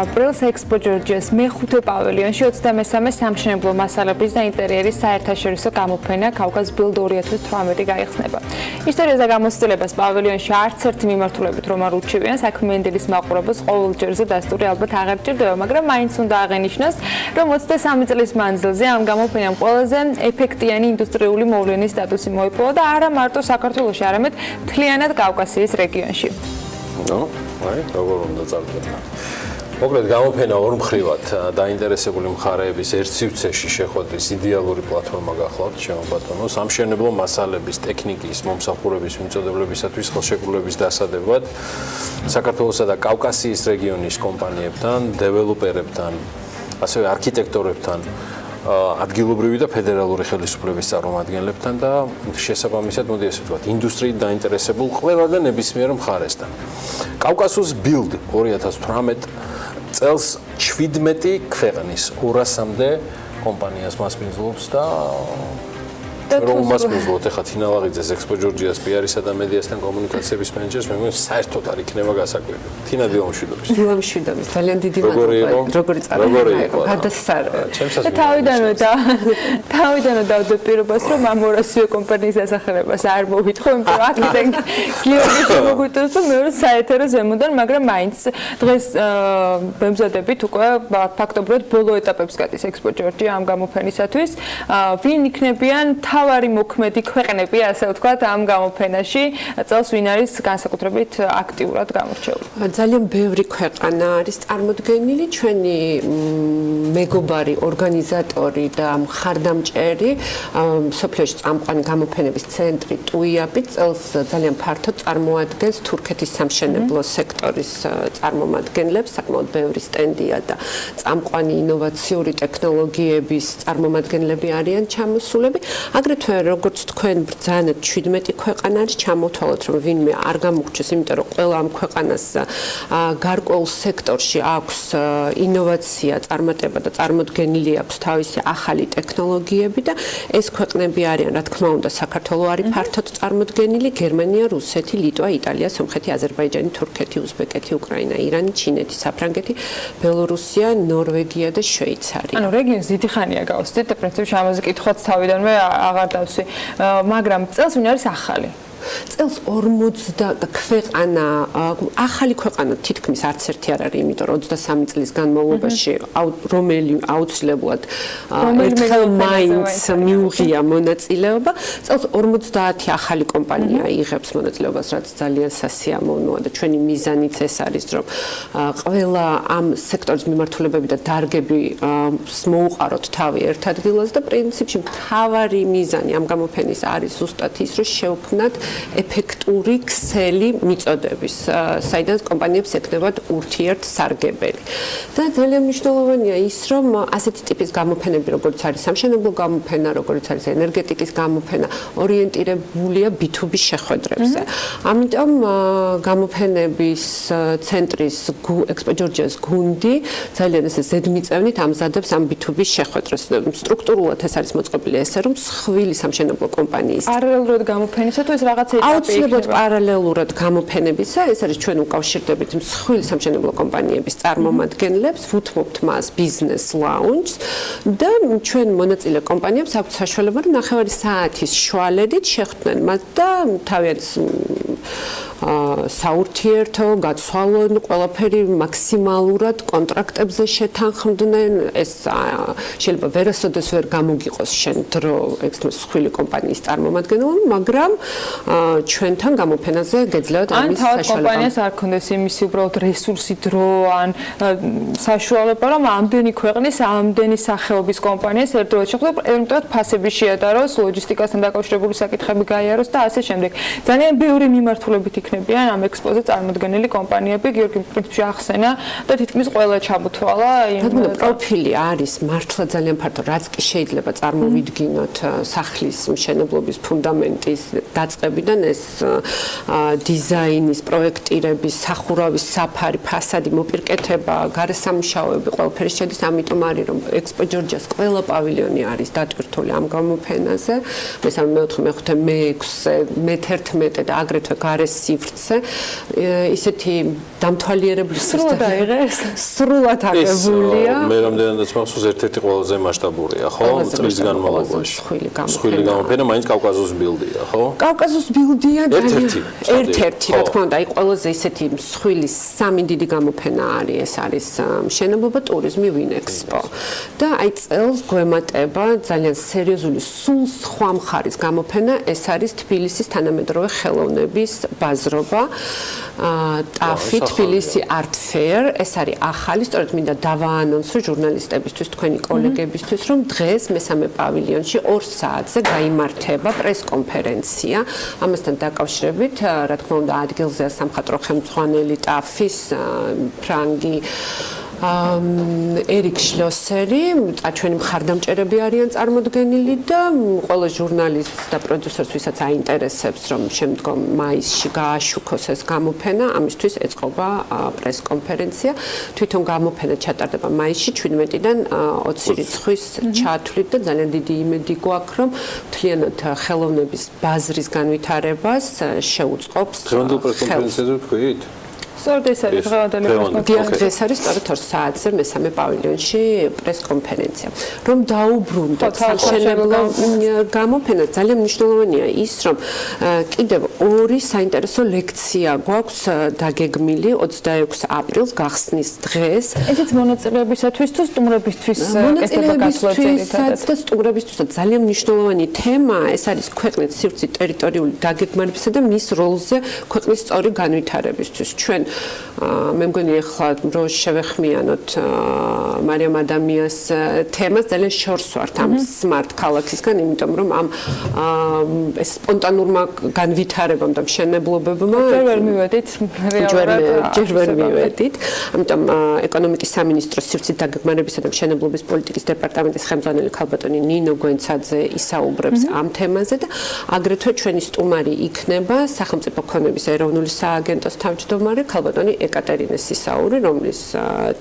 aprils Expo Georgia's მეხუთე პავილიონში 23-მე სამშენებლო მასალების და ინტერიერის საერთაშორისო გამოფენა Caucus Build 2018 გაიხსნება. ისტორიაზე გამოცდილებას პავილიონში არც ერთი მიმართულებით რომ არ ურჩევიან საქმიანი დილის მაყურებელს ყოველჯერზე დასტური ალბათ აღარ ჭირდება, მაგრამ მაინც უნდა აღენიშნოს, რომ 23 წლის მანძილზე ამ გამოფენამ ყველაზე ეფექტიანი ინდუსტრიული მოვლენის სტატუსი მოიპოვა და არა მარტო საქართველოში, არამედ მთლიანად კავკასიის რეგიონში. როგორ უნდა წავიდეთ. მოკლედ გამოფენა ორმხრივად დაინტერესებული მხარეების ერთ სივრცეში შეხვედრის იდეალური პლატფორმა გახლავთ ჩემო ბატონო, სამშენებლო მასალების, ტექნიკის, მომსახურების მიმწოდებლებისათვის ხელშეკრულების დასადებად საქართველოსა და კავკასიის რეგიონის კომპანიებთან, დეველოპერებთან, ასევე არქიტექტორებთან, ადგილობრივი და ფედერალური ხელისუფლების წარმომადგენლებთან და შესაბამისად, მოდი ასე ვთქვათ, ინდუსტრიით დაინტერესებულ ყველა და ნებისმიერ მხარესთან. Caucasus Build 2018 წელს 17 ქვეყნის 200-მდე კომპანიას მასპინძლობს და რომ მასპინძლობთ ახლა თინალაღიძეს Expo Georgia's PR-ისა და მედიასთან კომუნიკაციების მენეჯერს, მე მგონი საერთოდ არ იქნება გასაკვირი. თინა დილამშვიდობის. დილამშვიდობის, ძალიან დიდი მადლობა. როგორი იყო? გადასარევი. თავიდანვე დავდებ პირობას, რომ ამ 200 კომპანიის დასახელებას არ მოვიტყო, იმიტომ რომ აქედან გიორგი შემოგვიტოს და მეორე საეთერო ზემოდან, მაგრამ მაინც დღეს ვემზადებით უკვე ფაქტობრივად ბოლო ეტაპებს გადის Expo Georgia ამ გამოფენისათვის. ვინ იქნებიან მთავარი მოქმედი ქვეყნები, ასე ვთქვათ, ამ გამოფენაში წელს ვინ არის განსაკუთრებით აქტიურად გამორჩეული? ძალიან ბევრი ქვეყანა არის წარმოდგენილი, ჩვენი მეგობარი ორგანიზატორი და მხარდამჭერი სოფლიოში წამყვანი გამოფენების ცენტრი ტუიაპი წელს ძალიან ფართოდ წარმოადგენს თურქეთის სამშენებლო სექტორის წარმომადგენლებს, საკმაოდ ბევრი სტენდია და წამყვანი ინოვაციური ტექნოლოგიების წარმომადგენლები არიან ჩამოსულები. აგრეთვე როგორც თქვენ ბრძანეთ 17 ქვეყანა არის ჩამოთვალოთ, რომ ვინმე არ გამოგჩეს, იმიტომ რომ ყველა ამ ქვეყანას გარკვეულ სექტორში აქვს ინოვაცია, წარმატება და წარმოდგენილი აქვს თავისი ახალი ტექნოლოგიები და ეს ქვეყნები არიან, რა თქმა უნდა, საქართველო არის ფართოდ წარმოდგენილი, გერმანია, რუსეთი, ლიტვა, იტალია, სომხეთი, აზერბაიჯანი, თურქეთი, უზბეკეთი, უკრაინა, ირანი, ჩინეთი, საფრანგეთი, ბელორუსია, ნორვეგია და შვეიცარია. ანუ რეგიონს დიდი ხანია გავსწრით და პრინციპში ამაზე კითხვაც თავიდანვე აღარ დავსვი. მაგრამ წელს ვინ არის ახალი? წელს 40 ქვეყანა, ახალი ქვეყანა თითქმის არც ერთი არ არის, იმიტომ რომ 23 წლის განმავლობაში რომელი აუცილებლად ერთხელ მაინც მიუღია მონაწილეობა. წელს 50 ახალი კომპანია იღებს მონაწილეობას, რაც ძალიან სასიამოვნოა და ჩვენი მიზანიც ეს არის, რომ ყველა ამ სექტორის მიმართულებები და დარგები მოუყაროთ თავი ერთ ადგილას და პრინციპში მთავარი მიზანი ამ გამოფენის არის ზუსტად ის, რომ შევქმნათ ეფექტური ქსელი მიწოდების, საიდანაც კომპანიებს ექნებათ ურთიერთსარგებელი. და ძალიან მნიშვნელოვანია ის, რომ ასეთი ტიპის გამოფენები, როგორც არის სამშენებლო გამოფენა, როგორც არის ენერგეტიკის გამოფენა, ორიენტირებულია B2B შეხვედრებზე. ამიტომ გამოფენების ცენტრის ექსპო ჯორჯიას გუნდი ძალიან ესე ზედმიწევნით ამზადებს ამ B2B შეხვედრას. სტრუქტურულად ეს არის მოწყობილი ესე, რომ სხვილი სამშენებლო კომპანიის პარალელურად გამოფენისა თუ ეს რაღაც აუცილებლად პარალელურად გამოფენებისა, ეს არის ჩვენ უკავშირდებით მსხვილი სამშენებლო კომპანიების წარმომადგენლებს, ვუთმობთ მას ბიზნეს ლაუნჯს და ჩვენ მონაწილე კომპანიებს აქვთ საშუალება, რომ ნახევარი საათის შუალედით შეხვდნენ მათ და თავიანთ საურთიერთო გაცვალონ, ყველაფერი მაქსიმალურად კონტრაქტებზე შეთანხმდნენ. ეს შეიძლება ვერასოდეს ვერ გამოგიყოს შენ დრო სხვილი კომპანიის წარმომადგენელმა, მაგრამ ჩვენთან გამოფენაზე გეძლევათ ამის საშუალება. ან თავად კომპანიას არ ქონდეს იმისი უბრალოდ რესურსი, დრო ან საშუალება, რომ ამდენი ქვეყნის, ამდენი სახეობის კომპანიას ერთდროულად შეხვდეს, ერთდროულად ფასები შეადაროს, ლოჯისტიკასთან დაკავშირებული საკითხები გაიაროს და ასე შემდეგ. ძალიან ბევრი მიმართულებით იქნებიან ამ ექსპოზე წარმოდგენილი კომპანიები, გიორგი პრინციპში ახსენა და თითქმის ყველა ჩამოთვალა. პროფილი არის მართლა ძალიან ფართო, რაც კი შეიძლება წარმოვიდგინოთ სახლის მშენებლობის ფუნდამენტის დაწყებიდან ეს დიზაინის, პროექტირების, სახურავის საფარი, ფასადი, მოპირკეთება, გარესამუშაოები, ყველაფერი შედის, ამიტომ არის რომ ექსპო ჯორჯიას ყველა პავილიონი არის დატვირთული ამ გამოფენაზე. მესამე, მეოთხე, მეხუთე, მეექვსე, მე-11 და აგრეთვე გარესივრცე ისეთი დამთვალიერებლი სრულად აიღეს? სრულად აღებულია. მე რამდენადაც მახსოვს ერთ-ერთი ყველაზე მასშტაბურია, ხო? წლის განმავლობაში. სხვილი გამოფენა მაინც კავკასიის ბილდია, ხო? კავკასიის ბილდია ერთ-ერთი, რა თქმა უნდა, აი ყველაზე ისეთი მსხვილი სამი დიდი გამოფენა არის, ეს არის მშენებლობა, ტურიზმი, ვინექსპო. და აი წელს გვემატება ძალიან სერიოზული, სულ სხვა მხარის გამოფენა, ეს არის თბილისის თანამედროვე ხელოვნების ბაზრობა. ტაფი თბილისი art fair, ეს არის ახალი, სწორედ მინდა დავაანონსო ჟურნალისტებისთვის, თქვენი კოლეგებისთვის, რომ დღეს მესამე პავილიონში 2 საათზე გაიმართება პრეს-კონფერენცია. ამასთან დაკავშირებით, რა თქმა უნდა, ადგილზეა სამხატვრო ხელმძღვანელი ტაფის ფრანგი ერიკ შლოსერი, ჩვენი მხარდამჭერები არიან წარმოდგენილი და ყველა ჟურნალისტს და პროდიუსერს, ვისაც აინტერესებს, რომ შემდგომ მაისში გააშუქოს ეს გამოფენა, ამისთვის ეწყობა პრეს-კონფერენცია. თვითონ გამოფენა ჩატარდება მაისში 17-დან 20 რიცხვის ჩათვლით და ძალიან დიდი იმედი გვაქვს, რომ მთლიანად ხელოვნების ბაზრის განვითარებას შეუწყობს. დღევანდელ პრეს-კონფერენციაზე ვთქვით? სწორედ ეს არის დღევანდელი პრეს-კონფერენცია. დღეს არის სწორედ 2 საათზე მესამე პავილიონში პრეს-კონფერენცია. რომ დაუბრუნდეთ სამშენებლო გამოფენა, ძალიან მნიშვნელოვანია ის, რომ კიდევ ორი საინტერესო ლექცია გვაქვს დაგეგმილი 26 აპრილს გახსნის დღეს. ესეც მონაწილეებისათვის თუ სტუმრებისთვის კეთება გასვლაც და სტუმრებისთვისაც ძალიან მნიშვნელოვანი თემა, ეს არის ქვეყნის სივრცის ტერიტორიული დაგეგმარებისა და მის როლზე ქვეყნის სწორი განვითარებისთვის. ჩვენ მე მგონი ახლა რო შევეხმიანოთ მარიამ ადამიას თემას ძალიან შორს ვართ ამ smart ქალაქისგან, იმიტომ რომ ამ ეს სპონტანურმა განვითარებამ და მშენებლობებმა ჯერ ვერ მივედით ჯერ ვერ მივედით. ამიტომ ეკონომიკის სამინისტროს სივრცის დაგეგმარებისა და მშენებლობის პოლიტიკის დეპარტამენტის ხელმძღვანელი ქალბატონი ნინო გვენცაძე ისაუბრებს ამ თემაზე და აგრეთვე ჩვენი სტუმარი იქნება სახელმწიფო ქონების ეროვნული სააგენტოს თავმჯდომარე ქალბატონი ეკატერინე სისაური, რომლის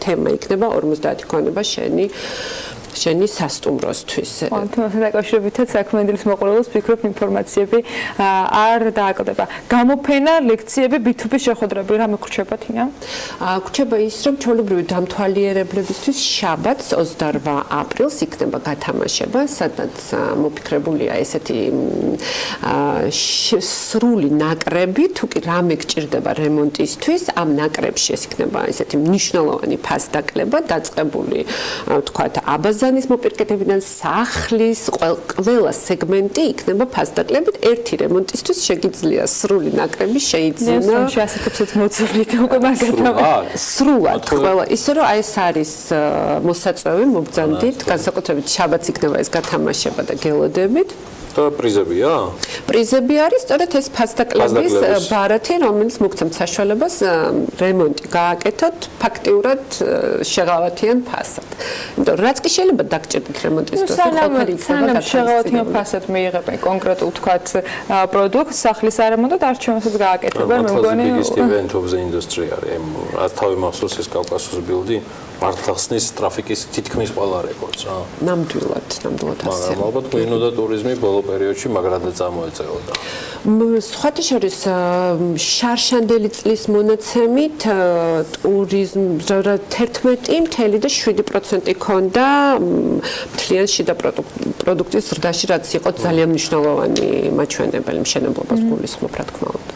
თემა იქნება 50 ქონება შენი სასტუმროსთვის. თემასთან დაკავშირებითაც საქმიანობის მოყოლებას ვფიქრობ ინფორმაციები არ დააკლდება. გამოფენა, ლექციები, B2B შეხვედრები რა მეკრჩება თინა? გვჩება ის, რომ ჩვეულებრივი დამთვალიერებლებისთვის შაბათს 28 აპრილს იქნება გათამაშება, სადაც მოფიქრებულია ესეთი სრული ნაკრები, თუ კი რამე გჭირდება რემონტისთვის, ამ ნაკრებში ეს იქნება ესეთი მნიშვნელოვანი ფასდაკლება, დაწყებული ვთქვათ აბაზანის მოპირკეთებიდან სახლის ყველა სეგმენტი იქნება ფასდაკლებით. ერთი რემონტისთვის შეგიძლია სრული ნაკრები შეიძინა. შეასრულებსაც მოძებნით უკვე მაგათამა. სრულად ყველა ისე რომ აი ეს არის მოსაწვევი მობრძანდით, განსაკუთრებით შაბათს იქნება ეს გათამაშება და გელოდებით. და პრიზებია? პრიზები არის სწორედ ეს ფასდაკლების ბარათი, რომელიც მოგცემთ საშუალებას რემონტი გააკეთოთ ფაქტიურად შეღავათიან ფასად. იმიტომ რაც კი შეიძლება დაგჭირდეთ რემონტის დროს სანამ შეღავათიან ფასად მიიღებენ კონკრეტულ თქვათ პროდუქტს სახლის არემონტად არჩევანსაც გააკეთებენ. მე მგონი biggest event of the industry არის. რაც თავი მახსოვს ეს კავკასიის ბილდი მართლახსნის ტრაფიკის თითქმის ყველა რეკორდს რა. ნამდვილად ასე. მაგრამ ალბათ გვინო და ტურიზმი ბოლო პერიოდში მაგრადაც წამოეწეოდა. სხვათა შორის შარშანდელი წლის მონაცემით ტურიზმ 11.7% ქონდა მთლიან შიდა პროდუქტის ზრდაში, რაც იყო ძალიან მნიშვნელოვანი მაჩვენებელი მშენებლობას გულისხმობ რა თქმა უნდა.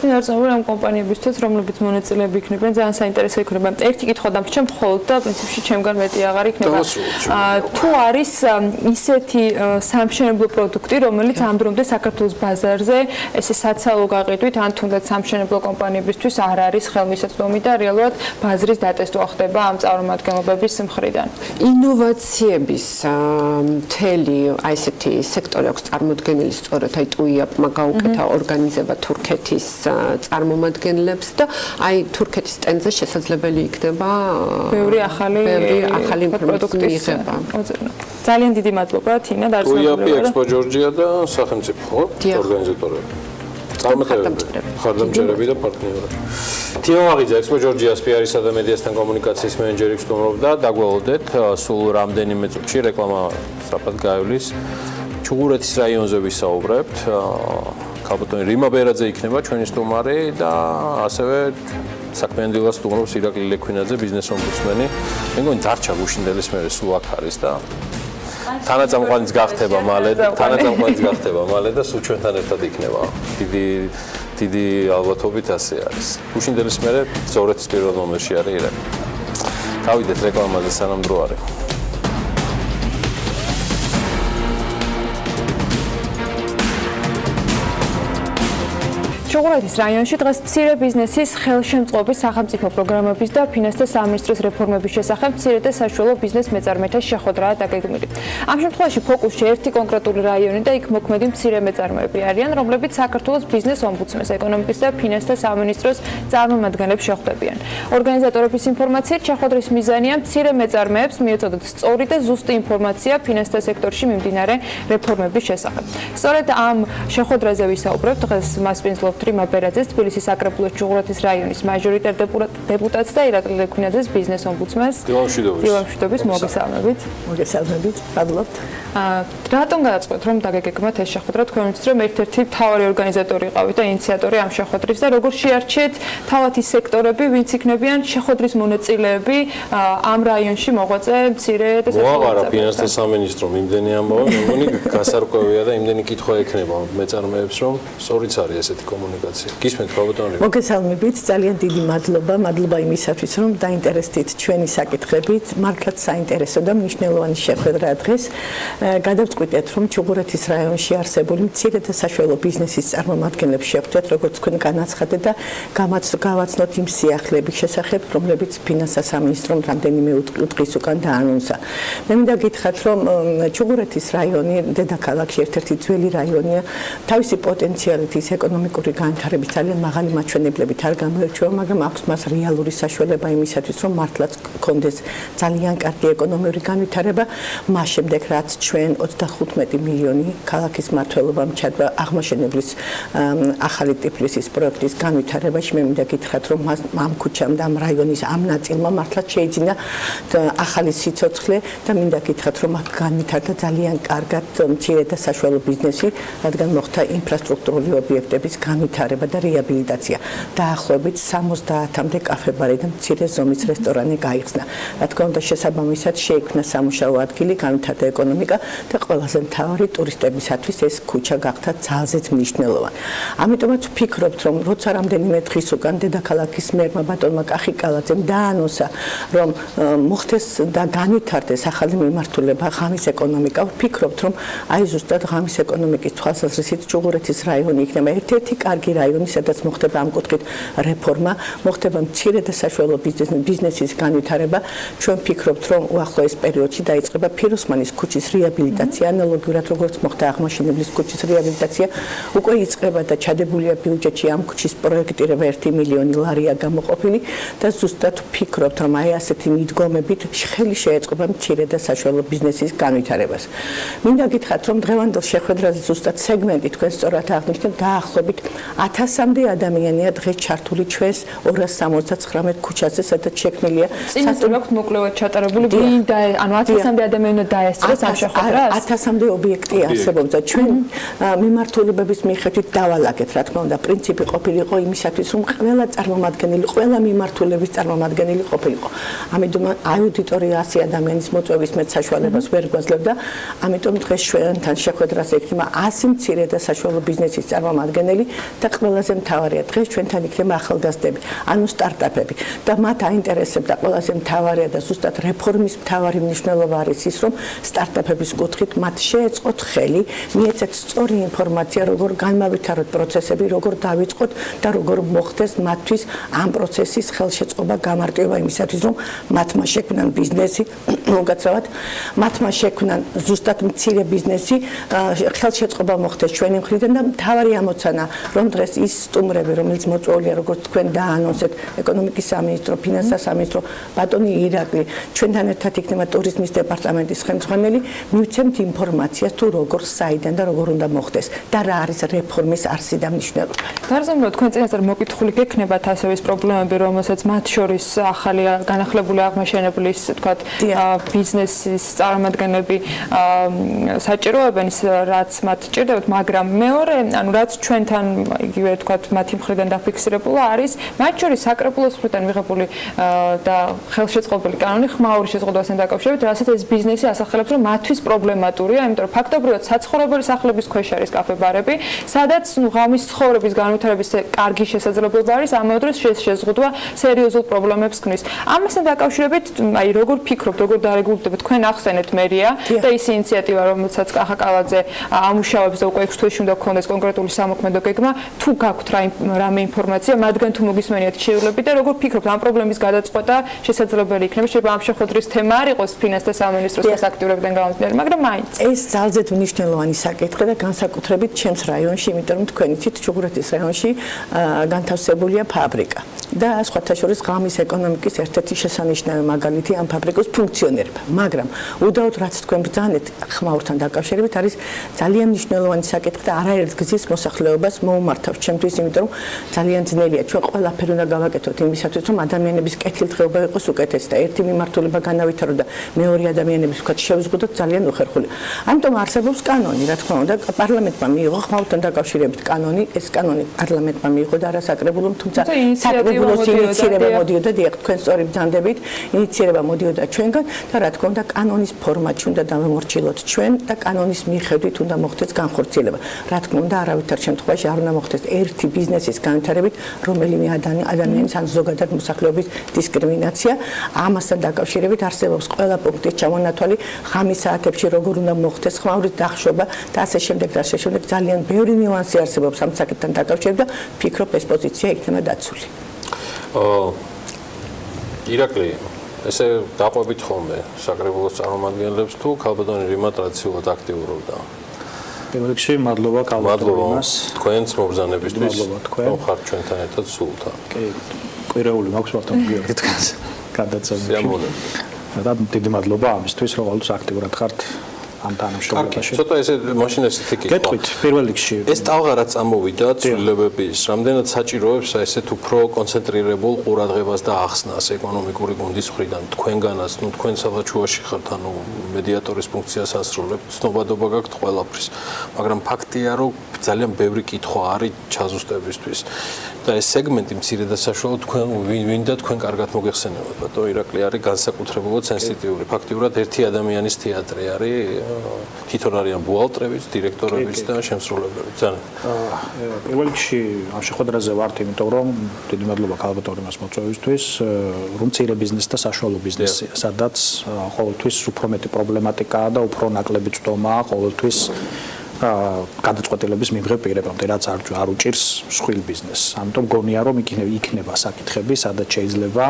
არწმუნებული ამ კომპანიებისთვის, რომლებიც მონაწილეები იქნებიან, ძალიან საინტერესო იქნება. ერთი კითხვა დამრჩა მხოლოდ და პრინციპში ჩემგან მეტი აღარ იქნება. თუ არის ისეთი სამშენებლო პროდუქტი, რომელიც ამ დრომდე საქართველოს ბაზარზე ესე საცალო გაყიდვით, ან თუნდაც სამშენებლო კომპანიებისთვის არ არის ხელმისაწვდომი და რეალურად ბაზრის დატესტვა ხდება ამ წარმომადგენლობების მხრიდან. ინოვაციების მთელი აი ესეთი სექტორი აქვს წარმოდგენილი სწორედ აი ტუიაპმა გაუკეთა ორგანიზება თურქეთის წარმომადგენლებს და აი თურქეთის სტენდზე შესაძლებელი იქნება ბევრი ახალი პროდუქტის მიღება. ძალიან დიდი მადლობა თინა დარწმუნებული ვარ. ექსპო ჯორჯია და სახელმწიფო ორგანიზატორები. ხარდამჭერები და პარტნიორები. თიმა მაღიძე ექსპო ჯორჯიას PR-ისა და მედიასთან კომუნიკაციის მენეჯერი გსტუმრობდა. დაგველოდეთ სულ რამდენიმე წუთში რეკლამა სწრაფად გაივლის. ჩუღურეთის რაიონზე ვისაუბრებთ. ქალბატონი რიმა ბერაძე იქნება ჩვენი სტუმარი და ასევე საქმიანი დილას სტუმრობს ირაკლი ლექვინაძე, ბიზნეს ომბუდსმენი. მე მგონი დარჩა გუშინდელის მერე სულ აქ არის და თანაწამყვანიც გახდება მალე და სულ ჩვენთან ერთად იქნება. დიდი ალბათობით ასე არის. გუშინდელის მერე ზოვრეთის პირველ ნომერში არის ირაკლი. გავიდეთ რეკლამაზე სანამ დრო არის. ჩუღურეთის რაიონში დღეს მცირე ბიზნესის ხელშემწყობის სახელმწიფო პროგრამების და ფინანსთა სამინისტროს რეფორმების შესახებ მცირე და საშუალო ბიზნეს მეწარმეთა შეხვედრაა დაგეგმილი. ამ შემთხვევაში ფოკუსში ერთი კონკრეტული რაიონი და იქ მოქმედი მცირე მეწარმეები არიან, რომლებიც საქართველოს ბიზნეს ომბუდსმენს, ეკონომიკის და ფინანსთა სამინისტროს წარმომადგენლებს შეხვდებიან. ორგანიზატორების ინფორმაციით შეხვედრის მიზანია მცირე მეწარმეებს მიეწოდოთ სწორი და ზუსტი ინფორმაცია ფინანსთა სექტორში მიმდინარე რეფორმების შესახებ. სწორედ ამ შეხვედრაზე ვისაუბრებთ დღეს მასპინძლობ დოქტორი მაბერაძეს, თბილისის საკრებულოს ჩუღურეთის რაიონის მაჟორიტარ დეპუტატს და ირაკლი ლექვინაძეს, ბიზნეს ომბუდსმენს. დილა მშვიდობის მოგესალმებით. მოგესალმებით, მადლობთ. რატომ გადაწყვეტ რომ დაგეგმოთ ეს შეხვედრა? თქვენ ვიცით რომ ერთ-ერთი მთავარი ორგანიზატორი იყავით და ინიციატორი ამ შეხვედრის და როგორ შეარჩიეთ თავად ის სექტორები, ვინც იქნებიან შეხვედრის მონაწილეები ამ რაიონში მოღვაწე მცირე და მოაყარა ფინანსთა სამინისტრომ იმდენი ამბავი, მე მგონი გასარკვევია და იმდენი კითხვა ექნება მეწარმეებს, რომ სწორიც არის ესეთი კომუნიკაცია. გისმენთ ბატონო? მოგესალმებით, ძალიან დიდი მადლობა იმისათვის, რომ დაინტერესდით ჩვენი საკითხებით. მართლაც საინტერესო და მნიშვნელოვანი შეხვედრა დღეს. გადავწყვიტეთ, რომ ჩუღურეთის რაიონში არსებული მცირე და საშუალო ბიზნესის წარმომადგენლებს შევხვდეთ, როგორც თქვენ განაცხადეთ და გავაცნოთ იმ სიახლეების შესახებ, რომლებიც ფინანსთა სამინისტრომ რამდენიმე დღის უკან დაანონსა. მე მინდა გითხრათ, რომ ჩუღურეთის რაიონი დედაქალაქში ერთ-ერთი ძველი რაიონია, თავისი პოტენციალით ის ეკონომიკური განვითარების ძალიან მაღალი მაჩვენებლებით არ გამოირჩევა, მაგრამ აქვს მას რეალური საშუალება იმისათვის, რომ მართლაც გქონდეს ძალიან კარგი ეკონომიური განვითარება, მას შემდეგ რაც ჩვენ 35 მილიონი ქალაქის მმართველობამ ჩადვა აღმაშენებლის ახალი ტიფლისის პროექტის განვითარებაში. მე მინდა გითხრათ, რომ ამ ქუჩამ და ამ რაიონის ამ ნაწილმა მართლაც შეიძინა ახალი სიცოცხლე და მინდა გითხრათ, რომ აქ განვითარდა ძალიან კარგად მცირე და საშუალო ბიზნესი, რადგან მოხდა ინფრასტრუქტურული ობიექტების განვითარება და რეაბილიტაცია. დაახლოებით 70-მდე კაფე-ბარი და მცირე ზომის რესტორანი გაიხსნა. რა თქმა უნდა, შესაბამისად შეიქმნა სამუშაო ადგილი, განვითარდა ეკონომიკა და ყველაზე მთავარი ტურისტებისათვის ეს ქუჩა გახდა ძალზედ მნიშვნელოვანი. ამიტომაც ვფიქრობთ, რომ როცა რამდენიმე დღის უკან დედაქალაქის მერმა ბატონმა კახიკალაძემ დაანონსა, რომ მოხდეს და განვითარდეს ახალი მიმართულება ღამის ეკონომიკა, ვფიქრობთ, რომ აი ზუსტად ღამის ეკონომიკის თვალსაზრისით ჩუღურეთის რაიონი იქნება ერთ-ერთი კარგი რაიონი, სადაც მოხდება ამ კუთხით რეფორმა, მოხდება მცირე და საშუალო ბიზნესის განვითარება. ჩვენ ვფიქრობთ, რომ უახლოეს პერიოდში დაიწყება ფიროსმანის ქუჩის რეაბილიტაცია, ანალოგიურად როგორც მოხდა აღმაშენებლის ქუჩის რეაბილიტაცია, უკვე იწყება და ჩადებულია ბიუჯეტში ამ ქუჩის პროექტირება 1 მილიონი ლარია გამოყოფილი და ზუსტად ვფიქრობთ, რომ აი ასეთი მიდგომებით ხელი შეეწყობა მცირე და საშუალო ბიზნესის განვითარებას. მინდა გითხრათ, რომ დღევანდელ შეხვედრაზე ზუსტად სეგმენტი თქვენ სწორად აღნიშნეთ, დაახლოებით 1000-მდე ადამიანია დღეს ჩართული ჩვენს 279 ქუჩაზე, სადაც შექმნილია საწოლაკთ მოკლევად ჩატარებული ანუ 1000-მდე ადამიანი დაესწროს ამ შეხვედრას? 1000-მდე ობიექტი არსებობს და ჩვენ მიმართულებების მიხედვით დავალაგეთ, რა თქმა უნდა, პრინციპი ყოფილიყო იმისათვის, რომ ყველა წარმომადგენელი, ყველა მიმართულების წარმომადგენელი ყოფილიყო. ამიტომ აუდიტორია 100 ადამიანის მოწვევის მეტ საშუალებას ვერ გვაძლევდა, ამიტომ დღეს ჩვენთან შეხვედრას ექნება 100 მცირე და საშუალო ბიზნესის წარმომადგენელი და ყველაზე მთავარია დღეს ჩვენთან იქნება ახალგაზრდები, ანუ სტარტაპები და მათ აინტერესებდა ყველაზე მთავარია და ზუსტად რეფორმის მთავარი მნიშვნელობა არის ის, რომ სტარტაპების კუთხით მათ შეეწყოთ ხელი, მიეცეთ სწორი ინფორმაცია, როგორ განმავითაროთ პროცესები, როგორ დავიწყოთ და როგორ მოხდეს მათთვის ამ პროცესის ხელშეწყობა, გამარტივება იმისათვის, რომ მათმა შექმნან ბიზნესი, მოგაცრავად, მათმა შექმნან ზუსტად მცირე ბიზნესი, ხელშეწყობა მოხდეს ჩვენი მხრიდან და მთავარი ამოცანა, რომ დღეს ის სტუმრები, რომელიც მოწვეულია, როგორც თქვენ დაანონსეთ, ეკონომიკის სამინისტრო, ფინანსთა სამინისტრო, ბატონი ირაკლი, ჩვენთან ერთად იქნება ტურიზმის დეპარტამენტის ხელმძღვანელი, მივცემთ ინფორმაციას თუ როგორ, საიდან და როგორ უნდა მოხდეს და რა არის რეფორმის არსი და მნიშვნელობა. გარზომილო, თქვენ წინასწარ მოკითხული გექნებათ ასევე ის პრობლემები, რომელსაც მათ შორის ახალი განახლებული აღმაშენებლის, თქვათ, ბიზნესის წარმომადგენლები საჭიროებენ ის, რაც მათ ჭირდებათ, მაგრამ მეორე, ანუ რაც ჩვენთან იგივე თქვათ, მათი მხრიდან დაფიქსირებულა არის მათ შორის საკრებულოს მხრიდან მიღებული და ხელშეწყობილი კანონი ხმაური შეზღუდვასთან დაკავშირებით, რასაც ეს ბიზნესი ასახელებს, რომ მათთვის პრობლემატურია, იმიტომ რომ ფაქტობრივად საცხოვრებელი სახლების ქვეშ არის კაფე-ბარები, სადაც ღამის ცხოვრების განვითარების კარგი შესაძლებლობა არის, ამავე დროს შეზღუდვა სერიოზულ პრობლემებს ქმნის. ამასთან დაკავშირებით, აი როგორ ფიქრობთ, როგორ დარეგულირდება თქვენ ახსენეთ მერია და ის ინიციატივა, რომელსაც კახაკალაძე ამუშავებს და უკვე 6 თვეში უნდა გქონდეს კონკრეტული სამოქმედო გეგმა, თუ გაქვთ რამე ინფორმაცია, მათგან თუ მოგისმენიათ შევლები და როგორ ფიქრობთ, ამ პრობლემის გადაწყვეტა შესაძლებელი იქნება, შეიძლება ამ შეხვედრის თემა არ იყოს ფინანსთა სამინისტროს აქტიურებიდან გამომდინარე, მაგრამ მაინც ეს ძალზედ მნიშვნელოვანი საკითხია და განსაკუთრებით ჩემს რაიონში, იმიტომ რომ თქვენ იცით, ჩუღურეთის რაიონში განთავსებულია ფაბრიკა. და სხვათა შორის ღამის ეკონომიკის ერთ-ერთი შესანიშნავი მაგალითი ამ ფაბრიკის ფუნქციონირება. მაგრამ უდაოდ რაც თქვენ ბრძანეთ ხმაურთან დაკავშირებით არის ძალიან მნიშვნელოვანი საკითხი და არაერთ გზის მოსახლეობას მოუმართავს ჩემთვის, იმიტომ რომ ძალიან ძნელია ჩვენ ყველაფერი უნდა გავაკეთოთ იმისათვის რომ ადამიანების კეთილდღეობა იყოს უკეთესი და ერთი მიმართულება განავითარო და მეორე ადამიანების ვთქვათ შევიზღუდოთ ძალიან უხერხული. ამიტომ არსებობს კანონი, რა თქმა უნდა, პარლამენტმა მიიღო ხმაურთან დაკავშირებით კანონი, ეს კანონი პარლამენტმა მიიღო და არასაკრებულო, თუმცა საკრებულოს ინიციირება მოდიოდა, დიახ, თქვენ სწორი ბრძანდებით, ინიციირება მოდიოდა ჩვენგან და რა თქმა უნდა, კანონის ფორმატში უნდა დავემორჩილოთ ჩვენ და კანონის მიხედვით უნდა მოხდეს განხორციელება. რა თქმა უნდა, არავითარ შემთხვევაში არ უნდა მოხდეს ერთი ბიზნესის განვითარებით რომელიმე ადამიანის ან ზოგადად მოსახლეობის დისკრიმინაცია. ამასთან დაკავშირებით არსებობს ყველა პუნქტის ჩამონათვალი, ღამის საათებში როგორ უნდა მოხდეს ხმაურის დახშობა და ასე შემდეგ და ასე შემდეგ. ძალიან ბევრი ნიუანსი არსებობს ამ საკითხთან დაკავშირებით და ფიქრობ ეს პოზიცია იქნება დაცული. ირაკლი, ესე დაყვებით ხოლმე საკრებულოს წარმომადგენლებს თუ ქალბატონი რიმატ რაციულად აქტიურობდა? პირველ რიგში მადლობა ქალბატონს. თქვენს მობრძანებისთვის. თქვენ ხართ ჩვენთან ერთად სულთან. კი, კვირეული მაქვს ბატონ გიორგი თქვენს გადაცემაში. და დიდი მადლობა ამისთვის, რომ ყოველთვის აქტიურად ხართ ამ თანამშრომლობაში. ცოტა ესე მაშინ ესეთი კითხვა. გეტყვით პირველ რიგში. ეს ტალღა რაც წამოვიდა ცვლილებების, რამდენად საჭიროებს ესეთ უფრო კონცენტრირებულ ყურადღებას და ახსნას ეკონომიკური გუნდის მხრიდან თქვენგანაც, ნუ თქვენ საერთაშორისო ხართ, ანუ მედიატორის ფუნქციას ასრულებთ, ცნობადობა გაქვთ ყველაფრის. მაგრამ ფაქტია, რომ ძალიან ბევრი კითხვა არის ჩაზუსტებისთვის. და ეს სეგმენტი მცირე და საშუალო თქვენ ვინდა თქვენ კარგად მოგეხსენებათ, ბატონო ირაკლი არის განსაკუთრებულად სენსიტიური. ფაქტიურად ერთი ადამიანის თეატრი არის, თვითონ არიან ბუალტრებიც, დირექტორებიც და შემსრულებლებიც. ძალიან. პირველ რიგში ამ შეხვედრაზე ვართ, იმიტომ რომ დიდი მადლობა ქალბატონს მოწვევისთვის, რომ მცირე ბიზნესი და საშუალო ბიზნესია, სადაც ყოველთვის უფრო მეტი პრობლემატიკაა და უფრო ნაკლები წვდომაა ყოველთვის გადაწყვეტილების მიღებ პირებამდე, რაც არ უჭირს მსხვილ ბიზნესს. ამიტომ გონია, რომ იქნება საკითხები, სადაც შეიძლება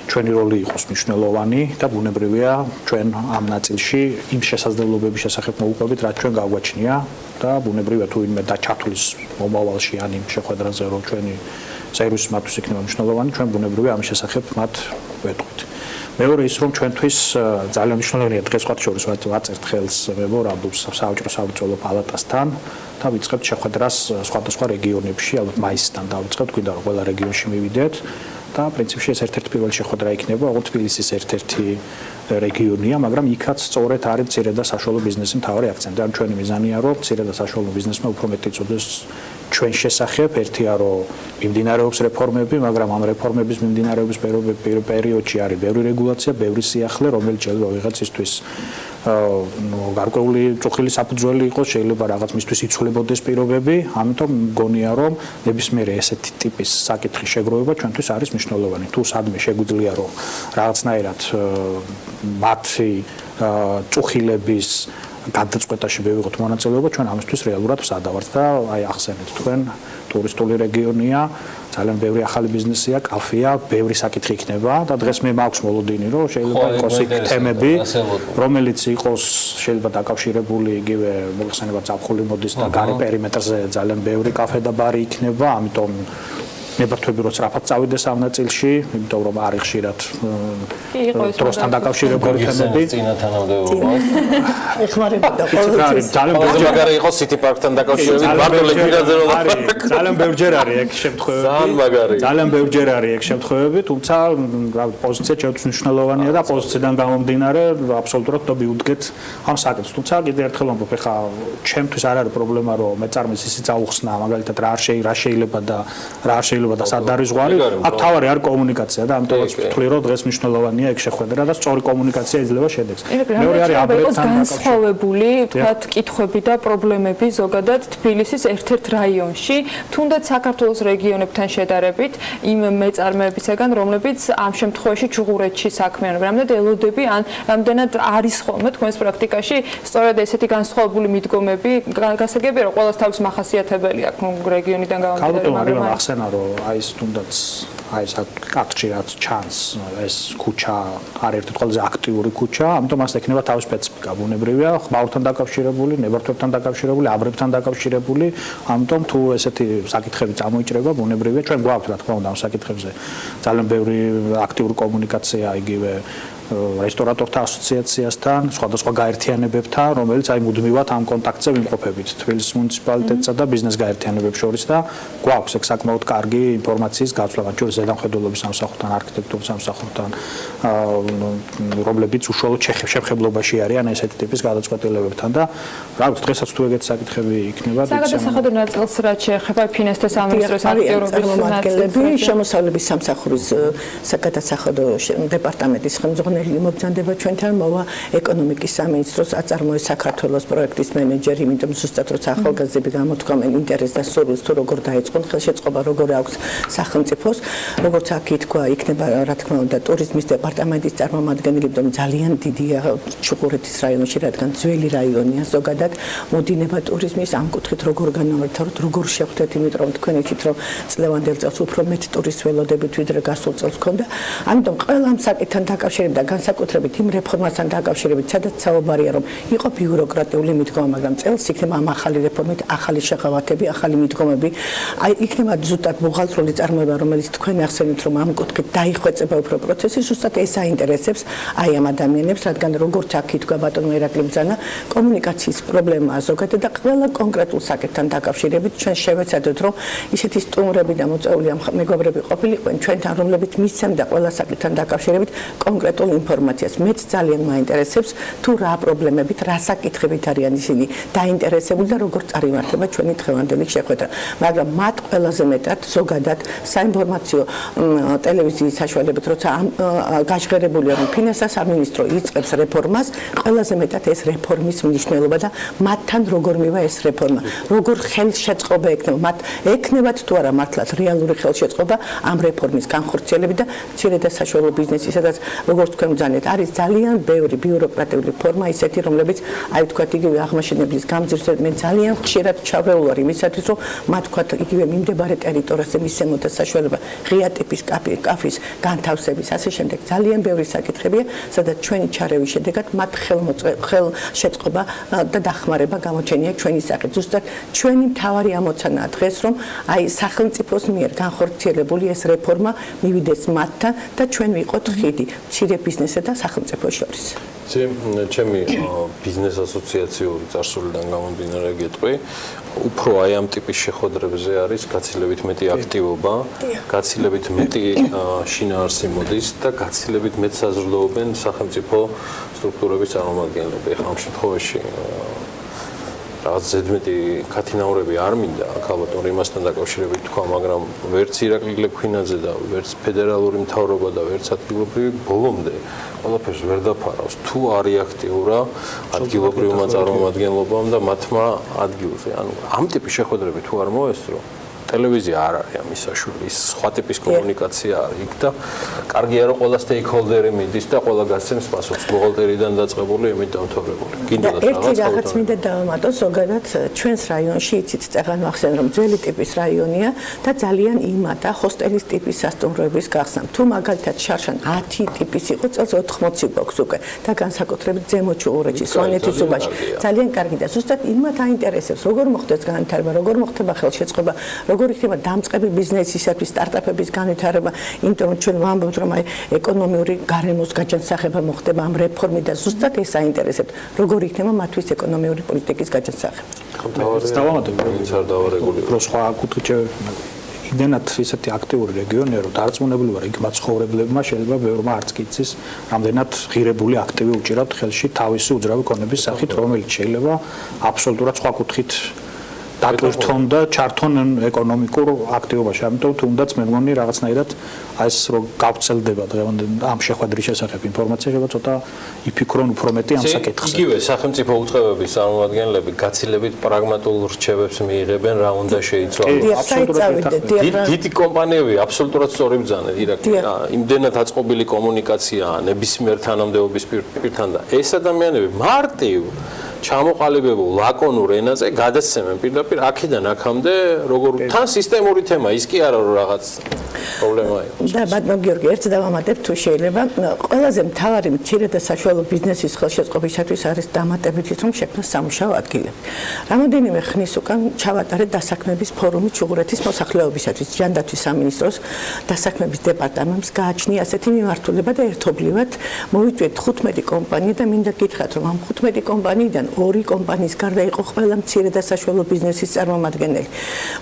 ჩვენი როლი იყოს მნიშვნელოვანი და ბუნებრივია ჩვენ ამ ნაწილში იმ შესაძლებლობების შესახებ მოვუყვებით, რაც ჩვენ გავგვაჩნია და ბუნებრივია თუ ვინმე დაჩათვლის მომავალში ან იმ შეხვედრაზე, რომ ჩვენი სერვისი მათთვის იქნება მნიშვნელოვანი, ჩვენ ბუნებრივია ამის შესახებ მათ ვეტყვით. მეორე ის რომ ჩვენთვის ძალიან მნიშვნელოვანია დღეს სხვათა შორის ვაწერთ ხელს მემორანდუმს საავჭრო საბრძოლო პალატასთან და ვიწყებთ შეხვედრას სხვადასხვა რეგიონებში, ალბათ მაისიდან დავიწყებთ, გვინდა რომ ყველა რეგიონში მივიდეთ და პრინციპში ეს ერთ-ერთი პირველი შეხვედრა იქნება, როგორც თბილისის ერთ-ერთი რეგიონია, მაგრამ იქაც სწორედ არის მცირე და საშუალო ბიზნესის მთავარი აქცენტი. ან ჩვენი მიზანია, რომ მცირე და საშუალო ბიზნესმა უფრო მეტი იწოდეს ჩვენ შესახებ, ერთია რომ მიმდინარეობს რეფორმები, მაგრამ ამ რეფორმების მიმდინარეობის პერიოდში არის ბევრი რეგულაცია, ბევრი სიახლე, რომელიც შეიძლება ვიღაცისთვის გარკვეული წუხილი საფუძველი იყოს, შეიძლება რაღაც მისთვის იცვლებოდეს პირობები, ამიტომ მგონია რომ ნებისმიერი ესეთი ტიპის საკითხის შეგროვება ჩვენთვის არის მნიშვნელოვანი. თუ სადმე შეგვიძლია რომ რაღაცნაირად მათი წუხილების გადაწყვეტაში მივიღოთ მონაწილეობა, ჩვენ ამისთვის რეალურად ვსადა ვართ და აი ახსენეთ თქვენ ტურისტული რეგიონია, ძალიან ბევრი ახალი ბიზნესია, კაფეა, ბევრი საკითხი იქნება და დღეს მე მაქვს მოლოდინი, რომ შეიძლება იყოს იქ თემები, რომელიც იყოს შეიძლება დაკავშირებული იგივე მოიხსენება ზაფხული მოდის და გარე პერიმეტრზე ძალიან ბევრი კაფე და ბარი იქნება, ამიტომ მებართვები რომ სწრაფად წავიდეს ამ ნაწილში, იმიტომ რომ არის ხშირად დროსთან დაკავშირებული თემები. ეხმარებოდა ყოველთვის. ძალიან მაგარი იყო City Park-თან დაკავშირებით, მარტო ლიკვიდაზე რომ ძალიან ბევრჯერ არის ეგ შემთხვევები. ძალიან მაგარი. ძალიან ბევრჯერ არის ეგ შემთხვევები, თუმცა პოზიცია ჩვენთვის მნიშვნელოვანია და პოზიციიდან გამომდინარე აბსოლუტურად დავიუდგეთ ამ საკითხს. თუმცა კიდევ ერთხელ ვამბობ, ეხლა ჩემთვის არ არის პრობლემა, რომ მეწარმეს ისიც აუხსნა, მაგალითად რა შეიძლება და რა არ შეიძლება და სად არის ზღვარი, აქ თავარი არის კომუნიკაცია და ამიტომაც ვთვლი რომ დღეს მნიშვნელოვანია ეგ შეხვედრა და სწორი კომუნიკაცია იძლევა შედეგს. მეორე არის აბრეფთან განსხვავებული, თქვათ, კითხვები და პრობლემები ზოგადად თბილისის ერთ-ერთ რაიონში, თუნდაც საქართველოს რეგიონებთან შედარებით, იმ მეწარმეებისგან, რომლებიც ამ შემთხვევაში ჩუღურეთში საქმიანობენ, რამდენად ელოდები ან რამდენად არის ხოლმე თქვენს პრაქტიკაში სწორედ ესეთი განსხვავებული მიდგომები, გასაგებია რომ ყველას თავის მახასიათებელი აქვს რეგიონიდან გამომდინარე, მაგრამ ახსენა რომ აი ეს თუნდაც აი ეს კადრში რაც ჩანს ეს ქუჩა არაერთი ყველაზე აქტიური ქუჩა, ამიტომ მას ექნება თავის სპეციფიკა, ბუნებრივია, ხმაურთან დაკავშირებული, ნებართვებთან დაკავშირებული, აბრებთან დაკავშირებული, ამიტომ თუ ესეთი საკითხები წამოიჭრება, ბუნებრივია, ჩვენ გვაქვს რა თქმა უნდა ამ საკითხებზე ძალიან ბევრი აქტიური კომუნიკაცია იგივე რესტორატორთა ასოციაციასთან, სხვადასხვა გაერთიანებებთან, რომელიც აი მუდმივად ამ კონტაქტზე ვიმყოფებით თბილისის მუნიციპალიტეტსა და ბიზნეს გაერთიანებებს შორის და გვაქვს ეგ საკმაოდ კარგი ინფორმაციის გაცვლა, მათ შორის ზედამხედველობის სამსახურთან, არქიტექტურის სამსახურთან, რომლებიც უშუალოდ შემხებლობაში არიან ესეთი ტიპის გადაწყვეტილებებთან და რა ვიცი, დღესაც თუ ეგეთი საკითხები იქნება, საგადასახადო ნაწილს რაც შეეხება ფინანსთა სამინისტროს აქტიურობის ნაწილები, შემოსავლების სამსახურის საგადასახადო დეპარტამენტის ხელმძღვანელი მობრძანდება ჩვენთან მოვა ეკონომიკის სამინისტროს აწარმოეს საქართველოს პროექტის მენეჯერი, იმიტომ ზუსტად როცა ახალგაზრდები გამოთქვამენ ინტერესს და სურვილს თუ როგორ დაიწყონ ხელშეწყობა, როგორ აქვს სახელმწიფოს, როგორც აქ ითქვა, იქნება რა თქმა უნდა ტურიზმის დეპარტამენტის წარმომადგენელი, იმიტომ ძალიან დიდია ჩუღურეთის რაიონში, რადგან ძველი რაიონია ზოგადად, მოდინება ტურიზმის ამ კუთხით როგორ განავართავთ, როგორ შევხვდეთ, იმიტომ თქვენ იცით რომ წლევანდელ წელს უფრო მეტ ტურისტს ველოდებით ვიდრე გასულ წელს ქონდა, ამიტომ ყველა ამ საკითხთან დაკავშირებით განსაკუთრებით იმ რეფორმასთან დაკავშირებით, სადაც საუბარია რომ იყო ბიუროკრატიული მიდგომა, მაგრამ წელს იქნება ამ ახალი რეფორმით, ახალი შეღავათები, ახალი მიდგომები, აი იქნება ზუსტად ბუღალტრული წარმოება, რომელიც თქვენ ახსენეთ რომ ამ კუთხით დაიხვეწება უფრო პროცესი, ზუსტად ეს აინტერესებს აი ამ ადამიანებს, რადგან როგორც აქ ითქვა ბატონო ირაკლი ბრძანა, კომუნიკაციის პრობლემაა ზოგადად და ყველა კონკრეტულ საკითხთან დაკავშირებით ჩვენ შევეცადოთ რომ ისეთი სტუმრები და მოწვეული მეგობრები ყოფილიყვენ ჩვენთან, რომლებიც მისცემდა ყველა საკითხთან დაკავშირებით კონკრეტულ ინფორმაციას. მეც ძალიან მაინტერესებს თუ რა პრობლემებით, რა საკითხებით არიან ისინი დაინტერესებული და როგორ წარიმართება ჩვენი დღევანდელი შეხვედრა. მაგრამ მათ ყველაზე მეტად ზოგადად საინფორმაციო ტელევიზიის საშუალებით, როცა გაჟღერებულია რომ ფინანსთა სამინისტრო იწყებს რეფორმას, ყველაზე მეტად ეს რეფორმის მნიშვნელობა და მათთან როგორ მივა ეს რეფორმა, როგორ ხელშეწყობა ექნება, მათ ექნებათ თუ არა მართლაც რეალური ხელშეწყობა ამ რეფორმის განხორციელებით და მცირე და საშუალო ბიზნესის, სადაც როგორც თქვენ ვძანეთ, არის ძალიან ბევრი ბიუროკრატიული ფორმა ისეთი, რომლებიც აი თქვათ იგივე აღმაშენებლის გამზირზე მე ძალიან ხშირად ჩავეულ ვარ იმისათვის, რომ მათ თქვათ იგივე მიმდებარე ტერიტორიაზე მისცემოდა საშუალება ღია ტიპის კაფის განთავსების, ასე შემდეგ ძალიან ბევრი საკითხებია, სადაც ჩვენი ჩარევის შედეგად მათ ხელშეწყობა და დახმარება გამოჩენია ჩვენი სახით. ზუსტად ჩვენი მთავარი ამოცანაა დღეს, რომ აი სახელმწიფოს მიერ განხორციელებული ეს რეფორმა მივიდეს მათთან და ჩვენ ვიყოთ ხიდი მცირე ბიზნესსა და სახელმწიფოს შორის. ჩემი ბიზნეს ასოციაციური წარსულიდან გამომდინარე გეტყვი, უფრო აი ამ ტიპის შეხვედრებზე არის გაცილებით მეტი აქტივობა, გაცილებით მეტი შინაარსი მოდის და გაცილებით მეტ საზრდოობენ სახელმწიფო სტრუქტურების წარმომადგენლები. ახლა ამ შემთხვევაში რაღაც ზედმეტი ქათინაურები არ მინდა აქ ალბათ იმასთან დაკავშირებით თქვა, მაგრამ ვერც ირაკლი ლექვინაძე და ვერც ფედერალური მთავრობა და ვერც ადგილობრივი ბოლომდე ყველაფერს ვერ დაფარავს თუ არის აქტიურა ადგილობრივმა წარმომადგენლობამ და მათმა ადგილზე. ანუ ამ ტიპის შეხვედრები თუ არ მოესწრო, ტელევიზია არ არის ამის საშუალება, ის სხვა ტიპის კომუნიკაცია არის იქ და კარგია რომ ყველა სტეიქჰოლდერი მიდის და ყველა გასცემს პასუხს, ბუღალტერიდან დაწყებული იმით დამთავრებული. კიდევ ერთი რაღაც მინდა დავამატო, ზოგადად ჩვენს რაიონში იცით წეგან მახსენ რომ ძველი ტიპის რაიონია და ძალიან იმადა ჰოსტელის ტიპის სასტუმროების გახსნა. თუ მაგალითად შარშან 10 ტიპის იყო, წელს 80 გვაქვს უკვე და განსაკუთრებით ზემო ჩუღურეთში, სვანეთის უბანში. ძალიან კარგი და ზუსტად იმათ აინტერესებს, როგორ მოხდეს განვითარება, როგორ მოხდება ხელშეწყობა, როგორ იქნება დამწყები ბიზნესისათვის სტარტაპების განვითარება, იმიტომ რომ ჩვენ ვამბობთ რომ აი ეკონომიური გარემოს გაჯანსაღება მოხდება ამ რეფორმით და ზუსტად ეს აინტერესებთ, როგორ იქნება მათთვის ეკონომიური პოლიტიკის გაჯანსაღება. უფრო სხვა კუთხით იმდენად ისეთი აქტიური რეგიონია, რომ დარწმუნებული ვარ, იქ მაცხოვრებლებმა შეიძლება ბევრმა არც კი იცის, რამდენად ღირებული აქტივი უჭირავთ ხელში თავისი უძრავი კონების სახით, რომელიც შეიძლება აბსოლუტურად სხვა კუთხით დატვირთონ და ჩართონ ეკონომიკურ აქტივობაში. ამიტომ თუნდაც მე მგონი რაღაცნაირად ეს რომ გავცელდება დღევანდელ ამ შეხვედრის შესახებ ინფორმაცია შეიძლება ცოტა იფიქრონ უფრო მეტი ამ საკითხზე. იგივე სახელმწიფო უწყებების წარმომადგენლები გაცილებით პრაგმატულ რჩევებს მიიღებენ რა უნდა შეიცვალოს. დიდი კომპანიები აბსოლუტურად სწორი ბრძაnen ირაკლი. იმდენად აწყობილი კომუნიკაციაა ნებისმიერ თანამდებობის პირთან და ეს ადამიანები მარტივ ჩამოყალიბებულ ლაკონურ ენაზე გადასცემენ პირდაპირ აქედან აქამდე როგორ თან სისტემური თემა ის კი არა რომ რაღაც პრობლემა იყოს. და ბატონო გიორგი, ერთს დავამატებ თუ შეიძლება. ყველაზე მთავარი მცირე და საშუალო ბიზნესის ხელშეწყობისათვის არის დამატებითი რომ შექმნას სამუშაო ადგილები. რამოდენიმე ხნის უკან ჩავატარეთ დასაქმების ფორუმი ჩუღურეთის მოსახლეობისათვის. ჯანდაცვის სამინისტროს დასაქმების დეპარტამენტს გააჩნია ასეთი მიმართულება და ერთობლივად მოვიწვიეთ 15 კომპანია და მინდა გითხრათ რომ ამ 15 კომპანიიდან 2 კომპანიის გარდა იყო ყველა მცირე და საშუალო ბიზნესის წარმომადგენელი.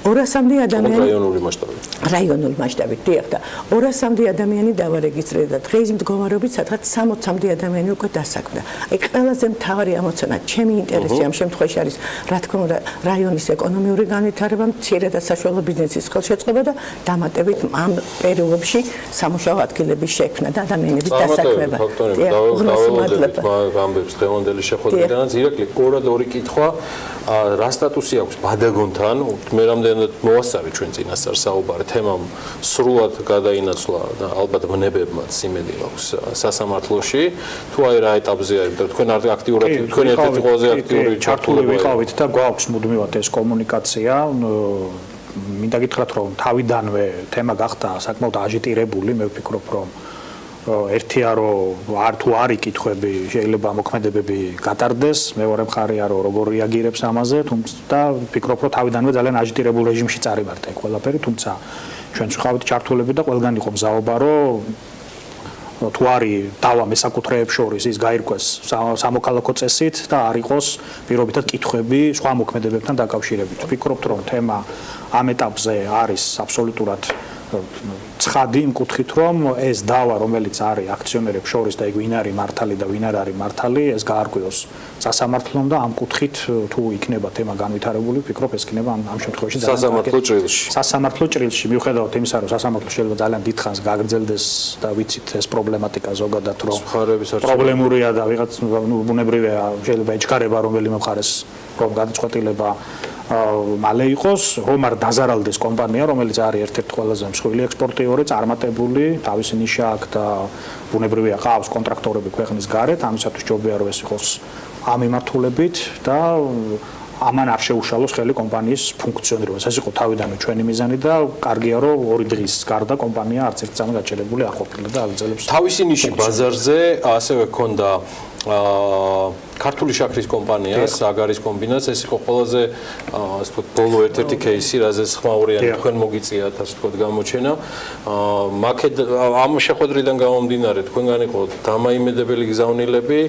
200-მდე ადამიანი რაიონული მასშტაბით. რაიონული მასშტაბით დიახ და 200-მდე ადამიანი დავარეგისტრირდა და დღეის მდგომარეობით სადღაც 60-მდე ადამიანი უკვე დასაქმდა. აი ყველაზე მთავარი ამოცანა, ჩემი ინტერესი ამ შემთხვევაში არის რა თქმა უნდა რაიონის ეკონომიური განვითარება, მცირე და საშუალო ბიზნესის ხელშეწყობა და დამატებით ამ პერიოდში სამუშაო ადგილების შექმნა და ადამიანების დასაქმება. დაველოდებით ამბებს დღევანდელი შეხვედრიდანაც ირაკლი ორად ორი კითხვა რა სტატუსი აქვს ბადაგონთან მე რამდენად მოასწარი ჩვენ წინასწარ საუბარი თემამ სრულად გადაინაცვლა და ალბათ ვნებებმაც იმედი აქვს სასამართლოში თუ აი რა ეტაპზეა თქვენ აქტიურად თქვენ ერთ-ერთი ყველაზე აქტიური ჩართულები ვიყავით და გვაქვს მუდმივად ეს კომუნიკაცია მინდა გითხრათ რომ თავიდანვე თემა გახდა საკმაოდ აჟიტირებული მე ვფიქრობ რომ ერთია რომ თუ არ იკითხები შეიძლება მოქმედებები გატარდეს მეორე მხარეა რომ როგორ რეაგირებს ამაზე თუმცა ვფიქრობ რომ თავიდანვე ძალიან აჟიტირებულ რეჟიმში წარიმართა ყველაფერი თუმცა ჩვენც ვიყავით ჩართულები და ყველგან იყო მზაობა რომ თუ არის დავა მესაკუთრეებს შორის ის გაირკვეს სამოქალაქო წესით და არ იყოს პირობითად კითხვები სხვა მოქმედებებთან დაკავშირებით ვფიქრობთ რომ თემა ამ ეტაპზე არის აბსოლუტურად ცხადი იმ კუთხით რომ ეს დავა რომელიც არის აქციონერებს შორის და ვინ არის მართალი და ვინ არ არის მართალი ეს გაარკვიოს სასამართლომ და ამ კუთხით თუ იქნება თემა განვითარებული ვფიქრობ ეს იქნება ამ შემთხვევაში სასამართლო ჭრილში მიუხედავად იმისა რომ სასამართლო შეიძლება ძალიან დიდხანს გაგრძელდეს და ვიცით ეს პრობლემატიკა ზოგადად რომ პრობლემურია და ვიღაც ბუნებრივია შეიძლება ეჩქარება რომელიმე მხარეს რომ გადაწყვეტილება მალე იყოს რომ არ დაზარალდეს კომპანია რომელიც არის ერთ-ერთი ყველაზე მსხვილი ექსპორტიორი წარმატებული თავისი ნიშა აქვს და ბუნებრივია ყავს კონტრაქტორები ქვეყნის გარეთ ამისათვის ჯობია რომ ეს იყოს ამ მიმართულებით და ამან არ შეუშალოს ხელი კომპანიის ფუნქციონირებას ეს იყო თავიდანვე ჩვენი მიზანი და კარგია რომ 2 დღის გარდა კომპანია არც ერთ წამი გაჩერებული არ ყოფილა და აგრძელებს თავისი ნიში ბაზარზე ასევე ჰქონდა ქართული შაქრის კომპანია, საგარის კომბინატს, ეს იყო ყველაზე ასე ვთქვათ, ბოლო ერთ-ერთი кейსი, რაზეც ხმაურიანი თქვენ მოგიწიათ, ასე ვთქვათ, გამოჩენა. ამ შეხვედრიდან გამომდინარე, თქვენგან იყო დამაიმედებელი გზავნილები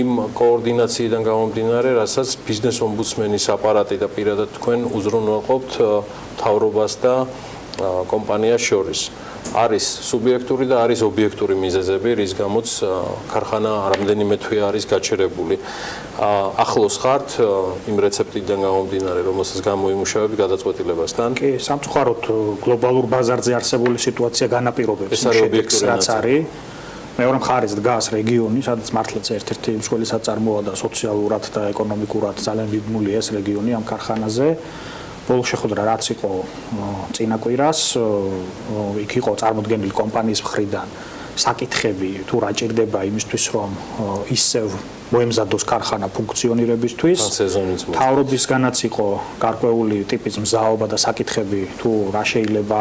იმ კოორდინაციიდან გამომდინარე, რასაც ბიზნეს ომბუდსმენის აპარატი და პირადად თქვენ უზრუნველყოფთ მთავრობას და კომპანიას შორის. არის სუბიექტური და არის ობიექტური მიზეზები, რის გამოც ქარხანა რამდენიმე თვე არის გაჩერებული. ახლოს ხართ იმ რეცეპტიდან გამომდინარე, რომელსაც გამოიმუშავებთ გადაწყვეტილებასთან? კი, სამწუხაროდ გლობალურ ბაზარზე არსებული სიტუაცია განაპირობებს ეს არის ობიექტური რაც არის. მეორე მხარეს დგას რეგიონი, სადაც მართლაც ერთ-ერთი მსხვილი საწარმოა და სოციალურად და ეკონომიკურად ძალიან მიბმული ეს რეგიონი ამ ქარხანაზე. ბოლო შეხვედრა რაც იყო წინა კვირას, იქ იყო წარმოდგენილი კომპანიის მხრიდან საკითხები თუ რა ჭირდება იმისთვის რომ ისევ მოემზადოს ქარხანა ფუნქციონირებისთვის. თავრობისგანაც იყო გარკვეული ტიპის მზაობა და საკითხები თუ რა შეიძლება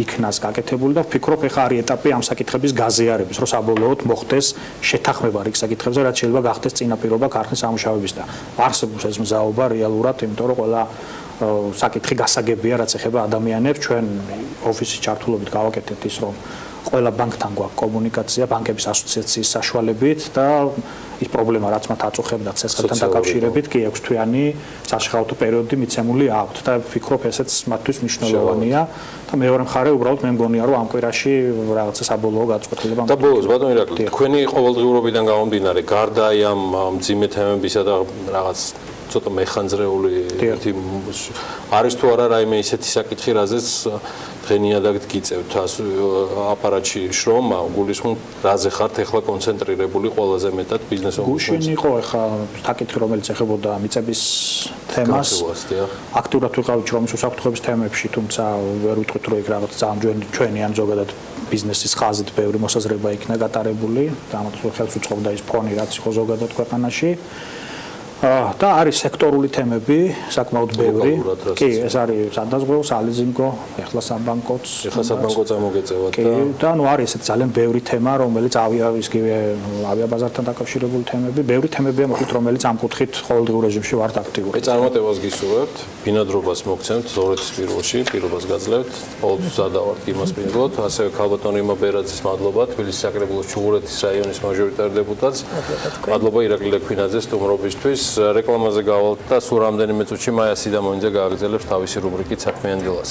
იქნას გაკეთებული და ვფიქრობ ეხა არის ეტაპი ამ საკითხების გაზიარების, რომ საბოლოოდ მოხდეს შეთანხმება რიგ საკითხებზე, რაც შეიძლება გახდეს წინაპირობა ქარხნის ამუშავების და არსებობს ეს მზაობა რეალურად, იმიტომ რომ ყველა საკითხი გასაგებია, რაც ეხება ადამიანებს, ჩვენ ოფისის ჩართულობით გავაკეთეთ ის, რომ ყველა ბანკთან გვაქვს კომუნიკაცია, ბანკების ასოციაციის საშუალებით და ის პრობლემა, რაც მათ აწუხებდა ცესხლთან დაკავშირებით, კი 6 თვიანი საშხაუტო პერიოდი მიცემული აქვთ და ვფიქრობ, ესეც მათთვის მნიშვნელოვანია და მეორე მხარე, უბრალოდ მე მგონია, რომ ამ კვირაში რაღაცა საბოლოო გადაწყვეტილება და ბოლოს, ბატონო ირაკლი, თქვენი ყოველდღიურობიდან გამომდინარე, გარდა ამ მძიმე თემებისა და რაღაც ცოტა მეხანძრეული არის თუ არა რაიმე ისეთი საკითხი, რაზეც დღენიადად გიწევთ აპარატში შრომა, გულისხმობ, რაზე ხართ ახლა კონცენტრირებული ყველაზე მეტად ბიზნეს ომბუდსმენის? გუშინ იყო ახლა საკითხი, რომელიც ეხებოდა მიწების თემას. აქტიურად ვიყავით შრომის უსაფრთხოების თემებში, თუმცა ვერ ვიტყვით, რომ იქ რაღაც ძალიან ჩვენი ან ზოგადად ბიზნესის ხაზით ბევრი მოსაზრება იქნა გატარებული და ამათ ხელს უწყობდა ის ფონი, რაც იყო ზოგადად ქვეყანაში. და არის სექტორული თემები, საკმაოდ ბევრი. კი, ეს არის სადაზღვეო, სალიზინგო, ეხლა საბანკოც. ეხლა საბანკო წამოგეწევა და და ნუ არის ეს ძალიან ბევრი თემა, რომელიც ავიაბაზართან დაკავშირებული თემები, ბევრი თემებია მოკლედ, რომელიც ამ კუთხით ყოველდღიურ რეჟიმში ვართ აქტიური. წარმატებას გისურვებთ, ბინადრობას მოგცემთ ზორეთის პირველში, პირობას გაძლევთ, ყოველთვის სადავართ იმას მინდლოთ, ასევე ქალბატონ იმა ბერაძის მადლობა, თბილისის საკრებულოს ჩუღურეთის რაიონის მაჟორიტარ დეპუტატს. მადლობა ირაკლი ლექვინაძეს სტუმრობისთვის. რეკლამაზე გავალთ და სულ რამდენიმე წუთში მაია სიდამონიძე გააგრძელებს თავისი რუბრიკით საქმიანი დილას.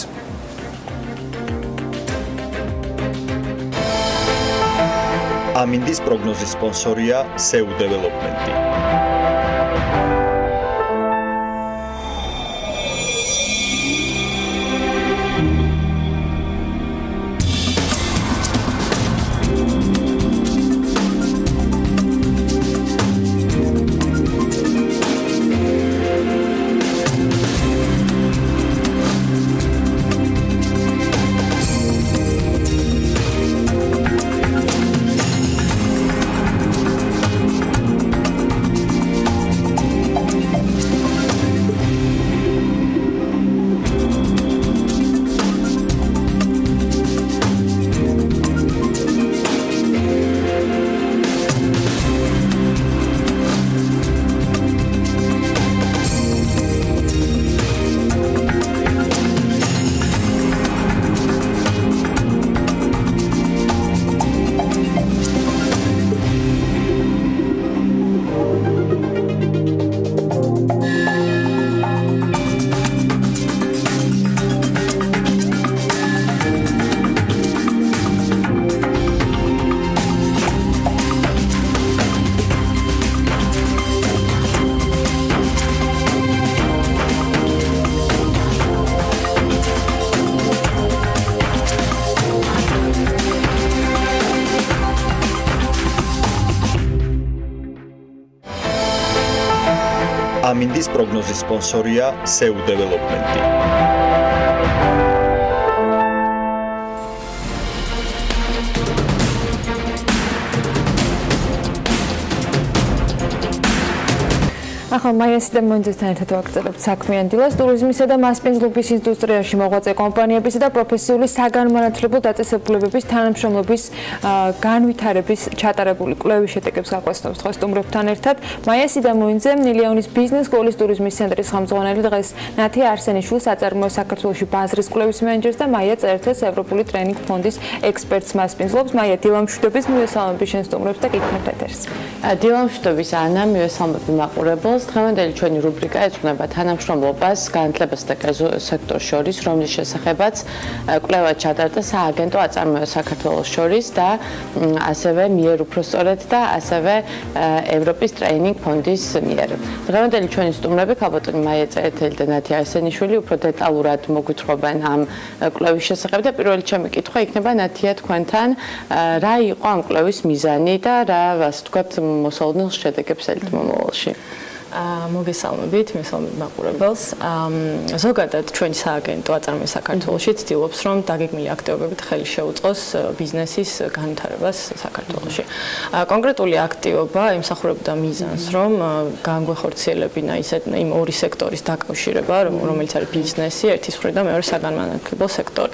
ამინდის პროგნოზის სპონსორია SEU დეველოპმენტი. ამინდის პროგნოზის სპონსორია SEU დეველოპმენტი. ახლა მაია სიდამონიძესთან ერთად ვაგრძელებთ საქმიან დილას. ტურიზმისა და მასპინძლობის ინდუსტრიაში მოღვაწე კომპანიებისა და პროფესიული საგანმანათლებლო დაწესებულებების თანამშრომლობის განვითარების ჩატარებული კვლევის შედეგებს გაგვესწრებს დღეს სტუმრებთან ერთად. მაია სიდამონიძე, ნილიონის ბიზნეს სკოლის ტურიზმის ცენტრის ხელმძღვანელი, დღეს ნათია არსენიშვილს საწარმოო საქართველოში ბაზრის კვლევის მენეჯერს და მაია წერეთელს ევროპული ტრენინგ ფონდის ექსპერტს მასპინძლობს. მაია, დილა მშვიდობის, მივესალმები შენ სტუმრებს და გიქნებთ ეთერს. დილა მშვიდობის, ანა, მივესალმები მაყურებელს. დღევანდელი ჩვენი რუბრიკა ეძღვნება თანამშრომლობას განათლებასა და სექტორს შორის, რომლის შესახებაც კვლევა ჩატარდა სააგენტო აწარმოო საქართველოს შორის და ასევე მიერ უпроსწორად და ასევე ევროპის ტრეინინგ ფონდის მიერ. დღევანდელი ჩვენი სტუმრები ქალბატონი მაია წერეთელი და ნათია არსენიშვილი უფრო დეტალურად მოგვითხრობენ ამ კვლევის შესახებ და პირველი ჩემი კითხვა იქნება ნათია თქვენთან, რა იყო ამ კვლევის მიზანი და რა ასე ვთქვათ მოსალოდნელ შედეგებს ელით მომავალში? მოგესალმებით, მისალმებით მაყურებელს. ზოგადად ჩვენი სააგენტო აწარმოო საქართველოში ცდილობს, რომ დაგეგმილი აქტივობებით ხელი შეუწყოს ბიზნესის განვითარებას საქართველოში. კონკრეტული აქტივობა ემსახურებოდა მიზანს, რომ განგვეხორციელებინა იმ ორი სექტორის დაკავშირება, რომელიც არის ბიზნესი, ერთის მხრიდან მეორე საგანმანათლებლო სექტორი.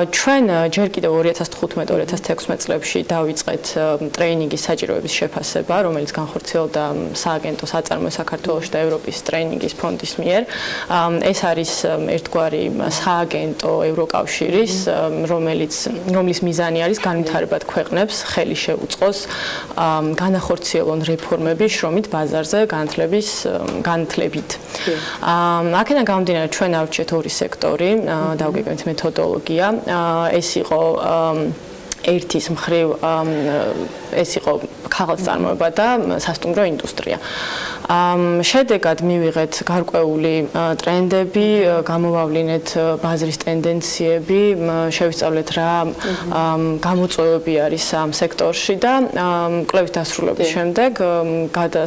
ჩვენ ჯერ კიდევ 2015-2016 წლებში დავიწყეთ ტრეინინგის საჭიროების შეფასება, რომელიც განხორციელდა სააგენტოს აწარმოო საქართველოში და ევროპის ტრეინინგის ფონდის მიერ. ეს არის ერთგვარი სააგენტო ევროკავშირის, რომლის მიზანი არის განვითარებად ქვეყნებს ხელი შეუწყოს განახორციელონ რეფორმები შრომით ბაზარზე განათლებით. აქედან გამომდინარე ჩვენ ავჭეთ ორი სექტორი, დავგეგმეთ მეთოდოლოგია. ეს იყო ერთის მხრივ ეს იყო ქაღალდწარმოება და სასტუმრო ინდუსტრია. შედეგად მივიღეთ გარკვეული ტრენდები, გამოვავლინეთ ბაზრის ტენდენციები, შევისწავლეთ რა გამოწვევები არის ამ სექტორში და კვლევის დასრულების შემდეგ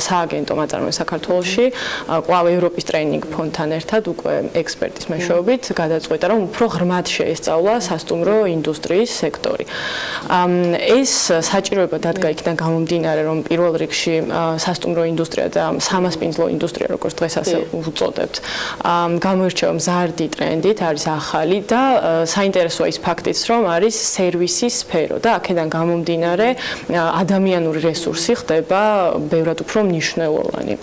სააგენტო აწარმოო საქართველოში კვლავ ევროპის ტრეინინგ ფონდთან ერთად უკვე ექსპერტის მეშვეობით გადაწყვეტა, რომ უფრო ღრმად შეესწავლა სასტუმრო ინდუსტრიის სექტორი. ეს საჭიროება დადგა იქიდან გამომდინარე, რომ პირველ რიგში სასტუმრო ინდუსტრია და სამასპინძლო ინდუსტრია, როგორც დღეს ასე უწოდებთ, გამოირჩევა მზარდი ტრენდით, არის ახალი და საინტერესოა ის ფაქტიც, რომ არის სერვისის სფერო და აქედან გამომდინარე ადამიანური რესურსი ხდება ბევრად უფრო მნიშვნელოვანი.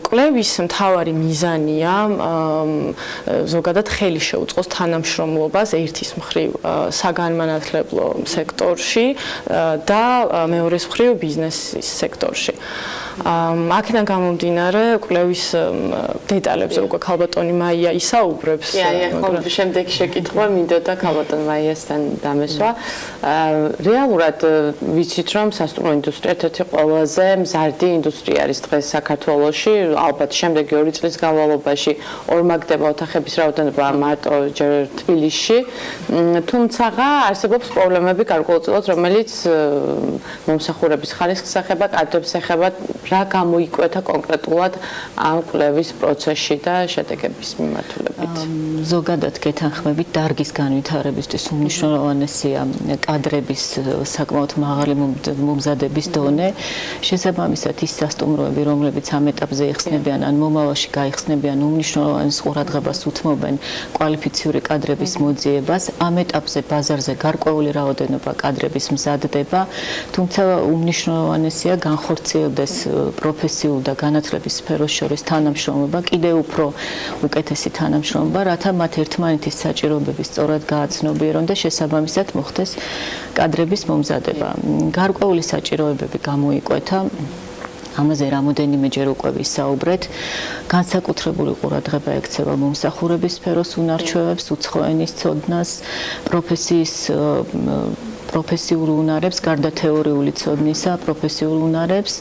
კვლევის მთავარი მიზანია ზოგადად ხელი შეუწყოს თანამშრომლობას ერთის მხრივ საგანმანათლებლო სექტორში და მეორეს მხრივ ბიზნესის სექტორში. აქედან გამომდინარე კვლევის დეტალებზე უკვე ქალბატონი მაია ისაუბრებს. შემდეგი შეკითხვა მინდოდა ქალბატონ მაიასთან დამესვა. რეალურად ვიცით რომ სასტუმრო ინდუსტრია ერთ-ერთი ყველაზე მზარდი ინდუსტრია არის დღეს საქართველოში, ალბათ შემდეგი 2 წლის განმავლობაში ორმაგდება ოთახების რაოდენობა მარტო ჯერ თბილისში, თუმცა არსებობს პრობლემები გარკვეულწილად, რომელიც მომსახურების ხარისხის ეხება, კადრების ეხება, რა გამოიკვეთა კონკრეტულად ამ კვლევის პროცესში და შედეგების მიმართულებით. ზოგადად გეთანხმებით დარგის განვითარებისთვის უმნიშვნელოვანესია კადრების საკმაოდ მაღალი მომზადების დონე. შესაბამისად ის სასტუმროები, რომლებიც ამ ეტაპზე იხსნებიან ან მომავალში გაიხსნებიან, უმნიშვნელოვანეს ყურადღებას უთმობენ კვალიფიციური კადრების მოძიებას. ამ ეტაპზე ბაზარზე გარკვეული რაოდენობა კადრების მზადდება, თუმცა უმნიშვნელოვანესია განხორციელდეს პროფესიულ და განათლების სფეროს შორის თანამშრომლობა, კიდევ უფრო უკეთესი თანამშრომლობა, რათა მათ ერთმანეთის საჭიროებები სწორად გააცნობიერონ და შესაბამისად მოხდეს კადრების მომზადება. გარკვეული საჭიროებები გამოიკვეთა. ამაზე რამოდენიმეჯერ უკვე ვისაუბრეთ. განსაკუთრებული ყურადღება ექცევა მომსახურების სფეროს უნარჩვევებს, უცხო ენის ცოდნას, პროფესიულ უნარებს, გარდა თეორიული ცოდნისა, პროფესიულ უნარებს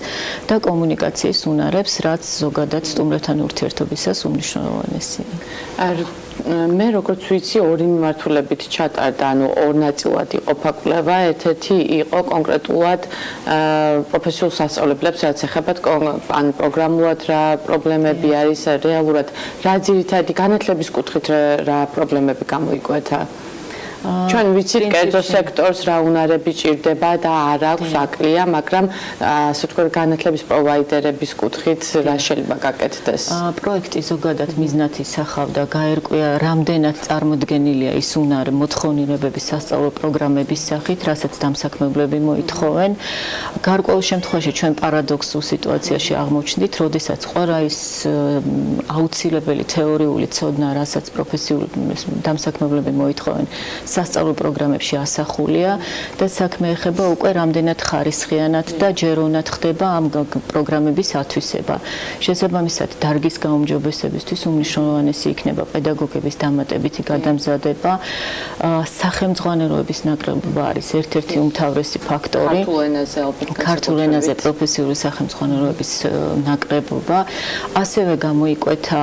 და კომუნიკაციის უნარებს, რაც ზოგადად სტუმრებთან ურთიერთობისას უმნიშვნელოვანესია. მე როგორც ვიცი, ორი მიმართულებით ჩატარდა, ანუ ორ ნაწილად იყოფა კვლევა, ერთ-ერთი იყო კონკრეტულად პროფესიულ სასწავლებლებს, რაც ეხებათ ან პროგრამულად რა პრობლემები არის, რეალურად რა ძირითადი განათლების კუთხით რა პრობლემები გამოიკვეთა. ჩვენ ვიცით კერძო სექტორს რა უნარები ჭირდება და არ აქვს აკლია, მაგრამ ასე ვთქვათ განათლების პროვაიდერების კუთხით რა შეიძლება გაკეთდეს. პროექტი ზოგადად მიზნად ისახავდა გაერკვია რამდენად წარმოდგენილია ის უნარი მოთხოვნილებების სასწავლო პროგრამების სახით, რასაც დამსაქმებლები მოითხოვენ. გარკვეულ შემთხვევაში ჩვენ პარადოქსულ სიტუაციაში აღმოჩნდით, როდესაც ყველა ის აუცილებელი თეორიული ცოდნა, რასაც პროფესიულ დამსაქმებლები მოითხოვენ, სასწავლო პროგრამებში ასახულია და საქმე ეხება უკვე რამდენად ხარისხიანად და ჯეროვნად ხდება ამ პროგრამების ათვისება. შესაბამისად, დარგის გაუმჯობესებისთვის უმნიშვნელოვანესი იქნება პედაგოგების დამატებითი გადამზადება. სახელმძღვანელოების ნაკლებობა არის ერთ-ერთი უმთავრესი ფაქტორი. ქართულ ენაზე პროფესიული სახელმძღვანელოების ნაკლებობა. ასევე გამოიკვეთა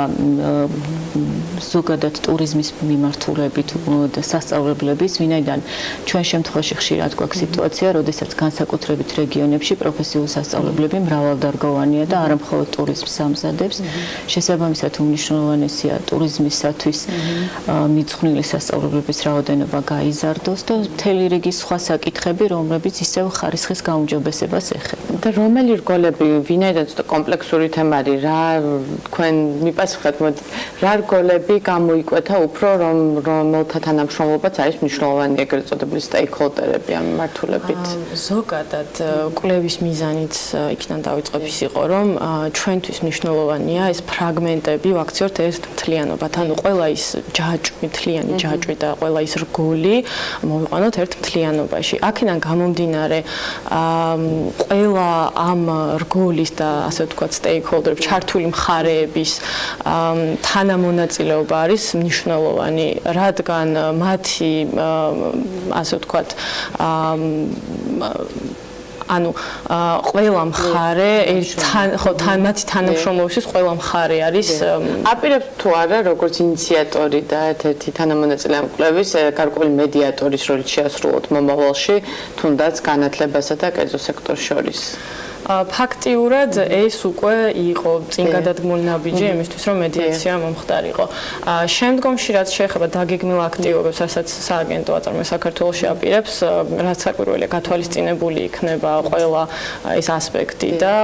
ზოგადად ტურიზმის მიმართულებით და სასწავლებლების, ვინაიდან ჩვენ შემთხვევაში ხშირად გვაქვს სიტუაცია, როდესაც განსაკუთრებით რეგიონებში პროფესიულ სასწავლებლები მრავალდარგოვანია და არა მხოლოდ ტურიზმს ამზადებს. შესაბამისად, უმნიშვნელოვანესია ტურიზმისათვის მიძღვნილი სასწავლებლების რაოდენობა გაიზარდოს და მთელი რიგი სხვა საკითხები, რომლებიც ისევ ხარისხის გაუმჯობესებას ეხება. და რომელი რგოლები, ვინაიდან ცოტა კომპლექსური თემა არის, რა თქვენ მიპასუხეთ, რა რგოლები გამოიკვეთა უფრო რომელთა თანამშრომლობაც არის მნიშვნელოვანი ეგრეთ წოდებული სტეიქჰოლდერები ამ მიმართულებით. ზოგადად კვლევის მიზანიც იქიდან დავიწყებ ის იყო, რომ ჩვენთვის მნიშვნელოვანია ეს ფრაგმენტები ვაქციორთ ერთ მთლიანობად, ანუ ყველა ის ჯაჭვი, მთლიანი ჯაჭვი და ყველა ის რგოლი მოვიყვანოთ ერთ მთლიანობაში. აქედან გამომდინარე ყველა ამ რგოლის და ასე ვთქვათ სტეიქჰოლდერების, ჩართული მხარეების თანამონაწილეობა არის მნიშვნელოვანი, რადგან მათი ასე ვთქვათ ანუ ყველა მხარე მათი თანამშრომლობისთვის ყველა მხარე არის აპირებს თუ არა როგორც ინიციატორი და ერთ-ერთი თანამონაწილე ამ კვლევის გარკვეული მედიატორის როლი შეასრულოთ მომავალში თუნდაც განათლებასა და კერძო სექტორს შორის. ფაქტიურად ეს უკვე იყო წინ გადადგმული ნაბიჯი იმისთვის, რომ მედიაცია მომხდარიყო. შემდგომში რაც შეეხება დაგეგმილ აქტივობებს, რასაც სააგენტო აწარმოებს საქართველოში აპირებს, რაც საკვირველია გათვალისწინებული იქნება ყველა ეს ასპექტი და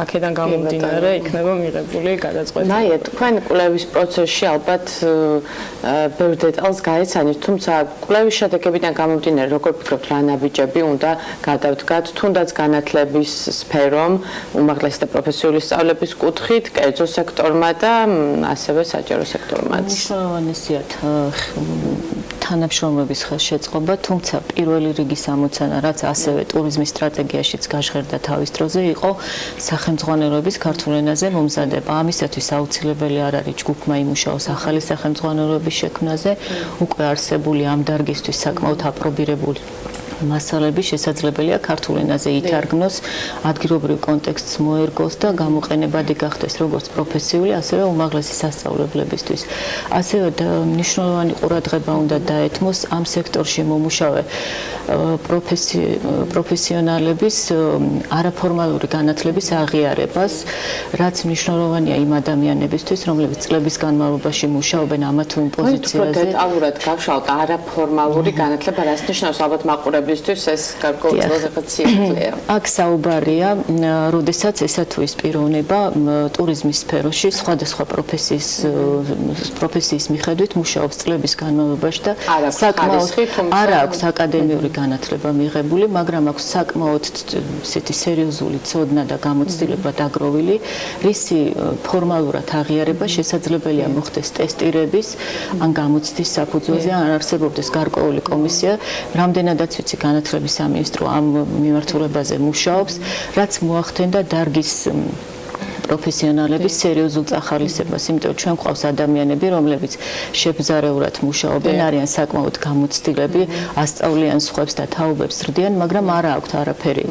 აქედან გამომდინარე იქნება მიღებული გადაწყვეტილება. მაია, თქვენ კვლევის პროცესში ალბათ ბევრ დეტალს გაეცანით, თუმცა კვლევის შედეგებიდან გამომდინარე, როგორ ფიქრობთ, რა ნაბიჯები უნდა გადავდგათ, თუნდაც განათლების სფერომ, უმაღლესი და პროფესიული სწავლების კუთხით, კერძო სექტორმა და ასევე საჯარო სექტორმაც. მნიშვნელოვანია თანამშრომლობის ხელშეწყობა, თუმცა პირველი რიგის ამოცანა, რაც ასევე ტურიზმის სტრატეგიაშიც გაჟღერდა თავის დროზე, იყო სახელმძღვანელოების ქართულ ენაზე მომზადება. ამისათვის აუცილებელი არ არის ჯგუფმა იმუშაოს ახალი სახელმძღვანელოების შექმნაზე, უკვე არსებული ამ დარგისთვის საკმაოდ აპრობირებული მასალები შესაძლებელია ქართულ ენაზე ითარგმნოს, ადგილობრივ კონტექსტს მოერგოს და გამოყენებადი გახდეს როგორც პროფესიული, ასევე უმაღლესი სასწავლებლებისთვის. ასევე მნიშვნელოვანი ყურადღება უნდა დაეთმოს ამ სექტორში მომუშავე პროფესიონალების არაფორმალური განათლების აღიარებას, რაც მნიშვნელოვანია იმ ადამიანებისთვის, რომლებიც წლების განმავლობაში მუშაობენ ამა თუ იმ პოზიციაზე. დეტალურად გავშალოთ არაფორმალური განათლება, რაც ნიშნავს ალბათ მაყურებელს ეს გარკვეულწილად ეხციებია. აქ საუბარია, როდესაც ესა თუ ის პიროვნება ტურიზმის სფეროში სხვადასხვა პროფესიის მიხედვით მუშაობს წლების განმავლობაში და არ აქვს აკადემიური განათლება მიღებული, მაგრამ აქვს საკმაოდ ისეთი სერიოზული ცოდნა და გამოცდილება დაგროვილი, რისი ფორმალურად აღიარება შესაძლებელია მოხდეს ტესტირების ან გამოცდის საფუძველზე, ან არსებობდეს გარკვეული კომისია, რამდენადაც ვიცი განათლების სამინისტრო ამ მიმართულებაზე მუშაობს, რაც მოახდენდა დარგის პროფესიონალების სერიოზულ წახალისებას, იმიტომ ჩვენ გვყავს ადამიანები, რომლებიც შებზარეულად მუშაობენ, არიან საკმაოდ გამოცდილები, ასწავლიან სხვებს და თაობებს ზრდიან, მაგრამ არა აქვთ არაფერი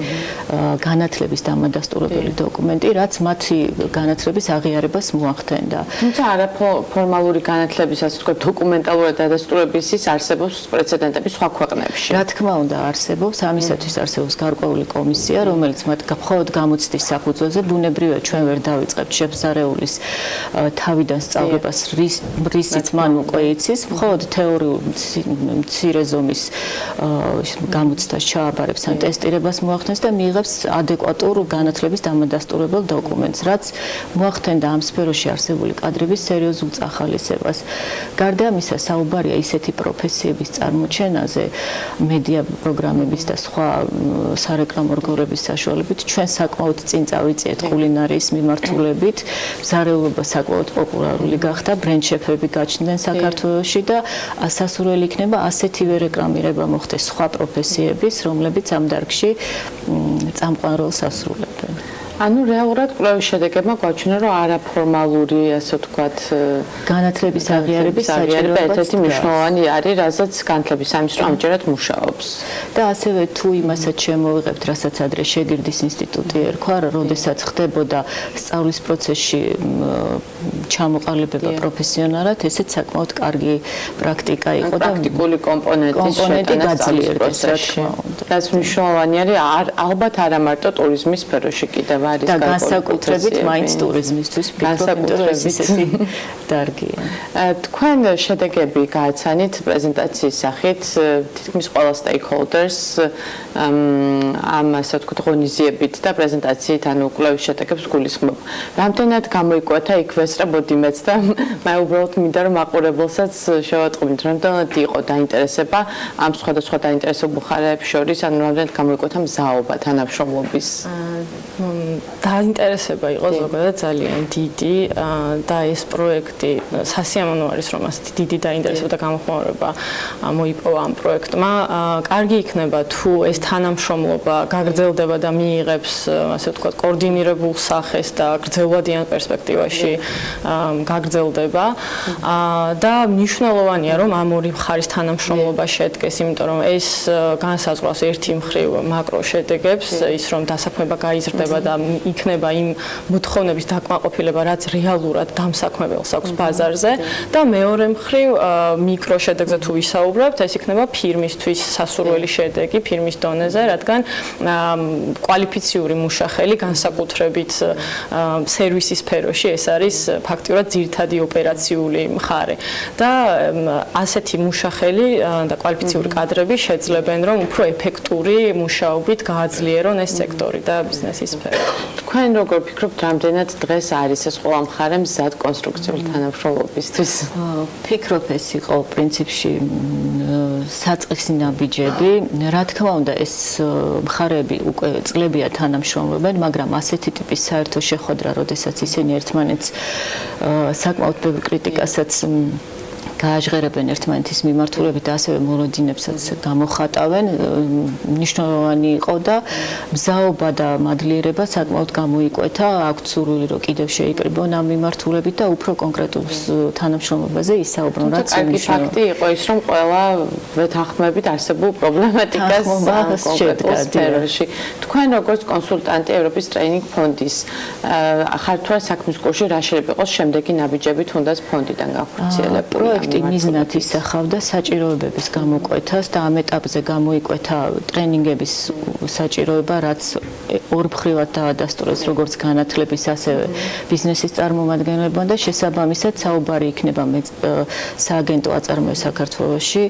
განათლების დამადასტურებელი დოკუმენტი, რაც მათი განათლების აღიარებას მოახდენდა. თუმცა არაფორმალური განათლების, ასე ვთქვათ, დოკუმენტალურად დადასტურების ის არსებობს პრეცედენტები სხვა ქვეყნებში. რა თქმა უნდა, არსებობს, ამისათვის არსებობს გარკვეული კომისია, რომელიც მათ მხოლოდ გამოცდის საფუძველზე ბუნებრივია ჩვენ ვერ დავიწყებთ შებზარეულის თავიდან სწავლებას, რისიც მან უკვე იცის, მხოლოდ თეორიულ მცირე ზომის გამოცდას ჩააბარებს ან ტესტირებას მოახდენს და მიიღებს ადეკვატურ განათლების დამადასტურებელ დოკუმენტს, რაც მოახდენდა ამ სფეროში არსებული კადრების სერიოზულ წახალისებას. გარდა ამისა, საუბარია ისეთი პროფესიების წარმოჩენაზე, მედია პროგრამების და სხვა სარეკლამო რგოლების საშუალებით, ჩვენ საკმაოდ წინ წავიწიეთ კულინარიის მიმართულებით, მზარეულობა საკმაოდ პოპულარული გახდა, ბრენდ შეფები გაჩნდნენ საქართველოში და სასურველი იქნება ასეთივე რეკლამირება მოხდეს სხვა პროფესიების, რომლებიც ამ დარგში წამყვან როლს ასრულებენ. ანუ რეალურად კვლევის შედეგებმა გვაჩვენა, რომ არაფორმალური, ასე ვთქვათ, განათლების აღიარების საჭიროება ერთ-ერთი მნიშვნელოვანი არის, რასაც განათლების სამინისტრო ამჯერად მუშაობს. და ასევე თუ იმასაც შემოვიღებთ, რასაც ადრე შეგირდის ინსტიტუტი ერქვა, როდესაც ხდებოდა სწავლის პროცესში ჩამოყალიბება პროფესიონალად, ესეც საკმაოდ კარგი პრაქტიკა იყო და პრაქტიკული კომპონენტი გაძლიერდეს, რა თქმა უნდა. რაც მნიშვნელოვანი არის, ალბათ არა მარტო ტურიზმის სფეროში კიდევ არის და განსაკუთრებით მაინც ტურიზმისთვის ისეთი დარგია. თქვენ შედეგები გააცანით პრეზენტაციის სახით, თითქმის ყველა stakeholders ამ ასე ვთქვათ ღონისძიებით და პრეზენტაციით, ანუ კვლევის შედეგებს გულისხმობ. რამდენად გამოიკვეთა იქ ვესწრებოდი მეც და მე უბრალოდ მინდა რომ მაყურებელსაც შევატყობინოთ, რამდენად იყო დაინტერესება ამ სხვადასხვა დაინტერესებულ მხარეებს შორის, ანუ რამდენად გამოიკვეთა მზაობა თანამშრომლობის. დაინტერესება იყო ზოგადად ძალიან დიდი და ეს პროექტი სასიამოვნო არის, რომ ასეთი დიდი დაინტერესება და გამოხმაურება მოიპოვა ამ პროექტმა. კარგი იქნება თუ ეს თანამშრომლობა გაგრძელდება და მიიღებს, ასე ვთქვათ, კოორდინირებულ სახეს და გრძელვადიან პერსპექტივაში გაგრძელდება. და მნიშვნელოვანია, რომ ამ ორი მხარის თანამშრომლობა შედგეს, იმიტომ რომ ეს განსაზღვრავს ერთი მხრივ მაკრო შედეგებს, ის რომ დასაქმება გაიზრდება და იქნება იმ მოთხოვნების დაკმაყოფილება, რაც რეალურად დამსაქმებელს აქვს ბაზარზე და მეორე მხრივ მიკრო შედეგზე თუ ვისაუბრებთ, ეს იქნება ფირმისთვის სასურველი შედეგი ფირმის დონეზე, რადგან კვალიფიციური მუშახელი განსაკუთრებით სერვისის სფეროში ეს არის ფაქტიურად ძირითადი ოპერაციული მხარე და ასეთი მუშახელი და კვალიფიციური კადრები შეძლებენ რომ უფრო ეფექტური მუშაობით გააძლიერონ ეს სექტორი და ბიზნესის სფერო. თქვენ როგორ ფიქრობთ, რამდენად დღეს არის ეს ყველა მხარე მზად კონსტრუქციული თანამშრომლობისთვის? ფიქრობ ეს იყო პრინციპში საწყისი ნაბიჯები. რა თქმა უნდა, ეს მხარეები უკვე წლებია თანამშრომლობენ, მაგრამ ასეთი ტიპის საერთო შეხვედრა, როდესაც ისინი ერთმანეთს საკმაოდ ბევრ კრიტიკასაც გააჟღერებენ ერთმანეთის მიმართულებით და ასევე მოლოდინებსაც გამოხატავენ, მნიშვნელოვანი იყო და მზაობა და მადლიერება საკმაოდ გამოიკვეთა, აქვთ სურვილი რომ კიდევ შეიკრიბონ ამ მიმართულებით და უფრო კონკრეტულ თანამშრომლობაზე ისაუბრონ, რაც უნიშნავია. ფაქტი იყო ის, რომ ყველა ვეთანხმებით არსებულ პრობლემატიკას კონკრეტულ სფეროში. თქვენ როგორც კონსულტანტი ევროპის ტრეინინგ ფონდის ხართ თუ საქმის კურსში რა შეიძლება იყოს შემდეგი ნაბიჯები თუნდაც ფონდიდან გახორციელებული? მიზნად ისახავდა საჭიროებების გამოკვეთას და ამ ეტაპზე გამოიკვეთა ტრენინგების საჭიროება, რაც ორმხრივად დაადასტურეს როგორც განათლების, ასევე ბიზნესის წარმომადგენლებმა და შესაბამისად საუბარი იქნება სააგენტო აწარმოებს საქართველოში,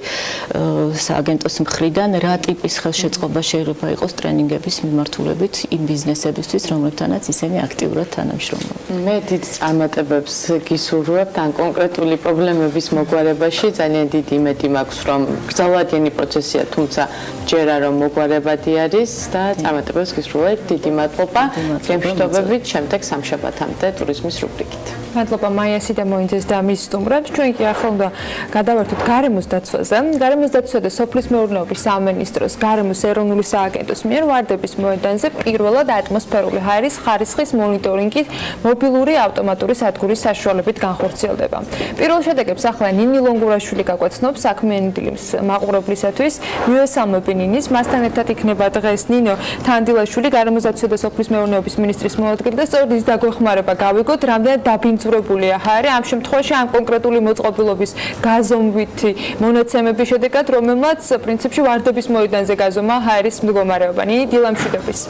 სააგენტოს მხრიდან რა ტიპის ხელშეწყობა შეიძლება იყოს ტრენინგების მიმართულებით იმ ბიზნესებისთვის, რომლებთანაც ისინი აქტიურად თანამშრომლობენ. მე დიდ წარმატებებს გისურვებთ ან კონკრეტული პრობლემების მოგვარებაში ძალიან დიდი იმედი მაქვს, რომ გრძელვადიანი პროცესია, თუმცა ჯერა რომ მოგვარებადი არის და წარმატებებს გისურვებთ. დიდი მადლობა. გემშვიდობებით შემდეგ სამშაბათამდე ტურიზმის რუბრიკით. მადლობა მაიასი და მოინძეს და მის სტუმრად. ჩვენ კი ახლა უნდა გადავერთოთ გარემოს დაცვაზე. გარემოს დაცვა და სოფლის მეურნეობის სამინისტროს გარემოს ეროვნული სააგენტოს მიერ ვარდების მოედანზე პირველად ატმოსფერული ჰაერის ხარისხის მონიტორინგი მობილური ავტომატური სადგურის საშუალებით განხორციელდება. პირველ შედეგებს ახლა ნინი ლონგურაშვილი გაგვაცნობს საქმიანი დილის მაყურებლისათვის. მივესალმები ნინის, მასთან ერთად იქნება დღეს ნინო თანდილაშვილი, გარემოს დაცვა და სოფლის მეურნეობის მინისტრის მოადგილე და სწორედ ის დაგვეხმარება გავიგოთ, რამდენად დაბინძურებულია ჰაერი ამ შემთხვევაში ამ კონკრეტული მოწყობილობის გაზომვითი მონაცემების შედეგად, რომელმაც პრინციპში ვარდების მოედანზე გაზომა ჰაერის მდგომარეობა. ნინი, დილა მშვიდობის.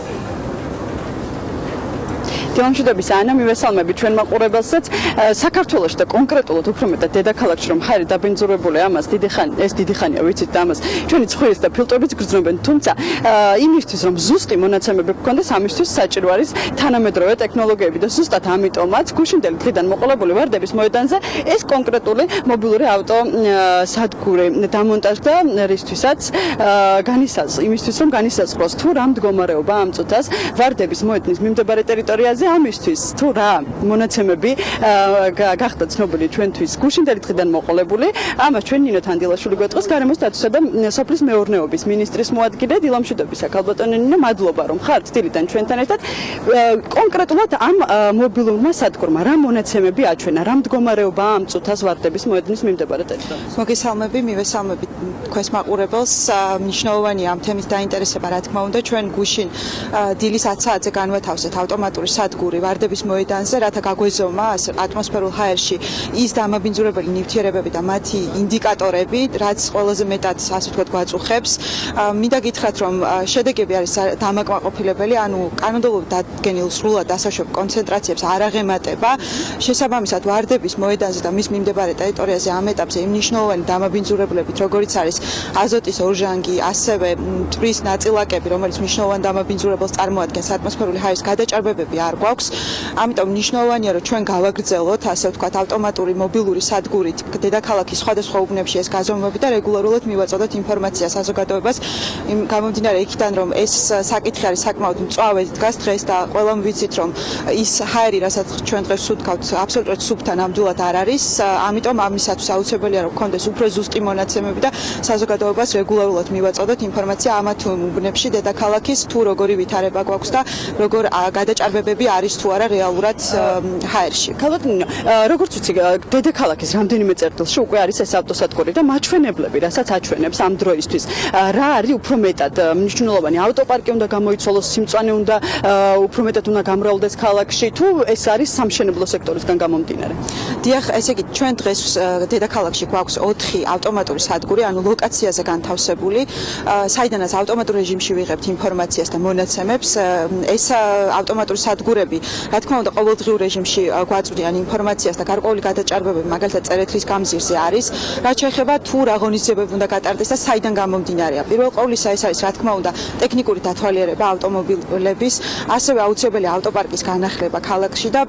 დილამშვიდობის ანა, მივესალმები ჩვენ მაყურებელსაც. საქართველოში და კონკრეტულად უფრო მეტად დედაქალაქში რომ ჰაერი დაბინძურებულია, ამას დიდი ხანია ვიცით და ამას ჩვენი ცხვირის და ფილტრებიც გრძნობენ, თუმცა იმისთვის რომ ზუსტი მონაცემები გქონდეს, ამისთვის საჭირო არის თანამედროვე ტექნოლოგიები და ზუსტად ამიტომაც გუშინდელი დღიდან მოყოლებული ვარდების მოედანზე ეს კონკრეტული მობილური ავტო სადგური დამონტაჟდა, რისთვისაც იმისთვის რომ განისაზღვროს თუ რა მდგომარეობა ამ წუთას ვარდების მოედნის მიმდებარე ტერიტორიაზე ამისთვის თუ რა მონაცემები გახდა ცნობილი ჩვენთვის გუშინდელი დღიდან მოყოლებული, ამას ჩვენ ნინო თანდილაშვილი გვეტყვის გარემოს დაცვისა და სოფლის მეურნეობის მინისტრის მოადგილე. დილამშვიდობის ახალბატონი ნინო, მადლობა რომ ხართ დილიდან ჩვენთან ერთად. კონკრეტულად ამ მობილურმა სადგურმა რა მონაცემები აჩვენა, რა მდგომარეობა ამ წუთას ვარდების მოედნის მიმდებარე ტერიტორიაზე? მოგესალმები, მივესალმები თქვენს მაყურებელს. მნიშვნელოვანია ამ თემის დაინტერესება, რა თქმა უნდა, ჩვენ გუშინ დილის 10 საათზე განვათავსეთ ავტომატური სადგური ვარდების მოედანზე, რათა გაგვეზომა ატმოსფერულ ჰაერში ის დამაბინძურებელი ნივთიერებები და მათი ინდიკატორები, რაც ყველაზე მეტად, ასე ვთქვათ, გვაწუხებს. მინდა გითხრათ, რომ შედეგები არის დამაკმაყოფილებელი, ანუ კანონმდებლობით დადგენილ სრულად დასაშვებ კონცენტრაციებს არ აღემატება. შესაბამისად, ვარდების მოედანზე და მის მიმდებარე ტერიტორიაზე ამ ეტაპზე იმ მნიშვნელოვანი დამაბინძურებლებით, როგორიც არის აზოტის ორჟანგი, ასევე მტვრის ნაწილაკები, რომელიც მნიშვნელოვან დამაბინძურებელს წარმოადგენს, ატმოსფერული ჰაერის გადაჭარბებები არ გვაქვს. ამიტომ მნიშვნელოვანია, რომ ჩვენ გავაგრძელოთ, ასე ვთქვათ, ავტომატური მობილური სადგურით დედაქალაქის სხვადასხვა უბნებში ეს გაზომვები და რეგულარულად მივაწოდოთ ინფორმაცია საზოგადოებას. გამომდინარე იქიდან, რომ ეს საკითხი არის საკმაოდ მწვავედ დგას დღეს და ყველამ ვიცით, რომ ის ჰაერი, რასაც ჩვენ დღეს ვსუდგავთ, აბსოლუტურად სუფთა ნამდვილად არ არის. ამიტომ ამისათვის აუცილებელია, რომ გქონდეს უფრო ზუსტი მონაცემები და საზოგადოებას რეგულარულად მივაწოდოთ ინფორმაცია ამა თუ იმ უბნებში დედაქალაქის თუ როგორი ვითარება გვაქვს და როგორ გადაჭარბებები არის თუ არა რეალურად ჰაერში. ქალბატონო, როგორც ვიცი, დედაქალაქის რამდენიმე წერტილში უკვე არის ეს ავტოსადგური და მაჩვენებლები, რასაც აჩვენებს ამ დროისთვის. რა არის უფრო მეტად მნიშვნელოვანი? ავტოპარკი უნდა გამოიცვალოს, სიმწვანე უნდა უფრო მეტად უნდა გამრავლდეს ქალაქში, თუ ეს არის სამშენებლო სექტორისგან გამომდინარე? დიახ, ესე იგი, ჩვენ დღეს დედაქალაქში გვაქვს 4 ავტომატური სადგური, ანუ ლოკაციაზე განთავსებული, საიდანაც ავტომატურ რეჟიმში ვიღებთ ინფორმაციას და მონაცემებს. ეს ავტომატური სადგურები, რა თქმა უნდა, ყოველდღიურ რეჟიმში გვაწვდიან ინფორმაციას და გარკვეული გადაჭარბებები, მაგალითად წერეთლის გამზირზე არის, რაც შეეხება თუ რა ღონისძიებები უნდა გატარდეს და საიდან გამომდინარეა. პირველ ყოვლისა ეს არის, რა თქმა უნდა, ტექნიკური დათვალიერება ავტომობილების, ასევე აუცილებელი ავტოპარკის განახლება ქალაქში და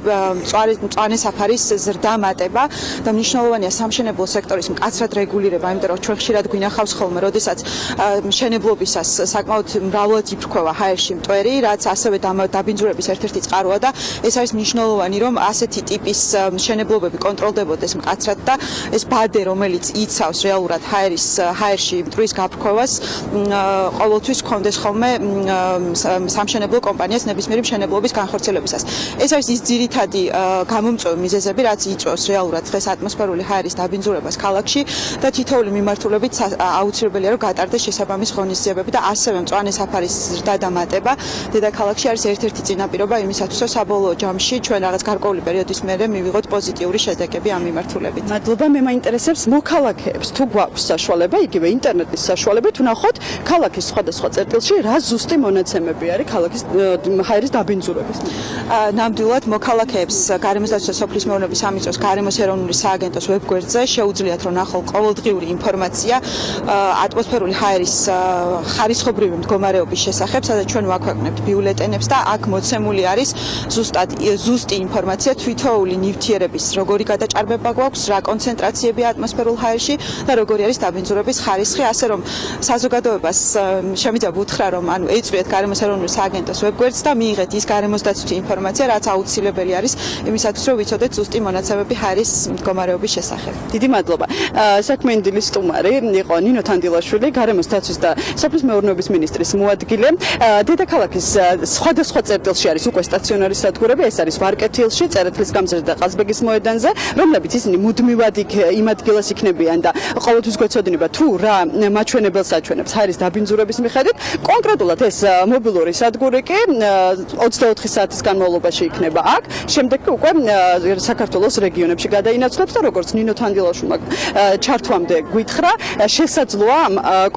მწვანე საფარის ზრდა მატება და მნიშვნელოვანია სამშენებლო სექტორის მკაცრად რეგულირება, იმიტომ რომ ჩვენ ხშირად გვინახავს ხოლმე, როდესაც მშენებლობისას საკმაოდ მრავლად იფრქვევა ჰაერში მტვერი, რაც ასევე დაბინძურების ერთ-ერთი წყაროა და ეს არის მნიშვნელოვანი, რომ ასეთი ტიპის მშენებლობები კონტროლდებოდეს მკაცრად და ეს ბადე, რომელიც იცავს რეალურად ჰაერში მტვრის გაფრქვევას, ყოველთვის გქონდეს ხოლმე სამშენებლო კომპანიას ნებისმიერი მშენებლობის განხორციელებისას. ეს არის ის ძირითადი გამომწვევი მიზეზები, რაც იწვევს რეალურად დღეს ატმოსფერული ჰაერის დაბინძურებას ქალაქში და თითოეული მიმართულებით აუცილებელია, რომ გატარდეს შესაბამის ღონისძიებები და ასევე მწვანე საფარის ზრდა და მატება დედაქალაქში არის ერთ-ერთი წინაპირობა იმისათვის, რომ საბოლოო ჯამში ჩვენ რაღაც გარკვეული პერიოდის მერე მივიღოთ პოზიტიური შედეგები ამ მიმართულებით. მადლობა, მე მაინტერესებს მოქალაქეებს, თუ გვაქვს საშუალება, იგივე ინტერნეტის საშუალებით, ვნახოთ ქალაქის სხვადასხვა წერტილში რა ზუსტი მონაცემები არის ქალაქის ჰაერის დაბინძურების. ნამდვილად მოქალაქეებს გარემოს დაცვის და სოფლის მეურნეობის სამინისტროს გარემოს ეროვნული სააგენტოს ვებგვერდზე შეუძლიათ რომ ნახონ ყოველდღიური ინფორმაცია ატმოსფერული ჰაერის ხარისხობრივი მდგომარეობის შესახებ, სადაც ჩვენ ვაქვეყნებთ ბიულეტენებს და აქ მოცემული არის ზუსტი ინფორმაცია თვითოეული ნივთიერების როგორი გადაჭარბება გვაქვს, რა კონცენტრაციებია ატმოსფერულ ჰაერში და როგორი არის დაბინძურების ხარისხი, ასე რომ საზოგადოებას შემიძლია ვუთხრა, რომ ანუ ეწვიეთ გარემოს ეროვნული სააგენტოს ვებგვერდს და მიიღეთ ის გარემოს დაცვითი ინფორმაცია, რაც აუცილებელი არის იმისათვის, რომ ვიცოდეთ ზუსტი მონაცემები ჰაერის მდგომარეობის შესახებ. დიდი მადლობა. საქმიანი დილის სტუმარი იყო ნინო თანდილაშვილი, გარემოს დაცვის და სოფლის მეურნეობის მინისტრის მოადგილე. დედაქალაქის სხვადასხვა წერტილში არის უკვე სტაციონარი სადგურები, ეს არის ვარკეთილში, წერეთლის გამზირზე და ყაზბეგის მოედანზე, რომლებიც ისინი მუდმივად იმ ადგილას იქნებიან და ყოველთვის გვეცოდინება თუ რა მაჩვენებელს აჩვენებს ჰაერის დაბინძურების მიხედვით. კონკრეტულად ეს მობილური სადგური კი 24 საათის განმავლობაში იქნება აქ, შემდეგ კი უკვე საქართველოს რეგიონებში გადაინაცვლებს და როგორც ნინო თანდილაშვილმა ჩართვამდე გითხრა, შესაძლოა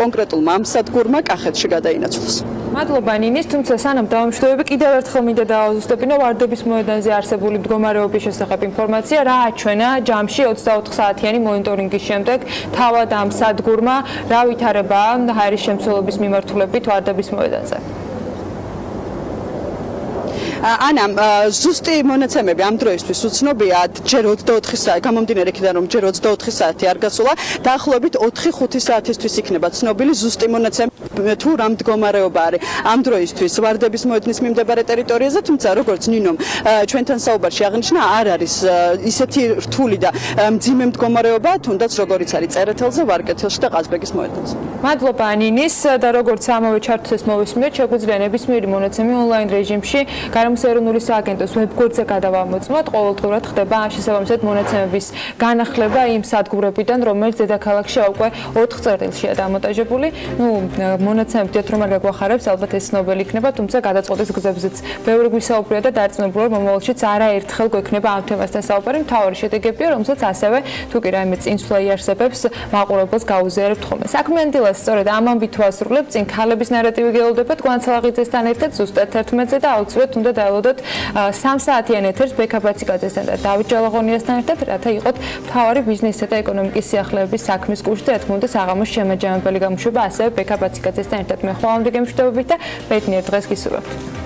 კონკრეტულმა ამ სადგურმა კახეთში გადაინაცვლოს. მადლობა ნინის, თუმცა სანამ დავამშვიდობები, კიდევ ერთხელ მინდა დავაზუსტებინო ვარდების მოედანზე არსებული მდგომარეობის შესახებ ინფორმაცია, რა აჩვენა ჯამში 24 საათიანი მონიტორინგის შემდეგ თავად ამ სადგურმა, რა ვითარება ჰაერის შემცველობის მიმართულებით ვარდების მოედანზე. ანა, ზუსტი მონაცემები ამ დროისთვის უცნობია, ჯერ 24 საათი, გამომდინარე იქიდან რომ ჯერ 24 საათი არ გასულა, დაახლოებით 4-5 საათისთვის იქნება ცნობილი ზუსტი მონაცემები თუ რა მდგომარეობა არის ამ დროისთვის ვარდების მოედნის მიმდებარე ტერიტორიაზე, თუმცა როგორც ნინომ ჩვენთან საუბარში აღნიშნა, არ არის ისეთი რთული და მძიმე მდგომარეობა, თუნდაც როგორიც არის წერეთელზე, ვარკეთილში და ყაზბეგის მოედანზე. მადლობა ნინის და როგორც ამავე ჩართვას მოვისმინეთ, შეგვიძლია ნებისმიერი მონაცემი ონლაინ რეჟიმში გარემოს ეროვნული სააგენტოს ვებგვერდზე გადავამოწმოთ. ყოველდღურად ხდება შესაბამისად მონაცემების განახლება იმ სადგურებიდან, რომელიც დედაქალაქში უკვე 4 წერტილშია დამონტაჟებული. მონაცემებიათ რომ არ გაგვახარებს, ალბათ ეს ცნობილი იქნება, თუმცა გადაწყვეტის გზებზეც ბევრი გვისაუბრია და დარწმუნებული რომ მომავალშიც არაერთხელ გვექნება ამ თემასთან საუბარი. მთავარი შედეგებია, რომელსაც ასევე თუ კი რაიმე წინსვლა იარსებებს, მაყურებელს გაუზიარებთ ხოლმე. საქმიანი დილას სწორედ ამ ამბით ვასრულებთ, წინ ქალების ნარატივი გელოდებათ გვანცალაღიძესთან ერთად ზუსტად 11-ზე და აუცილებლად უნდა დაელოდოთ 3 საათიან ეთერს ბექაბაციკაძესთან და დავით ჯალაღონიასთან ერთად, რათა იყოთ მთავარი ბიზნესისა და ეკონომიკის სიახლეების საქმის კურსი და რა თქმა უნდა საღამოს შემაჯამებელი გამოშვება ასევე ბექაბაციკაძესთან ერთად. მე ხვალამდე გემშვიდობებით და ბედნიერ დღეს გისურვებთ.